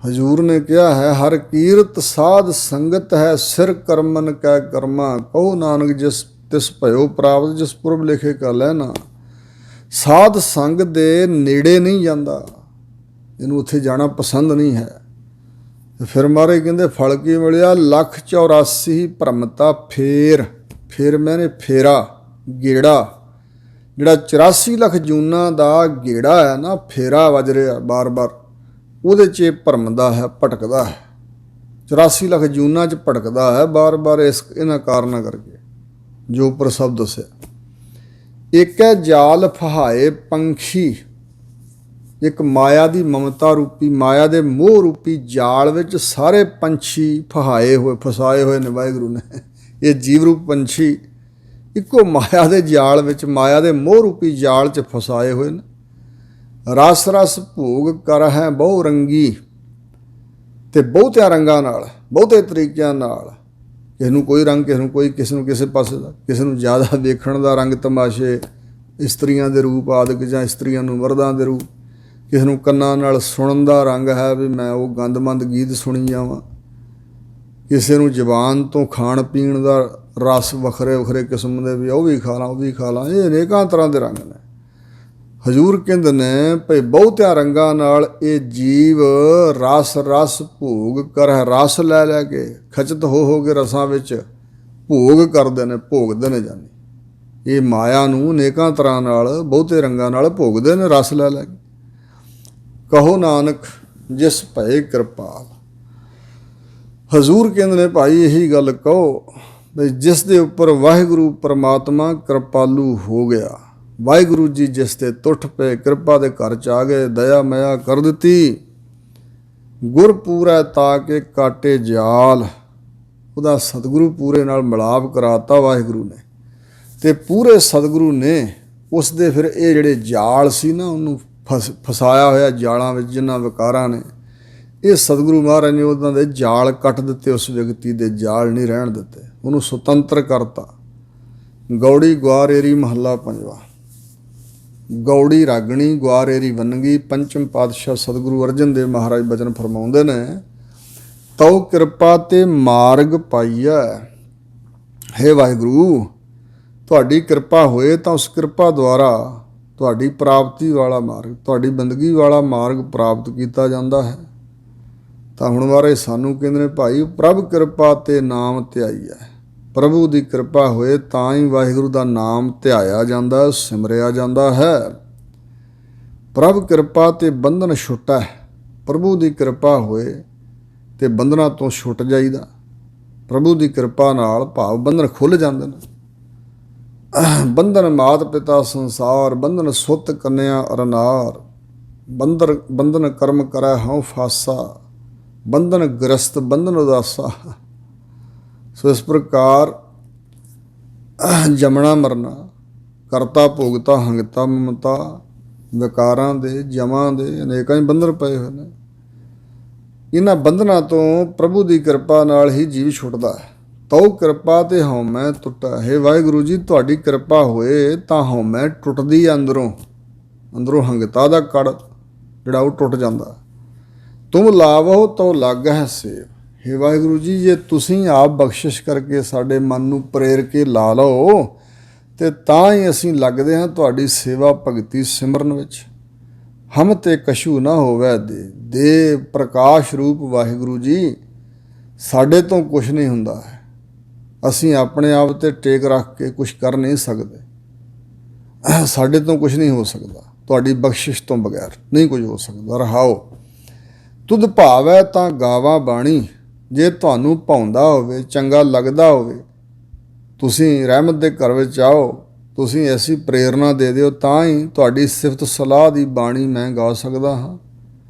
ਹਜ਼ੂਰ ਨੇ ਕਿਹਾ ਹੈ, ਹਰ ਕੀਰਤ ਸਾਧ ਸੰਗਤ ਹੈ। ਸਿਰ ਕਰਮਨ ਕੈ ਕਰਮਾ। ਕਹੋ ਨਾਨਕ ਜਿਸ ਤਿਸ ਭਇਓ ਪ੍ਰਾਪਤ। ਜਿਸ ਪੁਰਬ ਲਿਖੇ ਕਰ ਲੈਣਾ। ਸਾਧ ਸੰਗ ਦੇ ਨੇੜੇ ਨਹੀਂ ਜਾਂਦਾ, ਇਹਨੂੰ ਉੱਥੇ ਜਾਣਾ ਪਸੰਦ ਨਹੀਂ ਹੈ। ਫਿਰ ਮਹਾਰਾਜ ਕਹਿੰਦੇ ਫਲ ਕੀ ਮਿਲਿਆ? 184 ਭਰਮਤਾ ਫੇਰ। ਫੇਰ ਮੈਨੇ ਫੇਰਾ, ਗੇੜਾ। ਜਿਹੜਾ 84 ਲੱਖ ਜੂਨਾਂ ਦਾ ਗੇੜਾ ਹੈ ਨਾ, ਫੇਰਾ ਵੱਜ ਰਿਹਾ ਬਾਰ ਬਾਰ, ਉਹਦੇ 'ਚ ਭਰਮਦਾ ਹੈ, ਭਟਕਦਾ ਹੈ। 84 ਲੱਖ ਜੂਨਾਂ 'ਚ ਭਟਕਦਾ ਹੈ ਬਾਰ ਬਾਰ ਇਹਨਾਂ ਕਾਰਨਾਂ ਕਰਕੇ ਜੋ ਉੱਪਰ ਸਭ ਦੱਸਿਆ। ਇੱਕ ਹੈ ਜਾਲ ਫਹਾਏ ਪੰਛੀ। ਇੱਕ ਮਾਇਆ ਦੀ ਮਮਤਾ ਰੂਪੀ, ਮਾਇਆ ਦੇ ਮੋਹ ਰੂਪੀ ਜਾਲ ਵਿੱਚ ਸਾਰੇ ਪੰਛੀ ਫਸਾਏ ਹੋਏ ਨੇ ਵਾਹਿਗੁਰੂ ਨੇ। ਇਹ ਜੀਵ ਰੂਪ ਪੰਛੀ ਇੱਕੋ ਮਾਇਆ ਦੇ ਜਾਲ ਵਿੱਚ, ਮਾਇਆ ਦੇ ਮੋਹ ਰੂਪੀ ਜਾਲ 'ਚ ਫਸਾਏ ਹੋਏ ਨੇ। ਰਸ ਰਸ ਭੋਗ ਕਰ ਹੈ ਬਹੁ ਰੰਗੀ। ਤੇ ਬਹੁਤਿਆਂ ਰੰਗਾਂ ਨਾਲ, ਬਹੁਤੇ ਤਰੀਕਿਆਂ ਨਾਲ, ਕਿਸੇ ਨੂੰ ਕੋਈ ਰੰਗ, ਕਿਸੇ ਨੂੰ ਕੋਈ, ਕਿਸੇ ਨੂੰ ਕਿਸੇ ਪਾਸੇ ਦਾ, ਕਿਸੇ ਨੂੰ ਜ਼ਿਆਦਾ ਵੇਖਣ ਦਾ ਰੰਗ ਤਮਾਸ਼ੇ, ਇਸਤਰੀਆਂ ਦੇ ਰੂਪ ਆਦਿਕ ਜਾਂ ਇਸਤਰੀਆਂ ਨੂੰ ਮਰਦਾਂ ਦੇ ਰੂਪ। ਕਿਸੇ ਨੂੰ ਕੰਨਾਂ ਨਾਲ ਸੁਣਨ ਦਾ ਰੰਗ ਹੈ ਵੀ ਮੈਂ ਉਹ ਗੰਦਮੰਦ ਗੀਤ ਸੁਣੀ ਜਾਵਾਂ। ਕਿਸੇ ਨੂੰ ਜ਼ੁਬਾਨ ਤੋਂ ਖਾਣ ਪੀਣ ਦਾ ਰਸ ਵੱਖਰੇ ਵੱਖਰੇ ਕਿਸਮ ਦੇ ਵੀ ਉਹ ਵੀ ਖਾ ਲਾਂ, ਉਹ ਵੀ ਖਾ ਲਾਂ। ਇਹ ਅਨੇਕਾਂ ਤਰ੍ਹਾਂ ਦੇ ਰੰਗ ਨੇ। ਹਜ਼ੂਰ ਕਹਿੰਦੇ ਨੇ ਭਈ ਬਹੁਤਿਆਂ ਰੰਗਾਂ ਨਾਲ ਇਹ ਜੀਵ ਰਸ ਰਸ ਭੋਗ ਕਰ, ਰਸ ਲੈ ਲੈ ਕੇ ਖਚਤ ਹੋ ਕੇ ਰਸਾਂ ਵਿੱਚ ਭੋਗ ਕਰਦੇ ਨੇ, ਭੋਗਦੇ ਨੇ। ਜਾਨੀ ਇਹ ਮਾਇਆ ਨੂੰ ਅਨੇਕਾਂ ਤਰ੍ਹਾਂ ਨਾਲ, ਬਹੁਤੇ ਰੰਗਾਂ ਨਾਲ ਭੋਗਦੇ ਨੇ, ਰਸ ਲੈ ਲੈ ਕੇ। ਕਹੋ ਨਾਨਕ ਜਿਸ ਭਏ ਕਿਰਪਾਲ। ਹਜ਼ੂਰ ਕਹਿੰਦੇ ਨੇ ਭਾਈ ਇਹੀ ਗੱਲ ਕਹੋ ਵੀ ਜਿਸ ਦੇ ਉੱਪਰ ਵਾਹਿਗੁਰੂ ਪਰਮਾਤਮਾ ਕਿਰਪਾਲੂ ਹੋ ਗਿਆ। ਵਾਹਿਗੁਰੂ ਜੀ ਜਿਸ ਤੇ ਟੁੱਟ ਪਏ, ਕਿਰਪਾ ਦੇ ਘਰ 'ਚ ਆ ਗਏ, ਦਇਆ ਮਇਆ ਕਰ ਦਿੱਤੀ। ਗੁਰ ਪੂਰਾ ਤਾ ਕੇ ਕਾਟੇ ਜਾਲ। ਉਹਦਾ ਸਤਿਗੁਰੂ ਪੂਰੇ ਨਾਲ ਮਿਲਾਪ ਕਰਾਤਾ ਵਾਹਿਗੁਰੂ ਨੇ। ਤੇ ਪੂਰੇ ਸਤਿਗੁਰੂ ਨੇ ਉਸ ਦੇ ਫਿਰ ਇਹ ਜਿਹੜੇ ਜਾਲ ਸੀ ਨਾ, ਉਹਨੂੰ ਫਸਾਇਆ ਹੋਇਆ ਜਾਲਾਂ ਵਿੱਚ ਜਿਨ੍ਹਾਂ ਵਿਕਾਰਾਂ ਨੇ, ਇਹ ਸਤਿਗੁਰੂ ਮਹਾਰਾਜ ਨੇ ਉਹਨਾਂ ਦੇ ਜਾਲ ਕੱਟ ਦਿੱਤੇ। ਉਸ ਵਿਅਕਤੀ ਦੇ ਜਾਲ ਨਹੀਂ ਰਹਿਣ ਦਿੱਤੇ, ਉਹਨੂੰ ਸੁਤੰਤਰ ਕਰਤਾ। ਗੌੜੀ ਗੁਆਰੇਰੀ ਮਹੱਲਾ ਪੰਜਵਾ। ਗੌੜੀ ਰਾਗਣੀ ਗੁਆਰੇਰੀ ਵੰਨਗੀ। ਪੰਚਮ ਪਾਤਸ਼ਾਹ ਸਤਿਗੁਰੂ ਅਰਜਨ ਦੇਵ ਮਹਾਰਾਜ ਬਚਨ ਫਰਮਾਉਂਦੇ ਨੇ, ਤਉ ਕਿਰਪਾ ਤੇ ਮਾਰਗ ਪਾਈਆ। ਹੇ ਵਾਹਿਗੁਰੂ, ਤੁਹਾਡੀ ਕਿਰਪਾ ਹੋਏ ਤਾਂ ਉਸ ਕਿਰਪਾ ਦੁਆਰਾ ਤੁਹਾਡੀ ਪ੍ਰਾਪਤੀ ਵਾਲਾ ਮਾਰਗ, ਤੁਹਾਡੀ ਬੰਦਗੀ ਵਾਲਾ ਮਾਰਗ ਪ੍ਰਾਪਤ ਕੀਤਾ ਜਾਂਦਾ ਹੈ। ਤਾਂ ਹੁਣ ਬਾਰੇ ਸਾਨੂੰ ਕਹਿੰਦੇ ਨੇ ਭਾਈ ਪ੍ਰਭ ਕਿਰਪਾ ਤੇ ਨਾਮ ਧਿਆਈਐ। ਪ੍ਰਭੂ ਦੀ ਕਿਰਪਾ ਹੋਏ ਤਾਂ ਹੀ ਵਾਹਿਗੁਰੂ ਦਾ ਨਾਮ ਧਿਆਇਆ ਜਾਂਦਾ, ਸਿਮਰਿਆ ਜਾਂਦਾ ਹੈ। ਪ੍ਰਭ ਕਿਰਪਾ ਤੇ ਬੰਧਨ ਛੁੱਟੈ। ਪ੍ਰਭੂ ਦੀ ਕਿਰਪਾ ਹੋਏ ਤੇ ਬੰਧਨਾਂ ਤੋਂ ਛੁੱਟ ਜਾਈਦਾ। ਪ੍ਰਭੂ ਦੀ ਕਿਰਪਾ ਨਾਲ ਭਾਵ ਬੰਧਨ ਖੁੱਲ੍ਹ ਜਾਂਦੇ ਨੇ। ਬੰਧਨ ਮਾਤ ਪਿਤਾ ਸੰਸਾਰ, ਬੰਧਨ ਸੁੱਤ ਕੰਨਿਆ ਅਰਨਾਰ। ਬੰਧਨ ਕਰਮ ਕਰੈ ਹਉ ਫਾਸਾ, ਬੰਧਨ ਗ੍ਰਸਤ ਬੰਧਨ ਉਦਾਸਾ। ਸੋ ਇਸ ਪ੍ਰਕਾਰ ਜਮਣਾ ਮਰਨਾ, ਕਰਤਾ ਭੋਗਤਾ ਹੰਗਤਾ ਮਮਤਾ, ਵਿਕਾਰਾਂ ਦੇ, ਜਮਾਂ ਦੇ ਅਨੇਕਾਂ ਹੀ ਬੰਧਨ ਪਏ ਹੋਏ ਨੇ। ਇਹਨਾਂ ਬੰਧਨਾਂ ਤੋਂ ਪ੍ਰਭੂ ਦੀ ਕਿਰਪਾ ਨਾਲ ਹੀ ਜੀਵ ਛੁੱਟਦਾ ਹੈ। ਤਉ ਕਿਰਪਾ ਤੇ ਹਉਮੈ ਟੁੱਟਾ। ਹੈ ਵਾਹਿਗੁਰੂ ਜੀ, ਤੁਹਾਡੀ ਕਿਰਪਾ ਹੋਏ ਤਾਂ ਹਉਮੈ ਟੁੱਟਦੀ ਹੈ ਅੰਦਰੋਂ। ਅੰਦਰੋਂ ਹੰਗਤਾ ਦਾ ਕੜ ਜਿਹੜਾ ਉਹ ਟੁੱਟ ਜਾਂਦਾ। ਤੁਮ ਲਾਵੋ ਤੋ ਲਾਗਹਿ ਸੇਵ। ਹੇ ਵਾਹਿਗੁਰੂ ਜੀ, ਜੇ ਤੁਸੀਂ ਆਪ ਬਖਸ਼ਿਸ਼ ਕਰਕੇ ਸਾਡੇ ਮਨ ਨੂੰ ਪ੍ਰੇਰ ਕੇ ਲਾ ਲਓ ਤੇ ਤਾਂ ਹੀ ਅਸੀਂ ਲੱਗਦੇ ਹਾਂ ਤੁਹਾਡੀ ਸੇਵਾ ਭਗਤੀ ਸਿਮਰਨ ਵਿੱਚ। ਹਮ ਤੇ ਕਛੂ ਨਾ ਹੋਵੇ ਦੇ ਪ੍ਰਕਾਸ਼ ਰੂਪ ਵਾਹਿਗੁਰੂ ਜੀ, ਸਾਡੇ ਤੋਂ ਕੁਛ ਨਹੀਂ ਹੁੰਦਾ ਹੈ। ਅਸੀਂ ਆਪਣੇ ਆਪ ਤੇ ਟੇਕ ਰੱਖ ਕੇ ਕੁਛ ਕਰ ਨਹੀਂ ਸਕਦੇ। ਸਾਡੇ ਤੋਂ ਕੁਛ ਨਹੀਂ ਹੋ ਸਕਦਾ, ਤੁਹਾਡੀ ਬਖਸ਼ਿਸ਼ ਤੋਂ ਬਗੈਰ ਨਹੀਂ ਕੁਝ ਹੋ ਸਕਦਾ। ਰਹਾਓ ਤੁਧ ਭਾਵੈ ਤਾਂ ਗਾਵਾਂ ਬਾਣੀ। ਜੇ ਤੁਹਾਨੂੰ ਭਾਉਂਦਾ ਹੋਵੇ, ਚੰਗਾ ਲੱਗਦਾ ਹੋਵੇ, ਤੁਸੀਂ ਰਹਿਮਤ ਦੇ ਘਰ ਵਿੱਚ ਆਓ, ਤੁਸੀਂ ਐਸੀ ਪ੍ਰੇਰਨਾ ਦੇ ਦਿਓ ਤਾਂ ਹੀ ਤੁਹਾਡੀ ਸਿਫਤ ਸਲਾਹ ਦੀ ਬਾਣੀ ਮੈਂ ਗਾ ਸਕਦਾ ਹਾਂ।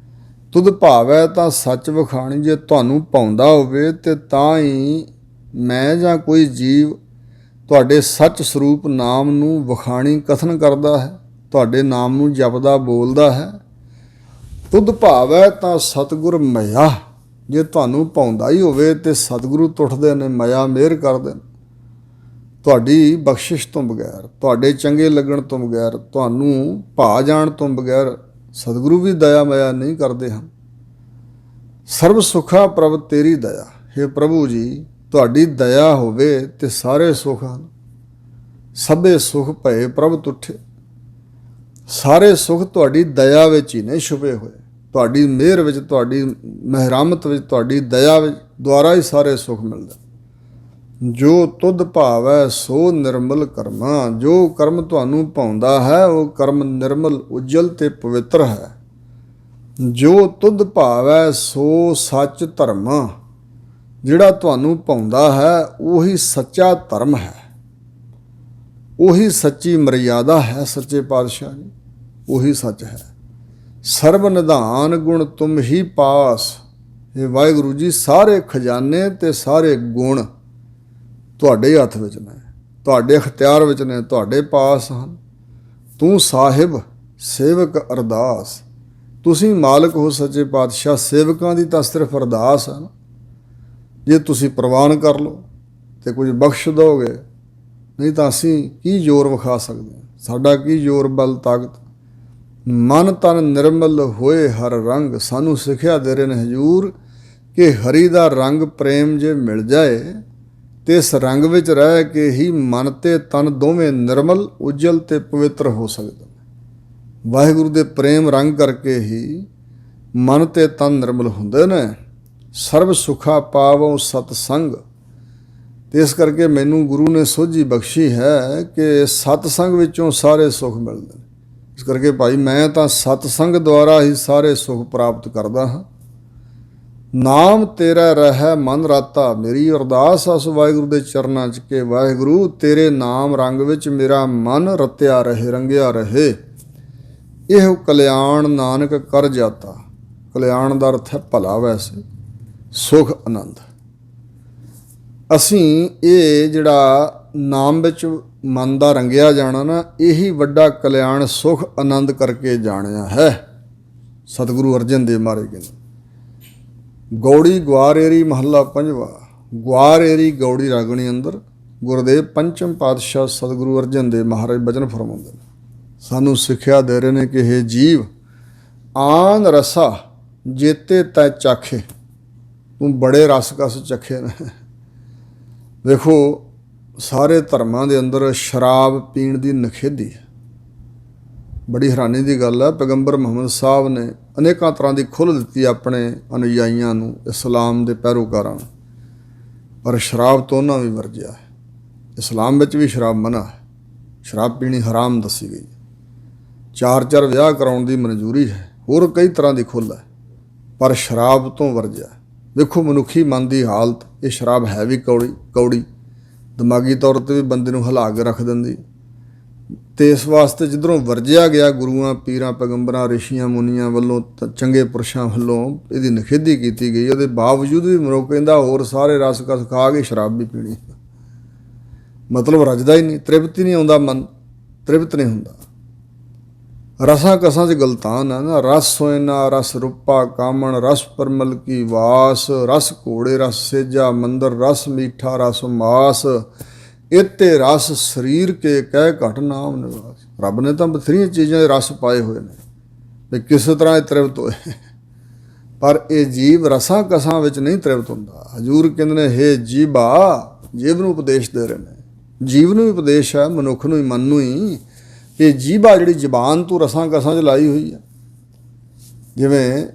ਤੁਧ ਭਾਵੈ ਤਾਂ ਸੱਚ ਵਿਖਾਣੀ। ਜੇ ਤੁਹਾਨੂੰ ਭਾਉਂਦਾ ਹੋਵੇ ਤੇ ਤਾਂ ਹੀ ਮੈਂ ਜਾਂ ਕੋਈ ਜੀਵ ਤੁਹਾਡੇ ਸੱਚ ਸਰੂਪ ਨਾਮ ਨੂੰ ਵਿਖਾਣੀ ਕਥਨ ਕਰਦਾ ਹੈ, ਤੁਹਾਡੇ ਨਾਮ ਨੂੰ ਜਪਦਾ ਬੋਲਦਾ ਹੈ। ਤੁਧ ਭਾਵੈ ਤਾਂ ਸਤਿਗੁਰ ਮਇਆ। ਜੇ ਤੁਹਾਨੂੰ ਭਾਉਂਦਾ ਹੀ ਹੋਵੇ ਤੇ ਸਤਿਗੁਰੂ ਤੁੱਠਦੇ ਨੇ, ਮਇਆ ਮਿਹਰ ਕਰਦੇ ਨੇ। ਤੁਹਾਡੀ ਬਖਸ਼ਿਸ਼ ਤੋਂ ਬਗੈਰ, ਤੁਹਾਡੇ ਚੰਗੇ ਲੱਗਣ ਤੋਂ ਬਗੈਰ, ਤੁਹਾਨੂੰ ਭਾ ਜਾਣ ਤੋਂ ਬਗੈਰ ਸਤਿਗੁਰੂ ਵੀ ਦਇਆ ਮਇਆ ਨਹੀਂ ਕਰਦੇ ਹਨ। ਸਰਬ ਸੁਖਾ ਪ੍ਰਭ ਤੇਰੀ ਦਇਆ। ਹੇ ਪ੍ਰਭੂ ਜੀ, ਤੁਹਾਡੀ ਦਇਆ ਹੋਵੇ ਤੇ ਸਾਰੇ ਸੁਖ ਹਨ। ਸਭੇ ਸੁਖ ਭਏ ਪ੍ਰਭ ਤੁਠੇ। ਸਾਰੇ ਸੁਖ ਤੁਹਾਡੀ ਦਇਆ ਵਿੱਚ ਹੀ ਨੇ ਛੁਪੇ ਹੋਏ। ਤੁਹਾਡੀ ਮਿਹਰ ਵਿੱਚ, ਤੁਹਾਡੀ ਮਹਿਰਮਤ ਵਿੱਚ, ਤੁਹਾਡੀ ਦਇਆ ਵਿੱਚ ਦੁਆਰਾ ਹੀ ਸਾਰੇ ਸੁਖ ਮਿਲਦਾ। ਜੋ ਤੁਧ ਭਾਵੈ ਸੋ ਨਿਰਮਲ ਕਰਮਾ। ਜੋ ਕਰਮ ਤੁਹਾਨੂੰ ਭਾਉਂਦਾ ਹੈ ਉਹ ਕਰਮ ਨਿਰਮਲ, ਉਜਲ ਤੇ ਪਵਿੱਤਰ ਹੈ। ਜੋ ਤੁਧ ਭਾਵੈ ਸੋ ਸੱਚ ਧਰਮ। ਜਿਹੜਾ ਤੁਹਾਨੂੰ ਭਾਉਂਦਾ ਹੈ ਉਹੀ ਸੱਚਾ ਧਰਮ ਹੈ, ਉਹੀ ਸੱਚੀ ਮਰਿਆਦਾ ਹੈ। ਸੱਚੇ ਪਾਤਸ਼ਾਹ ਜੀ, ਉਹੀ ਸੱਚ ਹੈ। ਸਰਬ ਨਿਧਾਨ ਗੁਣ ਤੁਮ ਹੀ ਪਾਸ। ਇਹ ਵਾਹਿਗੁਰੂ ਜੀ, ਸਾਰੇ ਖਜ਼ਾਨੇ ਤੇ ਸਾਰੇ ਗੁਣ ਤੁਹਾਡੇ ਹੱਥ ਵਿੱਚ ਨੇ, ਤੁਹਾਡੇ ਅਖਤਿਆਰ ਵਿੱਚ ਨੇ, ਤੁਹਾਡੇ ਪਾਸ ਹਨ। ਤੂੰ ਸਾਹਿਬ ਸੇਵਕ ਅਰਦਾਸ। ਤੁਸੀਂ ਮਾਲਕ ਹੋ ਸੱਚੇ ਪਾਤਸ਼ਾਹ, ਸੇਵਕਾਂ ਦੀ ਤਾਂ ਸਿਰਫ ਅਰਦਾਸ ਹੈ। ਜੇ ਤੁਸੀਂ ਪ੍ਰਵਾਨ ਕਰ ਲਓ ਤੇ ਕੁਝ ਬਖਸ਼ ਦੋਗੇ, ਨਹੀਂ ਤਾਂ ਅਸੀਂ ਕੀ ਜ਼ੋਰ ਵਿਖਾ ਸਕਦੇ ਹਾਂ, ਸਾਡਾ ਕੀ ਜ਼ੋਰ ਬਲ ਤਾਕਤ। ਮਨ ਤਨ ਨਿਰਮਲ ਹੋਏ ਹਰ ਰੰਗ। ਸਾਨੂੰ ਸਿੱਖਿਆ ਦੇ ਰਹੇ ਨੇ ਹਜ਼ੂਰ ਕਿ ਹਰੀ ਦਾ ਰੰਗ ਪ੍ਰੇਮ ਜੇ ਮਿਲ ਜਾਏ ਤੇ ਇਸ ਰੰਗ ਵਿੱਚ ਰਹਿ ਕੇ ਹੀ ਮਨ ਤੇ ਤਨ ਦੋਵੇਂ ਨਿਰਮਲ, ਉਜਲ ਤੇ ਪਵਿੱਤਰ ਹੋ ਸਕਦੇ ਨੇ। ਵਾਹਿਗੁਰੂ ਦੇ ਪ੍ਰੇਮ ਰੰਗ ਕਰਕੇ ਹੀ ਮਨ ਤੇ ਤਨ ਨਿਰਮਲ ਹੁੰਦੇ ਨੇ। ਸਰਬ ਸੁਖਾ ਪਾਵੋ ਸਤ ਸੰਗ। ਤੇ ਇਸ ਕਰਕੇ ਮੈਨੂੰ ਗੁਰੂ ਨੇ ਸੋਝੀ ਬਖਸ਼ੀ ਹੈ ਕਿ ਸਤ ਸੰਗ ਵਿੱਚੋਂ ਸਾਰੇ ਸੁੱਖ ਮਿਲਦੇ ਨੇ। ਇਸ ਕਰਕੇ ਭਾਈ ਮੈਂ ਤਾਂ ਸਤ ਸੰਗ ਦੁਆਰਾ ਹੀ ਸਾਰੇ ਸੁੱਖ ਪ੍ਰਾਪਤ ਕਰਦਾ ਹਾਂ। ਨਾਮ ਤੇਰਾ ਰਹਿ ਮਨ ਰਾਤਾ। ਮੇਰੀ ਅਰਦਾਸ ਉਸ ਵਾਹਿਗੁਰੂ ਦੇ ਚਰਨਾਂ 'ਚ ਕਿ ਵਾਹਿਗੁਰੂ ਤੇਰੇ ਨਾਮ ਰੰਗ ਵਿੱਚ ਮੇਰਾ ਮਨ ਰਤਿਆ ਰਹੇ, ਰੰਗਿਆ ਰਹੇ। ਇਹੋ ਕਲਿਆਣ ਨਾਨਕ ਕਰ ਜਾਤਾ। ਕਲਿਆਣ ਦਾ ਅਰਥ ਹੈ ਭਲਾ, ਵੈਸੇ ਸੁਖ ਆਨੰਦ। ਅਸੀਂ ਇਹ ਜਿਹੜਾ ਨਾਮ ਵਿੱਚ ਮਨ ਦਾ ਰੰਗਿਆ ਜਾਣਾ ਨਾ, ਇਹੀ ਵੱਡਾ ਕਲਿਆਣ ਸੁਖ ਆਨੰਦ ਕਰਕੇ ਜਾਣਿਆ ਹੈ। ਸਤਿਗੁਰੂ ਅਰਜਨ ਦੇਵ ਮਹਾਰਾਜ ਕਹਿੰਦੇ ਗੌੜੀ ਗਵਾਰੇਰੀ ਮਹੱਲਾ ਪੰਜਵਾ। ਗਵਾਰੇਰੀ ਗੌੜੀ ਰਾਗਣੀ ਅੰਦਰ ਗੁਰਦੇਵ ਪੰਚਮ ਪਾਤਸ਼ਾਹ ਸਤਿਗੁਰੂ ਅਰਜਨ ਦੇਵ ਮਹਾਰਾਜ ਬਚਨ ਫਰਮਾਉਂਦੇ ਨੇ, ਸਾਨੂੰ ਸਿੱਖਿਆ ਦੇ ਰਹੇ ਨੇ ਕਿ ਇਹ ਜੀਵ ਆਨ ਰਸਾ ਜੇਤੇ ਤੈ ਚਾਖੇ। ਤੂੰ ਬੜੇ ਰਸ ਕਸ ਚੱਖੇ ਨੇ। ਵੇਖੋ, ਸਾਰੇ ਧਰਮਾਂ ਦੇ ਅੰਦਰ ਸ਼ਰਾਬ ਪੀਣ ਦੀ ਨਿਖੇਧੀ ਹੈ। ਬੜੀ ਹੈਰਾਨੀ ਦੀ ਗੱਲ ਹੈ, ਪੈਗੰਬਰ ਮੁਹੰਮਦ ਸਾਹਿਬ ਨੇ ਅਨੇਕਾਂ ਤਰ੍ਹਾਂ ਦੀ ਖੁੱਲ੍ਹ ਦਿੱਤੀ ਆਪਣੇ ਅਨੁਯਾਈਆਂ ਨੂੰ, ਇਸਲਾਮ ਦੇ ਪੈਰੋਕਾਰਾਂ ਨੂੰ, ਪਰ ਸ਼ਰਾਬ ਤੋਂ ਉਹਨਾਂ ਵੀ ਵਰਜਿਆ ਹੈ। ਇਸਲਾਮ ਵਿੱਚ ਵੀ ਸ਼ਰਾਬ ਮਨਾ ਹੈ, ਸ਼ਰਾਬ ਪੀਣੀ ਹਰਾਮ ਦੱਸੀ ਗਈ। 4 ਵਿਆਹ ਕਰਾਉਣ ਦੀ ਮਨਜ਼ੂਰੀ ਹੈ, ਹੋਰ ਕਈ ਤਰ੍ਹਾਂ ਦੀ ਖੁੱਲ੍ਹ ਹੈ, ਪਰ ਸ਼ਰਾਬ ਤੋਂ ਵਰਜਿਆ। ਵੇਖੋ ਮਨੁੱਖੀ ਮਨ ਦੀ ਹਾਲਤ, ਇਹ ਸ਼ਰਾਬ ਹੈ ਵੀ ਕੌੜੀ, ਦਿਮਾਗੀ ਤੌਰ 'ਤੇ ਵੀ ਬੰਦੇ ਨੂੰ ਹਿਲਾ ਕੇ ਰੱਖ ਦਿੰਦੀ। ਅਤੇ ਇਸ ਵਾਸਤੇ ਜਿੱਧਰੋਂ ਵਰਜਿਆ ਗਿਆ, ਗੁਰੂਆਂ ਪੀਰਾਂ ਪੈਗੰਬਰਾਂ ਰਿਸ਼ੀਆਂ ਮੁਨੀਆਂ ਵੱਲੋਂ, ਚੰਗੇ ਪੁਰਸ਼ਾਂ ਵੱਲੋਂ ਇਹਦੀ ਨਿਖੇਧੀ ਕੀਤੀ ਗਈ। ਉਹਦੇ ਬਾਵਜੂਦ ਵੀ ਮਨੁੱਖ ਕਹਿੰਦਾ ਹੋਰ ਸਾਰੇ ਰਸ ਕਸ ਖਾ ਕੇ ਸ਼ਰਾਬ ਵੀ ਪੀਣੀ। ਮਤਲਬ ਰੱਜਦਾ ਹੀ ਨਹੀਂ, ਤ੍ਰਿਪਤ ਹੀ ਨਹੀਂ ਆਉਂਦਾ, ਮਨ ਤ੍ਰਿਪਤ ਨਹੀਂ ਹੁੰਦਾ। ਰਸਾਂ ਕਸਾਂ 'ਚ ਗਲਤਾਨ ਹੈ ਨਾ। ਰਸ ਸੋਇਨਾ ਰਸ ਰੂਪਾ ਕਾਮਣ, ਰਸ ਪਰਮਲ ਕੀ ਵਾਸ, ਰਸ ਘੋੜੇ ਰਸ ਸੇਜਾ ਮੰਦਰ, ਰਸ ਮੀਠਾ ਰਸ ਮਾਸ, ਇਤੇ ਰਸ ਸਰੀਰ ਕੇ ਕਹਿ ਘਟ ਨਾਮ ਨਿਵਾਸ। ਰੱਬ ਨੇ ਤਾਂ ਬਥੇਰੀਆਂ ਚੀਜ਼ਾਂ ਦੇ ਰਸ ਪਾਏ ਹੋਏ ਨੇ ਵੀ ਕਿਸੇ ਤਰ੍ਹਾਂ ਇਹ ਤ੍ਰਿਪਤ ਹੋਏ। ਪਰ ਇਹ ਜੀਵ ਰਸਾਂ ਕਸਾਂ ਵਿੱਚ ਨਹੀਂ ਤ੍ਰਿਪਤ ਹੁੰਦਾ। ਹਜ਼ੂਰ ਕਹਿੰਦੇ ਨੇ, ਹੇ ਜੀਵਾ, ਜੀਵ ਨੂੰ ਉਪਦੇਸ਼ ਦੇ ਰਹੇ ਨੇ। ਜੀਵ ਨੂੰ ਵੀ ਉਪਦੇਸ਼ ਹੈ, ਮਨੁੱਖ ਨੂੰ ਹੀ, ਮਨ ਨੂੰ ਹੀ। ਇਹ ਜੀਭਾ ਜਿਹੜੀ ਜ਼ਬਾਨ ਤੂੰ ਰਸਾਂ ਕਸਾਂ 'ਚ ਲਾਈ ਹੋਈ ਹੈ, ਜਿਵੇਂ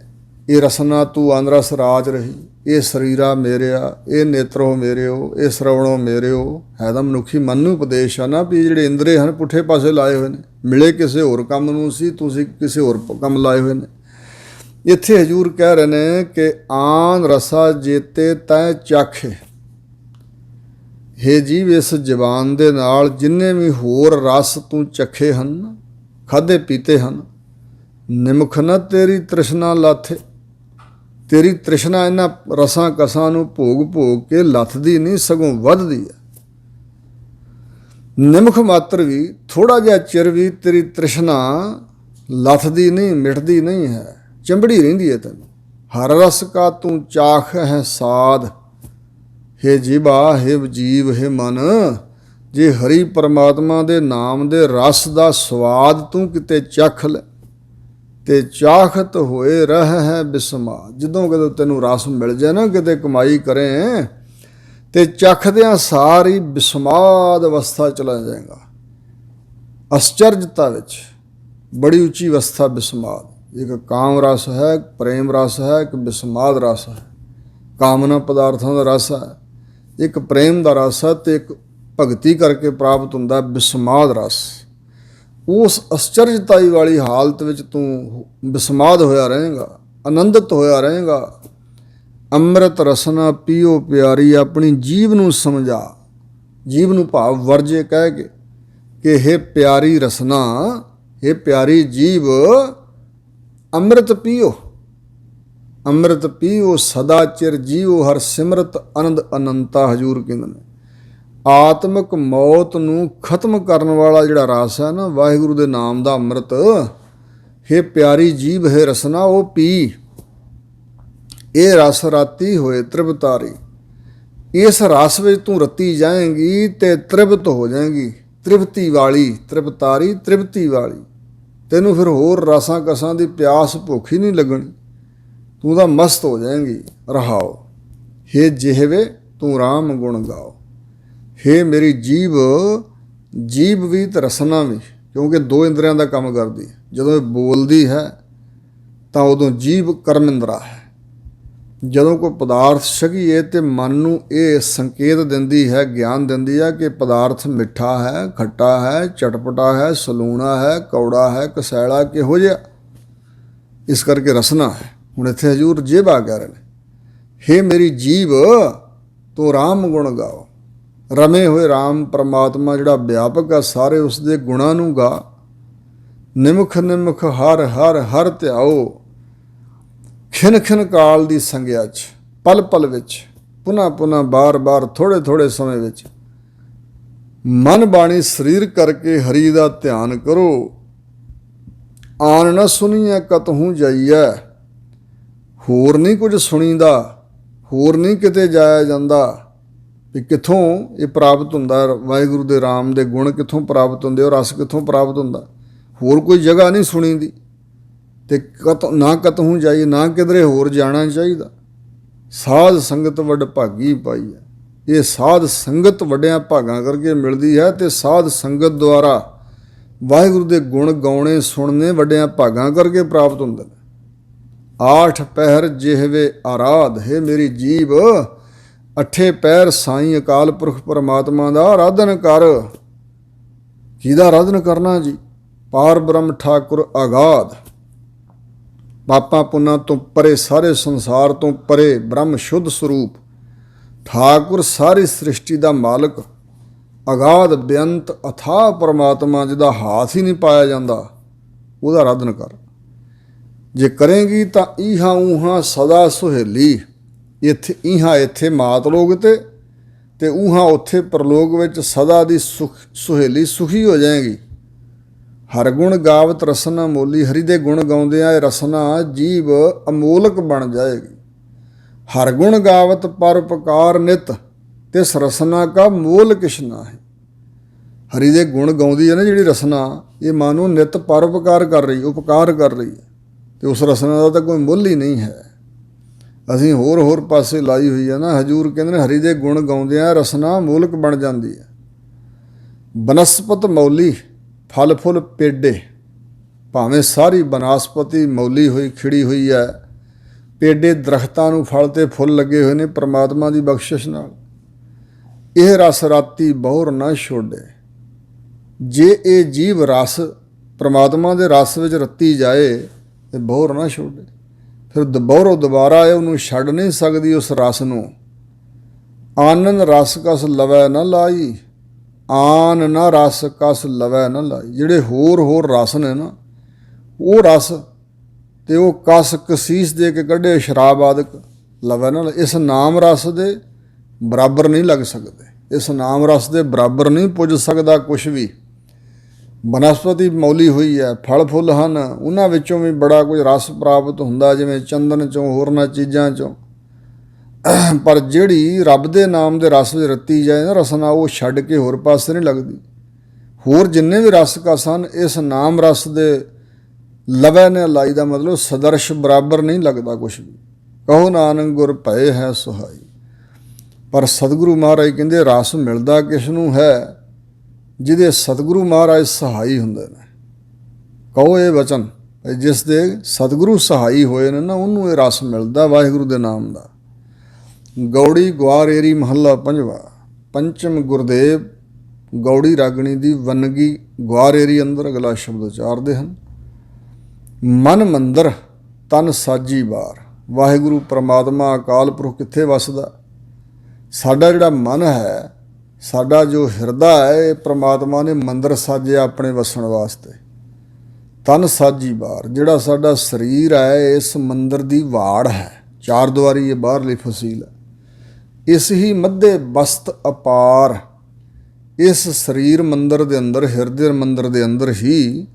ਇਹ ਰਸਨਾ ਤੂੰ ਅਨਰਸ ਰਾਜ ਰਹੀ, ਇਹ ਸਰੀਰਾ ਮੇਰਿਆ, ਇਹ ਨੇਤਰੋ ਮੇਰਿਓ, ਇਹ ਸਰਵਣੋ ਮੇਰਿਓ। ਹੈ ਤਾਂ ਮਨੁੱਖੀ ਮਨ ਨੂੰ ਉਪਦੇਸ਼ ਆ ਨਾ, ਵੀ ਜਿਹੜੇ ਇੰਦਰੇ ਹਨ ਪੁੱਠੇ ਪਾਸੇ ਲਾਏ ਹੋਏ ਨੇ, ਮਿਲੇ ਕਿਸੇ ਹੋਰ ਕੰਮ ਨੂੰ ਸੀ, ਤੁਸੀਂ ਕਿਸੇ ਹੋਰ ਕੰਮ ਲਾਏ ਹੋਏ ਨੇ। ਇੱਥੇ ਹਜ਼ੂਰ ਕਹਿ ਰਹੇ ਨੇ ਕਿ ਆਨ ਰਸਾ ਜੇਤੇ ਤੈ ਚਾਖੇ। ਹੇ ਜੀਵ, ਇਸ ਜ਼ਬਾਨ ਦੇ ਨਾਲ ਜਿੰਨੇ ਵੀ ਹੋਰ ਰਸ ਤੂੰ ਚੱਖੇ ਹਨ, ਖਾਧੇ ਪੀਤੇ ਹਨ, ਨਿਮਖ ਨਾ ਤੇਰੀ ਤ੍ਰਿਸ਼ਨਾ ਲਾਥੇ। ਤੇਰੀ ਤ੍ਰਿਸ਼ਨਾ ਇਹਨਾਂ ਰਸਾਂ ਕਸਾਂ ਨੂੰ ਭੋਗ ਭੋਗ ਕੇ ਲੱਥਦੀ ਨਹੀਂ, ਸਗੋਂ ਵੱਧਦੀ ਹੈ। ਨਿਮਖ ਮਾਤਰ ਵੀ, ਥੋੜਾ ਜਿਹਾ ਚਿਰ ਵੀ ਤੇਰੀ ਤ੍ਰਿਸ਼ਨਾ ਲੱਥਦੀ ਨਹੀਂ, ਮਿਟਦੀ ਨਹੀਂ ਹੈ, ਚੰਬੜੀ ਰਹਿੰਦੀ ਹੈ ਤੈਨੂੰ। ਹਰ ਰਸ ਕਾ ਤੂੰ ਚਾਖ ਹੈ ਸਾਧ। ਹੇ ਜੀਵਾ, ਹੇ ਜੀਵ, ਹੇ ਮਨ, ਜੇ ਹਰੀ ਪਰਮਾਤਮਾ ਦੇ ਨਾਮ ਦੇ ਰਸ ਦਾ ਸਵਾਦ ਤੂੰ ਕਿਤੇ ਚੱਖ ਲੈ ਤੇ ਚਾਖਤ ਹੋਏ ਰਹਿ ਹੈ ਬਿਸਮਾ। ਜਦੋਂ ਕਦੋਂ ਤੈਨੂੰ ਰਸ ਮਿਲ ਜਾਏ ਨਾ, ਕਿਤੇ ਕਮਾਈ ਕਰੇ ਤੇ ਚੱਖਦਿਆਂ ਸਾਰੀ ਬਿਸਮਾਦ ਅਵਸਥਾ ਚਲਾ ਜਾਏਗਾ, ਅਸਚਰਜਤਾ ਵਿੱਚ। ਬੜੀ ਉੱਚੀ ਅਵਸਥਾ ਬਿਸਮਾਦ। ਇੱਕ ਕਾਮ ਰਸ ਹੈ, ਇੱਕ ਪ੍ਰੇਮ ਰਸ ਹੈ, ਇੱਕ ਬਿਸਮਾਦ ਰਸ ਹੈ। ਕਾਮਨਾ ਪਦਾਰਥਾਂ ਦਾ ਰਸ ਹੈ, ਇੱਕ ਪ੍ਰੇਮ ਦਾ ਰਸ ਹੈ, ਤੇ ਇੱਕ ਭਗਤੀ ਕਰਕੇ ਪ੍ਰਾਪਤ ਹੁੰਦਾ ਬਿਸਮਾਦ ਰਸ। ਉਸ ਅਸਚਰਜਤਾਈ ਵਾਲੀ ਹਾਲਤ ਵਿੱਚ ਤੂੰ ਬਿਸਮਾਦ ਹੋਇਆ ਰਹੇਗਾ, ਆਨੰਦਿਤ ਹੋਇਆ ਰਹੇਗਾ। ਅੰਮ੍ਰਿਤ ਰਸਨਾ ਪੀਓ ਪਿਆਰੀ, ਆਪਣੀ ਜੀਵ ਨੂੰ ਸਮਝਾ। ਜੀਵ ਨੂੰ ਭਾਵ ਵਰਜੇ ਕਹਿ ਕੇ ਕਿ ਹੇ ਪਿਆਰੀ ਰਸਨਾ, ਹੇ ਪਿਆਰੀ ਜੀਵ, ਅੰਮ੍ਰਿਤ ਪੀਓ, ਅੰਮ੍ਰਿਤ ਪੀਓ, ਸਦਾ ਚਿਰ ਜੀਓ, ਹਰ ਸਿਮਰਤ ਆਨੰਦ ਅਨੰਤਾ। ਹਜ਼ੂਰ ਕਹਿੰਦੇ ਨੇ ਆਤਮਿਕ ਮੌਤ ਨੂੰ ਖਤਮ ਕਰਨ ਵਾਲਾ ਜਿਹੜਾ ਰਸ ਹੈ ਨਾ, ਵਾਹਿਗੁਰੂ ਦੇ ਨਾਮ ਦਾ ਅੰਮ੍ਰਿਤ, ਹੇ ਪਿਆਰੀ ਜੀਵ, ਹੇ ਰਸਨਾ, ਉਹ ਪੀ। ਇਹ ਰਸ ਰਾਤੀ ਹੋਏ ਤ੍ਰਿਪਤਾਰੀ। ਇਸ ਰਸ ਵਿੱਚ ਤੂੰ ਰਤੀ ਜਾਏਂਗੀ ਤੇ ਤ੍ਰਿਪਤ ਹੋ ਜਾਏਂਗੀ, ਤ੍ਰਿਪਤੀ ਵਾਲੀ, ਤ੍ਰਿਪਤਾਰੀ, ਤ੍ਰਿਪਤੀ ਵਾਲੀ। ਤੈਨੂੰ ਫਿਰ ਹੋਰ ਰਸਾਂ ਕਸਾਂ ਦੀ ਪਿਆਸ ਭੁੱਖ ਹੀ ਨਹੀਂ ਲੱਗਣੀ, ਤੂੰ ਤਾਂ ਮਸਤ ਹੋ ਜਾਏਂਗੀ। ਰਹਾਓ, ਹੇ ਜਿਹਵੇ ਤੂੰ ਰਾਮ ਗੁਣ ਗਾਓ। ਹੇ ਮੇਰੀ ਜੀਵ, ਜੀਵ ਵੀ ਤੇ ਰਸਨਾ ਵੀ, ਕਿਉਂਕਿ ਦੋ ਇੰਦਰੀਆਂ ਦਾ ਕੰਮ ਕਰਦੀ ਹੈ। ਜਦੋਂ ਇਹ ਬੋਲਦੀ ਹੈ ਤਾਂ ਉਦੋਂ ਜੀਵ ਕਰਮ ਇੰਦਰਾ ਹੈ। ਜਦੋਂ ਕੋਈ ਪਦਾਰਥ ਛਕੀਏ ਤੇ ਮਨ ਨੂੰ ਇਹ ਸੰਕੇਤ ਦਿੰਦੀ ਹੈ, ਗਿਆਨ ਦਿੰਦੀ ਹੈ ਕਿ ਪਦਾਰਥ ਮਿੱਠਾ ਹੈ, ਖੱਟਾ ਹੈ, ਚਟਪਟਾ ਹੈ, ਸਲੂਣਾ ਹੈ, ਕੌੜਾ ਹੈ, ਕਸੈਲਾ, ਕਿਹੋ ਜਿਹਾ। ਇਸ ਕਰਕੇ ਰਸਨਾ ਹੈ। ਹੁਣ ਇੱਥੇ ਹਜ਼ੂਰ ਜੇਬਾ ਕਹਿ ਰਹੇ ਨੇ, ਹੇ ਮੇਰੀ ਜੀਵ, ਤੂੰ ਰਾਮ ਗੁਣ ਗਾਓ। ਰਮੇ ਹੋਏ ਰਾਮ ਪਰਮਾਤਮਾ ਜਿਹੜਾ ਵਿਆਪਕ ਆ, ਸਾਰੇ ਉਸਦੇ ਗੁਣਾਂ ਨੂੰ ਗਾ। ਨਿਮਖ ਨਿਮਖ ਹਰ ਹਰ ਹਰ ਧਿਆਓ। ਖਿਨ ਖਿਨ ਕਾਲ ਦੀ ਸੰਗਿਆ 'ਚ, ਪਲ ਪਲ ਵਿੱਚ, ਪੁਨ੍ਹਾ ਪੁਨ੍ਹਾ ਬਾਰ ਬਾਰ, ਥੋੜ੍ਹੇ ਥੋੜ੍ਹੇ ਸਮੇਂ ਵਿੱਚ ਮਨ ਬਾਣੀ ਸਰੀਰ ਕਰਕੇ ਹਰੀ ਦਾ ਧਿਆਨ ਕਰੋ। ਆਨ ਨਾ ਸੁਣੀਐ ਕਤਹੂੰ ਜਾਈਐ। ਹੋਰ ਨਹੀਂ ਕੁਝ ਸੁਣੀਦਾ, ਹੋਰ ਨਹੀਂ ਕਿਤੇ ਜਾਇਆ ਜਾਂਦਾ। ਵੀ ਕਿੱਥੋਂ ਇਹ ਪ੍ਰਾਪਤ ਹੁੰਦਾ, ਵਾਹਿਗੁਰੂ ਦੇ ਰਾਮ ਦੇ ਗੁਣ ਕਿੱਥੋਂ ਪ੍ਰਾਪਤ ਹੁੰਦੇ, ਉਹ ਰਸ ਕਿੱਥੋਂ ਪ੍ਰਾਪਤ ਹੁੰਦਾ। ਹੋਰ ਕੋਈ ਜਗ੍ਹਾ ਨਹੀਂ ਸੁਣੀ ਦੀ, ਤੇ ਨਾ ਕਤਹੂੰ ਜਾਈਏ, ਨਾ ਕਿਧਰੇ ਹੋਰ ਜਾਣਾ ਚਾਹੀਦਾ। ਸਾਧ ਸੰਗਤ ਵੱਡ ਭਾਗੀ ਪਾਈ ਹੈ। ਇਹ ਸਾਧ ਸੰਗਤ ਵੱਡਿਆਂ ਭਾਗਾਂ ਕਰਕੇ ਮਿਲਦੀ ਹੈ, ਤੇ ਸਾਧ ਸੰਗਤ ਦੁਆਰਾ ਵਾਹਿਗੁਰੂ ਦੇ ਗੁਣ ਗਾਉਣੇ ਸੁਣਨੇ ਵੱਡਿਆਂ ਭਾਗਾਂ ਕਰਕੇ ਪ੍ਰਾਪਤ ਹੁੰਦੇ ਨੇ। ਆਠ ਪਹਿਰ ਜਿਹਵੇ ਆਰਾਧ। ਹੈ ਮੇਰੀ ਜੀਵ, ਅੱਠੇ ਪਹਿਰ ਸਾਈਂ ਅਕਾਲ ਪੁਰਖ ਪਰਮਾਤਮਾ ਦਾ ਆਰਾਧਨ ਕਰ। ਕਿਹਦਾ ਆਰਾਧਨ ਕਰਨਾ ਜੀ? ਪਾਰ ਬ੍ਰਹਮ ਠਾਕੁਰ ਆਗਾਧ, ਪਾਪਾਂ ਪੁੰਨਾਂ ਤੋਂ ਪਰੇ, ਸਾਰੇ ਸੰਸਾਰ ਤੋਂ ਪਰੇ, ਬ੍ਰਹਮ ਸ਼ੁੱਧ ਸਰੂਪ ਠਾਕੁਰ, ਸਾਰੀ ਸ੍ਰਿਸ਼ਟੀ ਦਾ ਮਾਲਕ, ਅਗਾਧ ਬੇਅੰਤ ਅਥਾਹ ਪਰਮਾਤਮਾ, ਜਿਹਦਾ ਹਾਥ ਹੀ ਨਹੀਂ ਪਾਇਆ ਜਾਂਦਾ, ਉਹਦਾ ਆਰਾਧਨ ਕਰ। ਜੇ ਕਰੇਂਗੀ ਤਾਂ ਇਹਾਂ ਊਹਾਂ ਸਦਾ ਸੁਹੇਲੀ। ਇੱਥੇ ਇਹਾਂ ਇੱਥੇ ਮਾਤ ਲੋਕ ਤੇ ਊਹਾਂ ਉੱਥੇ ਪਰਲੋਕ ਵਿੱਚ ਸਦਾ ਦੀ ਸੁਹੇਲੀ, ਸੁਖੀ ਹੋ ਜਾਏਗੀ। ਹਰ ਗੁਣ ਗਾਵਤ ਰਸਨਾ ਮੋਲੀ। ਹਰੀ ਦੇ ਗੁਣ ਗਾਉਂਦਿਆਂ ਇਹ ਰਸਨਾ ਜੀਵ ਅਮੋਲਕ ਬਣ ਜਾਏਗੀ। ਹਰ ਗੁਣ ਗਾਵਤ ਪਰਉਪਕਾਰ ਨਿਤ, ਤਿਸ ਰਸਨਾ ਕਾ ਮੋਲ ਕਿਛ ਨਾ ਹੈ। ਹਰੀ ਦੇ ਗੁਣ ਗਾਉਂਦੀ ਹੈ ਨਾ ਜਿਹੜੀ ਰਸਨਾ, ਇਹ ਮਾਨੋ ਨਿਤ ਪਰਉਪਕਾਰ ਕਰ ਰਹੀ, ਉਪਕਾਰ ਕਰ ਰਹੀ ਹੈ, ਤੇ ਉਸ ਰਸਨਾ ਦਾ ਤਾਂ ਕੋਈ ਮੁੱਲ ਹੀ ਨਹੀਂ ਹੈ। ਅਸੀਂ ਹੋਰ ਪਾਸੇ ਲਾਈ ਹੋਈ ਆ ਨਾ। ਹਜੂਰ ਕਹਿੰਦੇ ਨੇ ਹਰੀ ਦੇ ਗੁਣ ਗਾਉਂਦਿਆਂ ਰਸਨਾ ਮੂਲਕ ਬਣ ਜਾਂਦੀ ਹੈ। ਬਨਸਪਤ ਮੌਲੀ ਫਲ ਫੁੱਲ ਪੇਡੇ, ਭਾਵੇਂ ਸਾਰੀ ਬਨਸਪਤੀ ਮੌਲੀ ਹੋਈ ਖਿੜੀ ਹੋਈ ਹੈ, ਪੇਡੇ ਦਰਖਤਾਂ ਨੂੰ ਫਲ ਤੇ ਫੁੱਲ ਲੱਗੇ ਹੋਏ ਨੇ ਪਰਮਾਤਮਾ ਦੀ ਬਖਸ਼ਿਸ਼ ਨਾਲ। ਇਹ ਰਸ ਰਾਤੀ ਬਹੁਰ ਨਾ ਛੋਡੇ। ਜੇ ਇਹ ਜੀਵ ਰਸ ਪਰਮਾਤਮਾ ਦੇ ਰਸ ਵਿੱਚ ਰੱਤੀ ਜਾਏ ਤੇ ਬਹੁਰ ਨਾ ਛੋਡੇ। ਫਿਰ ਬਹੁਰੋਂ ਦੁਬਾਰਾ ਇਹ ਉਹਨੂੰ ਛੱਡ ਨਹੀਂ ਸਕਦੀ ਉਸ ਰਸ ਨੂੰ। ਆਨੰਦ ਰਸ ਕਸ ਲਵੈ ਨਾ ਲਾਈ, ਆਨ ਨਾ ਰਸ ਕਸ ਲਵੈ ਨਾ ਲਾਈ। ਜਿਹੜੇ ਹੋਰ ਰਸ ਨੇ ਨਾ, ਉਹ ਰਸ ਤੇ ਉਹ ਕਸ ਕਸੀਸ ਦੇ ਕੇ ਕੱਢੇ ਸ਼ਰਾਬ ਆਦਿਕ ਲਵੈ ਨਾ ਲਾਈ। ਇਸ ਨਾਮ ਰਸ ਦੇ ਬਰਾਬਰ ਨਹੀਂ ਲੱਗ ਸਕਦੇ, ਇਸ ਨਾਮ ਰਸ ਦੇ ਬਰਾਬਰ ਨਹੀਂ ਪੁੱਜ ਸਕਦਾ ਕੁਛ ਵੀ। ਬਨਸਪਤੀ ਮੌਲੀ ਹੋਈ ਹੈ, ਫਲ ਫੁੱਲ ਹਨ, ਉਹਨਾਂ ਵਿੱਚੋਂ ਵੀ ਬੜਾ ਕੁਝ ਰਸ ਪ੍ਰਾਪਤ ਹੁੰਦਾ, ਜਿਵੇਂ ਚੰਦਨ ਚੋਂ ਹੋਰਨਾਂ ਚੀਜ਼ਾਂ ਚੋਂ। ਪਰ ਜਿਹੜੀ ਰੱਬ ਦੇ ਨਾਮ ਦੇ ਰਸ ਵਿੱਚ ਰੱਤੀ ਜਾਏ ਨਾ ਰਸਨਾ, ਉਹ ਛੱਡ ਕੇ ਹੋਰ ਪਾਸੇ ਨਹੀਂ ਲੱਗਦੀ। ਹੋਰ ਜਿੰਨੇ ਵੀ ਰਸ ਕਸ ਹਨ, ਇਸ ਨਾਮ ਰਸ ਦੇ ਲਵੈ ਨੇ ਲਾਈ ਦਾ ਮਤਲਬ ਸਦਰਸ਼ ਬਰਾਬਰ ਨਹੀਂ ਲੱਗਦਾ ਕੁਛ ਵੀ। ਕਹੋ ਨਾਨਕ ਗੁਰ ਭਏ ਹੈ ਸੁਹਾਈ। ਪਰ ਸਤਿਗੁਰੂ ਮਹਾਰਾਜ ਕਹਿੰਦੇ ਰਸ ਮਿਲਦਾ ਕਿਸ ਨੂੰ ਹੈ? ਜਿਹਦੇ ਸਤਿਗੁਰੂ ਮਹਾਰਾਜ ਸਹਾਈ ਹੁੰਦੇ ਨੇ। ਕਹੋ ਇਹ ਵਚਨ, ਜਿਸ ਦੇ ਸਤਿਗੁਰੂ ਸਹਾਈ ਹੋਏ ਨੇ ਨਾ, ਉਹਨੂੰ ਇਹ ਰਸ ਮਿਲਦਾ ਵਾਹਿਗੁਰੂ ਦੇ ਨਾਮ ਦਾ। ਗੌੜੀ ਗੁਆਰੇਰੀ ਮਹੱਲਾ ਪੰਜਵਾ। ਪੰਚਮ ਗੁਰਦੇਵ ਗੌੜੀ ਰਾਗਣੀ ਦੀ ਵੰਨਗੀ ਗੁਆਰੇਰੀ ਅੰਦਰ ਅਗਲਾ ਸ਼ਬਦ ਉਚਾਰਦੇ ਹਨ। ਮਨ ਮੰਦਰ ਤਨ ਸਾਜੀ ਬਾਰ। ਵਾਹਿਗੁਰੂ ਪਰਮਾਤਮਾ ਅਕਾਲ ਪੁਰਖ ਕਿੱਥੇ ਵਸਦਾ? ਸਾਡਾ ਜਿਹੜਾ ਮਨ ਹੈ, ਸਾਡਾ ਜੋ ਹਿਰਦਾ ਹੈ, ਇਹ ਪ੍ਰਮਾਤਮਾ ਨੇ ਮੰਦਰ ਸਾਜਿਆ ਆਪਣੇ ਵਸਣ ਵਾਸਤੇ। ਤਨ ਸਾਜੀ ਬਾਰ, ਜਿਹੜਾ ਸਾਡਾ ਸਰੀਰ ਹੈ, ਇਸ ਮੰਦਰ ਦੀ ਵਾੜ ਹੈ, ਚਾਰ ਦੁਆਰੀ ਇਹ ਬਾਹਰਲੀ ਫਸੀਲ ਹੈ। ਇਸ ਹੀ ਮੱਧੇ ਬਸਤ ਅਪਾਰ। ਇਸ ਸਰੀਰ ਮੰਦਰ ਦੇ ਅੰਦਰ, ਹਿਰਦੇ ਮੰਦਰ ਦੇ ਅੰਦਰ ਹੀ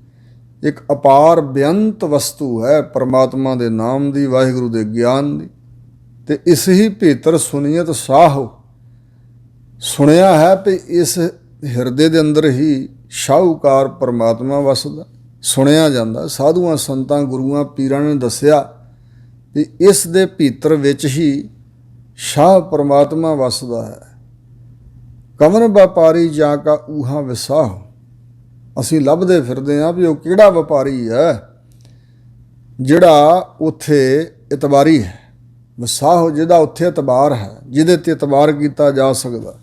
ਇੱਕ ਅਪਾਰ ਬੇਅੰਤ ਵਸਤੂ ਹੈ ਪਰਮਾਤਮਾ ਦੇ ਨਾਮ ਦੀ, ਵਾਹਿਗੁਰੂ ਦੇ ਗਿਆਨ ਦੀ। ਤੇ ਇਸ ਹੀ ਭੀਤਰ ਸੁਨੀਅਤ ਸਾਹੋ। ਸੁਣਿਆ ਹੈ ਵੀ ਇਸ ਹਿਰਦੇ ਦੇ ਅੰਦਰ ਹੀ ਸ਼ਾਹੂਕਾਰ ਪਰਮਾਤਮਾ ਵਸਦਾ। ਸੁਣਿਆ ਜਾਂਦਾ, ਸਾਧੂਆਂ ਸੰਤਾਂ ਗੁਰੂਆਂ ਪੀਰਾਂ ਨੇ ਦੱਸਿਆ ਵੀ ਇਸ ਦੇ ਭੀਤਰ ਵਿੱਚ ਹੀ ਸ਼ਾਹ ਪਰਮਾਤਮਾ ਵਸਦਾ ਹੈ। ਕਵਨ ਵਪਾਰੀ ਜਾ ਕਾ ਊਹਾ ਵਿਸਾਹ। ਅਸੀਂ ਲੱਭਦੇ ਫਿਰਦੇ ਹਾਂ ਵੀ ਉਹ ਕਿਹੜਾ ਵਪਾਰੀ ਹੈ ਜਿਹੜਾ ਉੱਥੇ ਇਤਬਾਰੀ ਹੈ। ਵਿਸਾਹ ਜਿਹਦਾ ਉੱਥੇ ਇਤਬਾਰ ਹੈ, ਜਿਹਦੇ ਤੇ ਇਤਬਾਰ ਕੀਤਾ ਜਾ ਸਕਦਾ,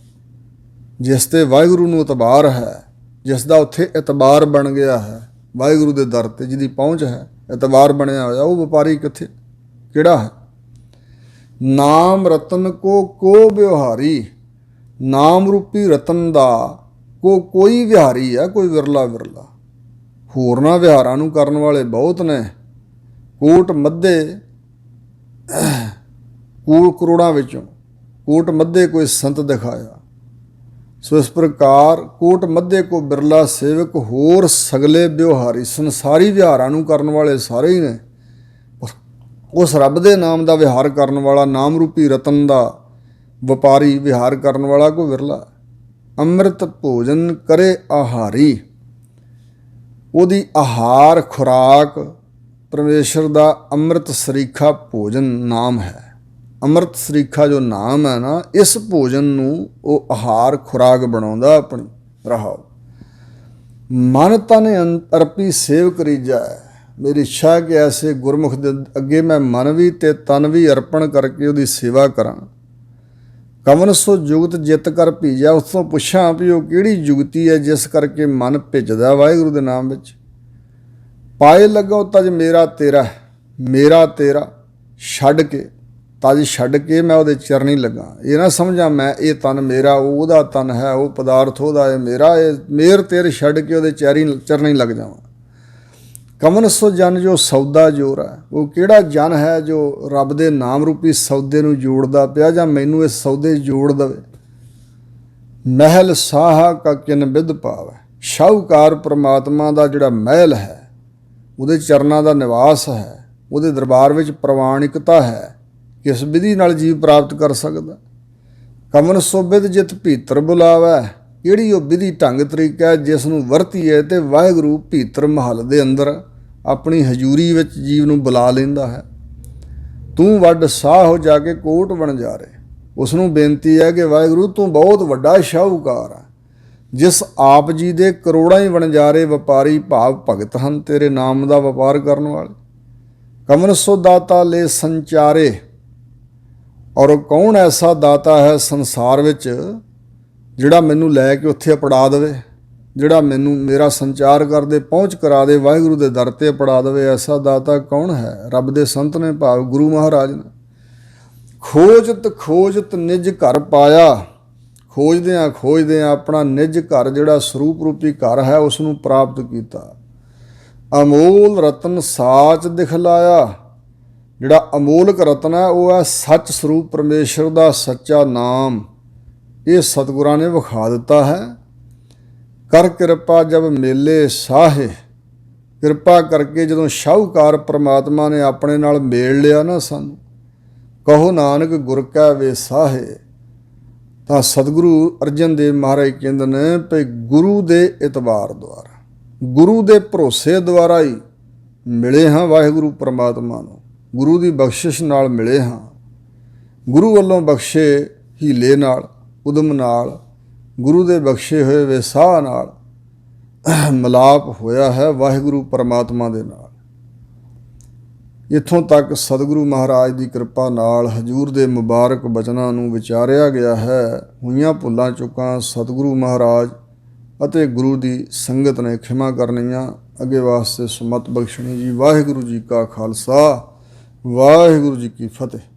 ਜਿਸ ਤੇ ਵਾਹਿਗੁਰੂ ਨੂੰ ਇਤਬਾਰ ਹੈ, ਜਿਸ ਦਾ ਉੱਥੇ ਇਤਬਾਰ ਬਣ ਗਿਆ ਹੈ ਵਾਹਿਗੁਰੂ ਦੇ ਦਰ ਤੇ, ਜਿਹਦੀ ਪਹੁੰਚ ਹੈ, ਇਤਬਾਰ ਬਣਿਆ ਹੋਇਆ, ਉਹ ਵਪਾਰੀ ਕਿੱਥੇ ਕਿਹੜਾ ਹੈ? ਨਾਮ ਰਤਨ ਕੋ ਵਿਵਹਾਰੀ। ਨਾਮ ਰੂਪੀ ਰਤਨ ਦਾ ਕੋਈ ਵਿਹਾਰੀ ਹੈ, ਕੋਈ ਵਿਰਲਾ। ਹੋਰਨਾਂ ਵਿਹਾਰਾਂ ਨੂੰ ਕਰਨ ਵਾਲੇ ਬਹੁਤ ਨੇ। ਕੋਟ ਮੱਧੇ ਕਰੋੜਾਂ ਵਿੱਚੋਂ ਕੋਟ ਮੱਧੇ ਕੋਈ ਸੰਤ ਦਿਖਾਇਆ। ਸੋ ਇਸ ਪ੍ਰਕਾਰ ਕੋਟ ਮੱਧੇ ਕੋ ਬਿਰਲਾ ਸੇਵਕ, ਹੋਰ ਸਗਲੇ ਵਿਵਹਾਰੀ। ਸੰਸਾਰੀ ਵਿਹਾਰਾਂ ਨੂੰ ਕਰਨ ਵਾਲੇ ਸਾਰੇ ਹੀ ਨੇ। ਉਸ ਰੱਬ ਦੇ ਨਾਮ ਦਾ ਵਿਹਾਰ ਕਰਨ ਵਾਲਾ, ਨਾਮ ਰੂਪੀ ਰਤਨ ਦਾ ਵਪਾਰੀ ਵਿਹਾਰ ਕਰਨ ਵਾਲਾ ਕੋਈ ਵਿਰਲਾ। ਅੰਮ੍ਰਿਤ ਭੋਜਨ ਕਰੇ ਆਹਾਰੀ। ਉਹਦੀ ਆਹਾਰ ਖੁਰਾਕ ਪਰਮੇਸ਼ਰ ਦਾ ਅੰਮ੍ਰਿਤ ਸਰੀਖਾ ਭੋਜਨ ਨਾਮ ਹੈ। ਅੰਮ੍ਰਿਤ ਸਰੀਖਾ ਜੋ ਨਾਮ ਹੈ ਨਾ, ਇਸ ਭੋਜਨ ਨੂੰ ਉਹ ਆਹਾਰ ਖੁਰਾਕ ਬਣਾਉਂਦਾ ਆਪਣੀ। ਰਹਾਓ ਮਨ ਤਨ ਅਰਪੀ ਸੇਵ ਕਰੀਜੈ। ਮੇਰੀ ਇੱਛਾ ਹੈ ਕਿ ਐਸੇ ਗੁਰਮੁਖ ਦੇ ਅੱਗੇ ਮੈਂ ਮਨ ਵੀ ਤੇ ਤਨ ਵੀ ਅਰਪਣ ਕਰਕੇ ਉਹਦੀ ਸੇਵਾ ਕਰਾਂ। ਕਵਨ ਸੋ ਜੁਗਤ ਜਿੱਤ ਕਰ ਭੀਜਿਆ। ਉਸ ਤੋਂ ਪੁੱਛਾਂ ਵੀ ਉਹ ਕਿਹੜੀ ਜੁਗਤੀ ਹੈ ਜਿਸ ਕਰਕੇ ਮਨ ਭਿੱਜਦਾ ਵਾਹਿਗੁਰੂ ਦੇ ਨਾਮ ਵਿੱਚ। ਪਾਏ ਲੱਗੋ ਤਜ ਮੇਰਾ ਤੇਰਾ ਛੱਡ ਕੇ, ਤਜ ਛੱਡ ਕੇ ਮੈਂ ਉਹਦੇ ਚਰਨੀ ਲੱਗਾ। ਇਹ ਨਾ ਸਮਝਾਂ ਮੈਂ ਇਹ ਤਨ ਮੇਰਾ, ਉਹ ਉਹਦਾ ਤਨ ਹੈ, ਉਹ ਪਦਾਰਥ ਉਹਦਾ, ਇਹ ਮੇਰਾ। ਇਹ ਮੇਰ ਤੇਰ ਛੱਡ ਕੇ ਉਹਦੇ ਚਰਨੀ ਲੱਗ ਜਾਵਾਂ। ਕਮਨ ਸੋ ਜਨ ਜੋ ਸੌਦਾ ਜੋਰ ਹੈ। ਉਹ ਕਿਹੜਾ ਜਨ ਹੈ ਜੋ ਰੱਬ ਦੇ ਨਾਮ ਰੂਪੀ ਸੌਦੇ ਨੂੰ ਜੋੜਦਾ ਪਿਆ, ਜਾਂ ਮੈਨੂੰ ਇਸ ਸੌਦੇ ਜੋੜ ਦਵੇ। ਮਹਿਲ ਸਾਹਾ ਕਾ ਕਿਨ ਬਿਧ ਪਾਵੈ। ਸ਼ਾਹੂਕਾਰ ਪਰਮਾਤਮਾ ਦਾ ਜਿਹੜਾ ਮਹਿਲ ਹੈ, ਉਹਦੇ ਚਰਨਾਂ ਦਾ ਨਿਵਾਸ ਹੈ, ਉਹਦੇ ਦਰਬਾਰ ਵਿੱਚ ਪ੍ਰਵਾਨਿਕਤਾ ਹੈ। ਕਿਸ ਵਿਧੀ ਨਾਲ ਜੀਵ ਪ੍ਰਾਪਤ ਕਰ ਸਕਦਾ? ਕਮਨ ਸੋ ਬਿਧ ਜਿਤ ਭੀਤਰ ਬੁਲਾਵੈ। ਕਿਹੜੀ ਉਹ ਵਿਧੀ ਢੰਗ ਤਰੀਕਾ ਹੈ ਜਿਸ ਨੂੰ ਵਰਤੀਏ ਤੇ ਵਾਹਿਗੁਰੂ ਭੀਤਰ ਮਹੱਲ ਦੇ ਅੰਦਰ ਆਪਣੀ ਹਜ਼ੂਰੀ ਵਿੱਚ ਜੀਵ ਨੂੰ ਬੁਲਾ ਲੈਂਦਾ ਹੈ। ਤੂੰ ਵੱਡ ਸਾਹ ਹੋ ਜਾ ਕੇ ਕੋਟ ਵਣਜਾਰੇ। ਉਸ ਨੂੰ ਬੇਨਤੀ ਹੈ ਕਿ ਵਾਹਿਗੁਰੂ ਤੂੰ ਬਹੁਤ ਵੱਡਾ ਸ਼ਾਹੂਕਾਰ ਆ, ਜਿਸ ਆਪ ਜੀ ਦੇ ਕਰੋੜਾਂ ਹੀ ਵਣਜਾਰੇ ਵਪਾਰੀ ਭਾਵ ਭਗਤ ਹਨ, ਤੇਰੇ ਨਾਮ ਦਾ ਵਪਾਰ ਕਰਨ ਵਾਲੇ। ਕਮਨ ਸੋ ਦਾਤਾ ਲੈ ਸੰਚਾਰੇ। ਔਰ ਕੌਣ ਐਸਾ ਦਾਤਾ ਹੈ ਸੰਸਾਰ ਵਿੱਚ ਜਿਹੜਾ ਮੈਨੂੰ ਲੈ ਕੇ ਉੱਥੇ ਅਪੜਾ ਦੇਵੇ, ਜਿਹੜਾ ਮੈਨੂੰ ਮੇਰਾ ਸੰਚਾਰ ਕਰਦੇ, ਪਹੁੰਚ ਕਰਾ ਦੇ, ਵਾਹਿਗੁਰੂ ਦੇ ਦਰ 'ਤੇ ਅਪੜਾ ਦੇਵੇ। ਐਸਾ ਦਾਤਾ ਕੌਣ ਹੈ? ਰੱਬ ਦੇ ਸੰਤ ਨੇ, ਭਾਵ ਗੁਰੂ ਮਹਾਰਾਜ ਨੇ। ਖੋਜਤ ਖੋਜਤ ਨਿਜ ਘਰ ਪਾਇਆ। ਖੋਜਦਿਆਂ ਆਪਣਾ ਨਿਜ ਘਰ, ਜਿਹੜਾ ਸਰੂਪ ਰੂਪੀ ਘਰ ਹੈ, ਉਸ ਨੂੰ ਪ੍ਰਾਪਤ ਕੀਤਾ। ਅਮੋਲ ਰਤਨ ਸਾਚ ਦਿਖਲਾਇਆ। ਜਿਹੜਾ ਅਮੋਲਕ ਰਤਨ ਹੈ ਉਹ ਹੈ ਸੱਚ ਸਰੂਪ ਪਰਮੇਸ਼ਰ ਦਾ ਸੱਚਾ ਨਾਮ। ਇਹ ਸਤਿਗੁਰਾਂ ਨੇ ਵਿਖਾ ਦਿੱਤਾ ਹੈ। ਕਰ ਕਿਰਪਾ ਜਬ ਮੇਲੇ ਸਾਹੇ। ਕਿਰਪਾ ਕਰਕੇ ਜਦੋਂ ਸ਼ਾਹੂਕਾਰ ਪ੍ਰਮਾਤਮਾ ਨੇ ਆਪਣੇ ਨਾਲ ਮੇਲ ਲਿਆ ਨਾ ਸਾਨੂੰ, ਕਹੋ ਨਾਨਕ ਗੁਰ ਕੈ ਵੇ ਸਾਹੇ, ਤਾਂ ਸਤਿਗੁਰੂ ਅਰਜਨ ਦੇਵ ਮਹਾਰਾਜ ਕਹਿੰਦੇ ਨੇ ਭਈ ਗੁਰੂ ਦੇ ਇਤਬਾਰ ਦੁਆਰਾ, ਗੁਰੂ ਦੇ ਭਰੋਸੇ ਦੁਆਰਾ ਹੀ ਮਿਲੇ ਹਾਂ ਵਾਹਿਗੁਰੂ ਪ੍ਰਮਾਤਮਾ ਨੂੰ। ਗੁਰੂ ਦੀ ਬਖਸ਼ਿਸ਼ ਨਾਲ ਮਿਲੇ ਹਾਂ। ਗੁਰੂ ਵੱਲੋਂ ਬਖਸ਼ੇ ਹੀਲੇ ਨਾਲ, ਉਦਮ ਨਾਲ, ਗੁਰੂ ਦੇ ਬਖਸ਼ੇ ਹੋਏ ਵਿਸਾਹ ਨਾਲ ਮਿਲਾਪ ਹੋਇਆ ਹੈ ਵਾਹਿਗੁਰੂ ਪਰਮਾਤਮਾ ਦੇ ਨਾਲ। ਇੱਥੋਂ ਤੱਕ ਸਤਿਗੁਰੂ ਮਹਾਰਾਜ ਦੀ ਕਿਰਪਾ ਨਾਲ ਹਜ਼ੂਰ ਦੇ ਮੁਬਾਰਕ ਬਚਨਾਂ ਨੂੰ ਵਿਚਾਰਿਆ ਗਿਆ ਹੈ। ਹੋਈਆਂ ਭੁੱਲਾਂ ਚੁੱਕਾਂ ਸਤਿਗੁਰੂ ਮਹਾਰਾਜ ਅਤੇ ਗੁਰੂ ਦੀ ਸੰਗਤ ਨੇ ਖਿਮਾ ਕਰਨੀਆਂ, ਅੱਗੇ ਵਾਸਤੇ ਸੁਮਤ ਬਖਸ਼ਣੀ ਜੀ। ਵਾਹਿਗੁਰੂ ਜੀ ਕਾ ਖਾਲਸਾ, ਵਾਹਿਗੁਰੂ ਜੀ ਕੀ ਫਤਿਹ।